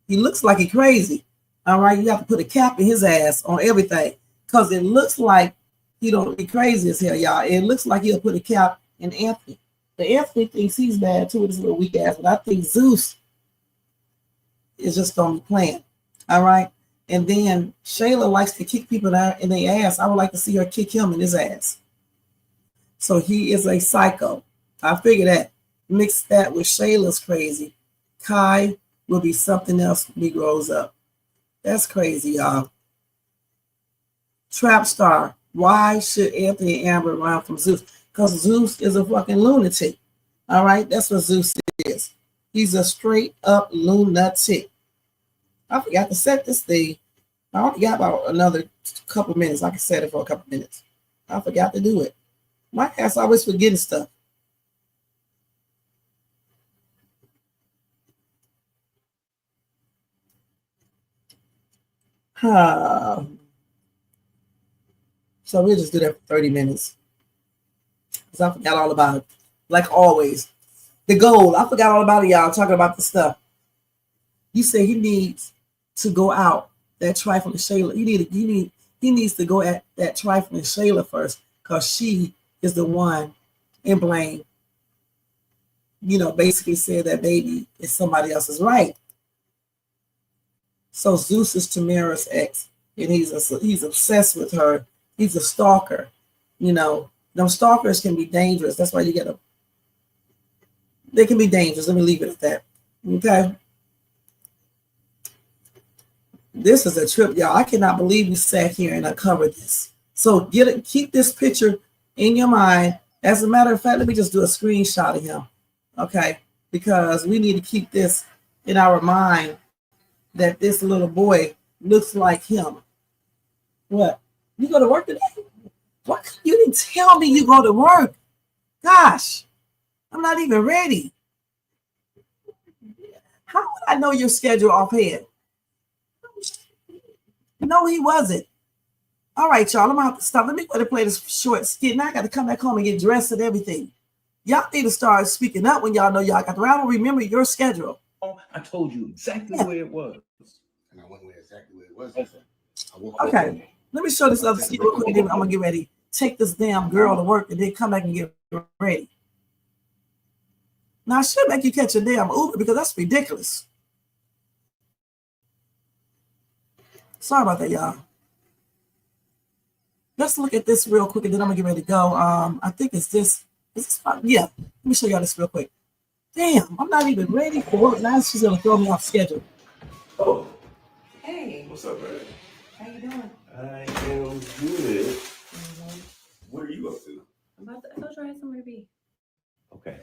He looks like he crazy. All right, you have to put a cap in his ass on everything because it looks like he don't be crazy as hell, y'all. It looks like he'll put a cap in Anthony. The Anthony thinks he's bad too with his little weak ass, but I think Zeus is just on the plan. All right, and then Shayla likes to kick people in their ass. I would like to see her kick him in his ass. So he is a psycho. I figure that. Mix that with Shayla's crazy. Kai will be something else when he grows up. That's crazy, y'all. Trap star. Why should Anthony and Amber run from Zeus? Because Zeus is a fucking lunatic. All right, that's what Zeus is. He's a straight up lunatic. I forgot to set this thing. I only got about another couple minutes. I can set it for a couple minutes. I forgot to do it. My ass always forgetting stuff. So we'll just do that for 30 minutes. Because I forgot all about it. Like always. The goal. I forgot all about it, y'all. Talking about the stuff. You say he needs to go out. That trifling Shayla. He needs to go at that trifling Shayla first. Because she is the one in blame. You know, basically said that baby is somebody else's right. So Zeus is Tamara's ex. And he's obsessed with her. He's a stalker. You know, them stalkers can be dangerous. That's why you gotta. They can be dangerous. Let me leave it at that. Okay. This is a trip, y'all. I cannot believe we sat here and uncovered this. So keep this picture in your mind. As a matter of fact, let me just do a screenshot of him. Okay. Because we need to keep this in our mind that this little boy looks like him. What? You go to work today? What? You didn't tell me you go to work. Gosh, I'm not even ready. How would I know your schedule offhand? No, he wasn't. All right, y'all, I'm going to have to stop. Let me go to play this short skit. Now I got to come back home and get dressed and everything. Y'all need to start speaking up when y'all know y'all got to. I don't remember your schedule. Oh, I told you exactly where it was. And I went where exactly where it was. Okay, let me show this other skit real quick, and then I'm going to get ready. Take this damn girl to work and then come back and get ready. Now, I should make you catch a damn Uber because that's ridiculous. Sorry about that, y'all. Let's look at this real quick and then I'm going to get ready to go. I think it's this. Is this fun? Yeah, let me show y'all this real quick. Damn, I'm not even ready for work. Now she's going to throw me off schedule. Oh, Hey, what's up, man? how you doing? I am good. What are you up to? I told you I had somewhere to be. Okay.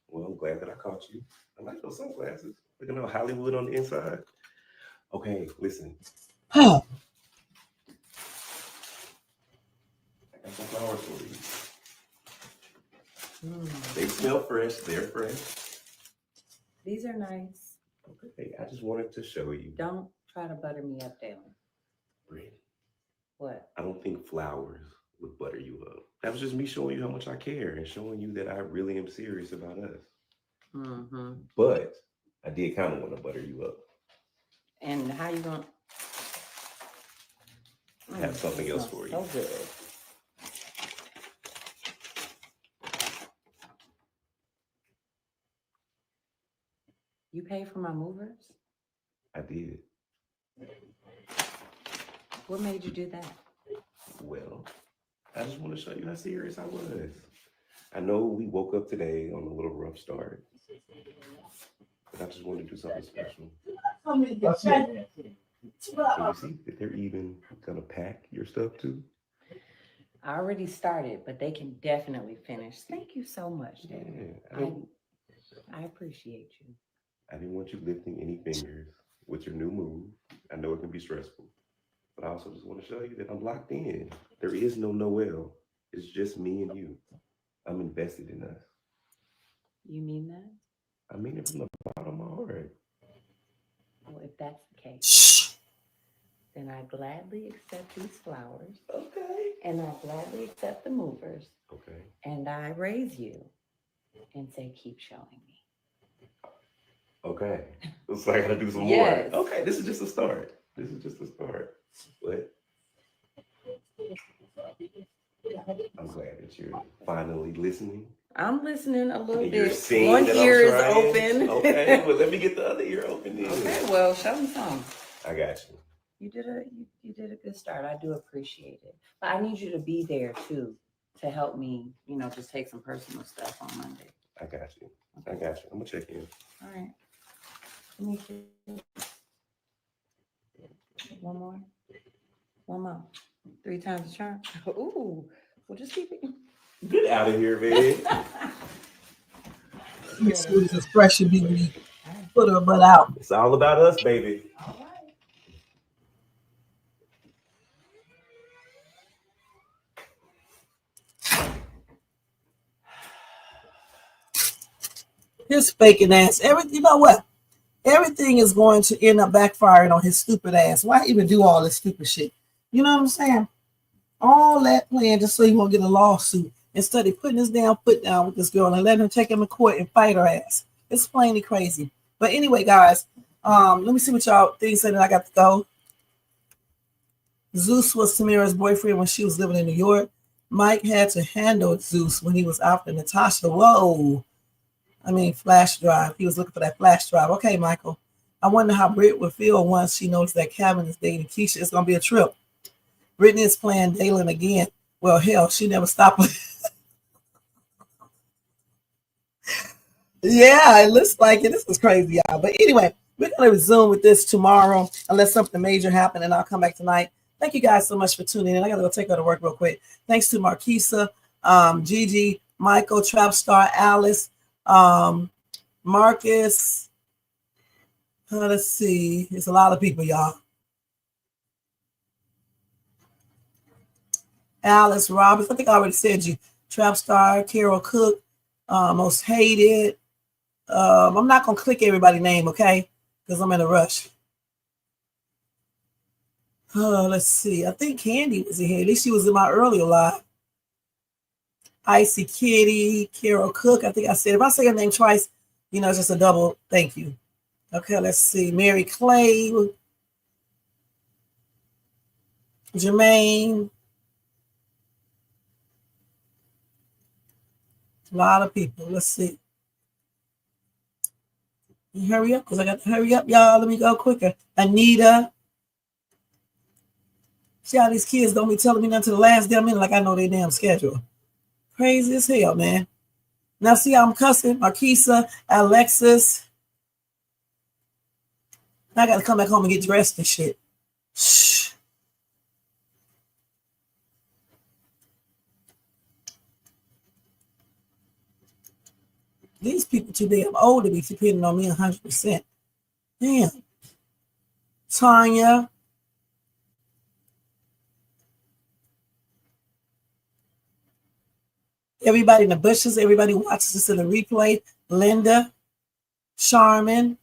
Well, I'm glad that I caught you. I like those sunglasses. Looking all Hollywood on the inside. Okay, listen. I got some flowers for you. They smell fresh. They're fresh. These are nice. Okay, I just wanted to show you. Don't try to butter me up, Dalen. Britt, What? I don't think flowers would butter you up. That was just me showing you how much I care and showing you that I really am serious about us. Mm-hmm. But I did kind of want to butter you up. And how you gonna? I have something else for you. So good. You paid for my movers? I did. What made you do that? Well, I just want to show you how serious I was. I know we woke up today on a little rough start, but I just wanted to do something special. And you see that they're even gonna pack your stuff too? I already started, but they can definitely finish. Thank you so much, Dad. Yeah, I appreciate you. I didn't want you lifting any fingers with your new move. I know it can be stressful, but I also just want to show you that I'm locked in. There is no Noel. It's just me and you. I'm invested in us. You mean that? I mean it from the bottom of my heart. Well, if that's the case, Shh. then I gladly accept these flowers. Okay. And I gladly accept the movers. Okay. And I raise you and say, keep showing me. Okay. So I gotta do some Yes. more. Okay, this is just a start. This is just a start. But I'm glad that you're finally listening. I'm listening a little And you're bit. seeing One that ear I'm is trying. open. Okay, well let me get the other ear open then. Okay, well, show me some. I got you. You did a good start. I do appreciate it. But I need you to be there too to help me, just take some personal stuff on Monday. I got you. I got you. I'm gonna check in. All right. Let me see. One more. One more. 3 times the charm. Ooh. We'll just keep it. Get out of here, man. Miss Woody's expression be when he put her butt out. It's all about us, baby. His faking ass. You know what? Everything is going to end up backfiring on his stupid ass. Why even do all this stupid shit? You know what I'm saying? All that plan just so he won't get a lawsuit instead of putting his damn foot down with this girl and letting her take him to court and fight her ass. It's plainly crazy. But anyway, guys, let me see what y'all think. So that I got to go. Zeus was Tamira's boyfriend when she was living in New York. Mike had to handle Zeus when he was after Natasha. Whoa. Flash drive. He was looking for that flash drive. Okay, Michael. I wonder how Britt would feel once she knows that Kevin is dating Keisha. It's going to be a trip. Brittany is playing Dalen again. Well, hell, she never stopped. Yeah, it looks like it. This is crazy, y'all. But anyway, we're going to resume with this tomorrow unless something major happens, and I'll come back tonight. Thank you guys so much for tuning in. I got to go take her to work real quick. Thanks to Marquisa, Gigi, Michael, Trapstar, Alice, Marcus. Let's see. It's a lot of people, y'all. Alice Roberts. I think I already said you. Trapstar, Carol Cook, Most Hated. I'm not going to click everybody's name, okay? Because I'm in a rush. Let's see. I think Candy was in here. At least she was in my earlier live. Icy Kitty, Carol Cook. I think I said, if I say her name twice, it's just a double thank you. Okay, let's see. Mary Clay, Jermaine. A lot of people. Let's see. Hurry up, because I got to hurry up, y'all. Let me go quicker. Anita. See how these kids don't be telling me nothing to the last damn minute like I know their damn schedule. Crazy as hell, man. Now see how I'm cussing? Marquisa, Alexis. I got to come back home and get dressed and shit. Shh. These people too damn old to be depending on me 100%. Damn. Tanya. Everybody in the bushes, everybody who watches this in the replay. Linda, Charmin,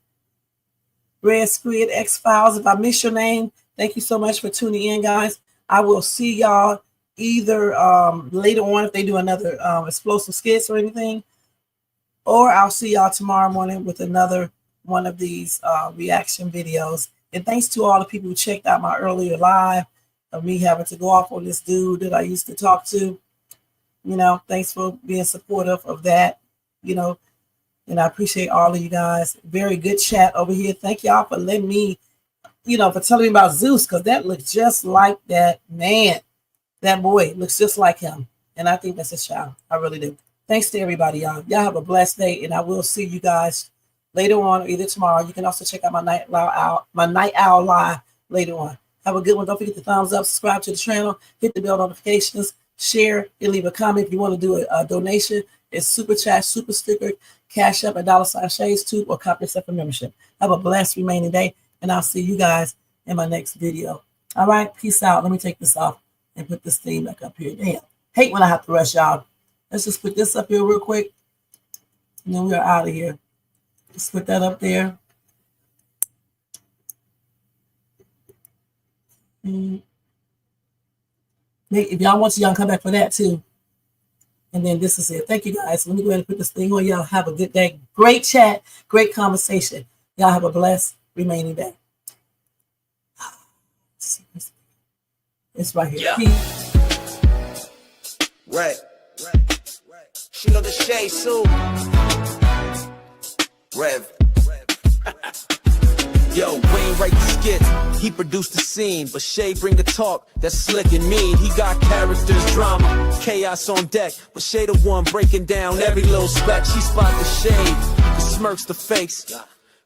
Red Squid, X-Files. If I miss your name, thank you so much for tuning in, guys. I will see y'all either later on if they do another explosive skits or anything, or I'll see y'all tomorrow morning with another one of these reaction videos. And thanks to all the people who checked out my earlier live of me having to go off on this dude that I used to talk to. Thanks for being supportive of that, and I appreciate all of you guys. Very good chat over here. Thank y'all for letting me, for telling me about Zeus, because that looks just like that man. That boy looks just like him. And I think that's his child. I really do. Thanks to everybody, y'all. Y'all have a blessed day, and I will see you guys later on, or either tomorrow. You can also check out my night owl live later on. Have a good one. Don't forget to thumbs up, subscribe to the channel, hit the bell notifications, share, and leave a comment if you want to do a donation. It's super chat, super sticker, cash up, $$ShadesTube, or copy yourself a membership. Have a blessed remaining day, and I'll see you guys in my next video. All right, peace out. Let me take this off and put this thing back up here. Damn, hate when I have to rush, y'all. Let's just put this up here real quick, and then we are out of here. Let's put that up there. If y'all want to, y'all come back for that too. And then this is it. Thank you guys. Let me go ahead and put this thing on. Y'all have a good day. Great chat. Great conversation. Y'all have a blessed remaining day. It's right here. Yeah. Right. She know the shade soon. Rev. Yo, Wayne write the skits, he produced the scene, but Shay bring the talk that's slick and mean. He got characters, drama, chaos on deck, but Shay the one breaking down every little speck. She spot the shade, the smirks, the face,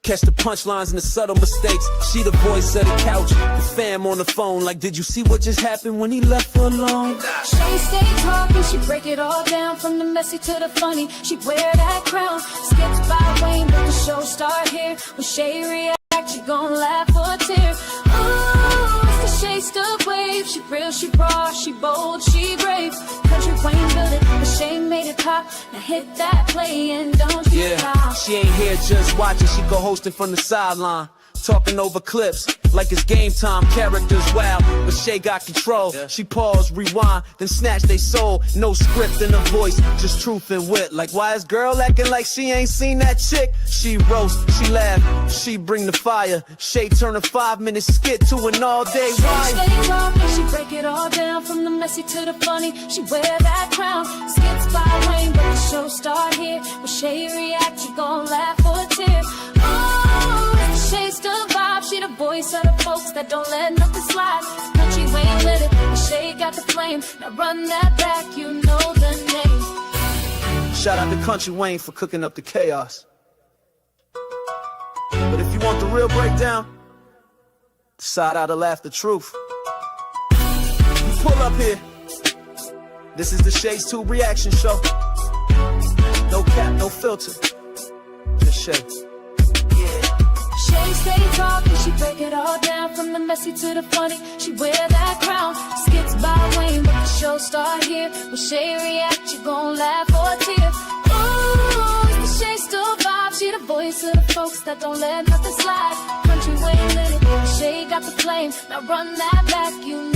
catch the punchlines and the subtle mistakes. She the voice of the couch, the fam on the phone, like, did you see what just happened when he left for alone? She stay talking, she break it all down, from the messy to the funny. She wear that crown, skits by Wayne, but the show start here. When Shay react, she gon' laugh or tear. Ooh, it's the Shay stuff wave. She real, she raw, she bold, she brave. Country Wayne built it, but Shay made it pop. Now hit that play and don't you stop. She ain't here just watching, she go hosting from the sideline. Talking over clips, like it's game time, characters wild, but Shay got control. She pause, rewind, then snatch they soul. No script in her voice, just truth and wit. Like, why is girl acting like she ain't seen that chick? She roast, she laugh, she bring the fire. Shay turn a 5-minute skit to an all-day ride. She stay talking, she break it all down, from the messy to the funny. She wear that crown, skits by Wayne, but the show start here. When Shay react, she gon' laugh or tear. Oh, Shay's the vibe, she the voice of the folks that don't let nothing slide. Country Wayne lit it, and Shay got the flame. Now run that back, you know the name. Shout out to Kountry Wayne for cooking up the chaos. But if you want the real breakdown, decide how to laugh the truth. You pull up here. This is the Shay's Tube reaction show. No cap, no filter. Just Shay. Shay stay talking, she break it all down, from the messy to the funny. She wear that crown, skits by Wayne, but the show start here. When Shay react, you gon' laugh or tear. Ooh, it's the Shay still vibe, she the voice of the folks that don't let nothing slide. Country Wayne lit it, Shay got the flame. Now run that back, you know.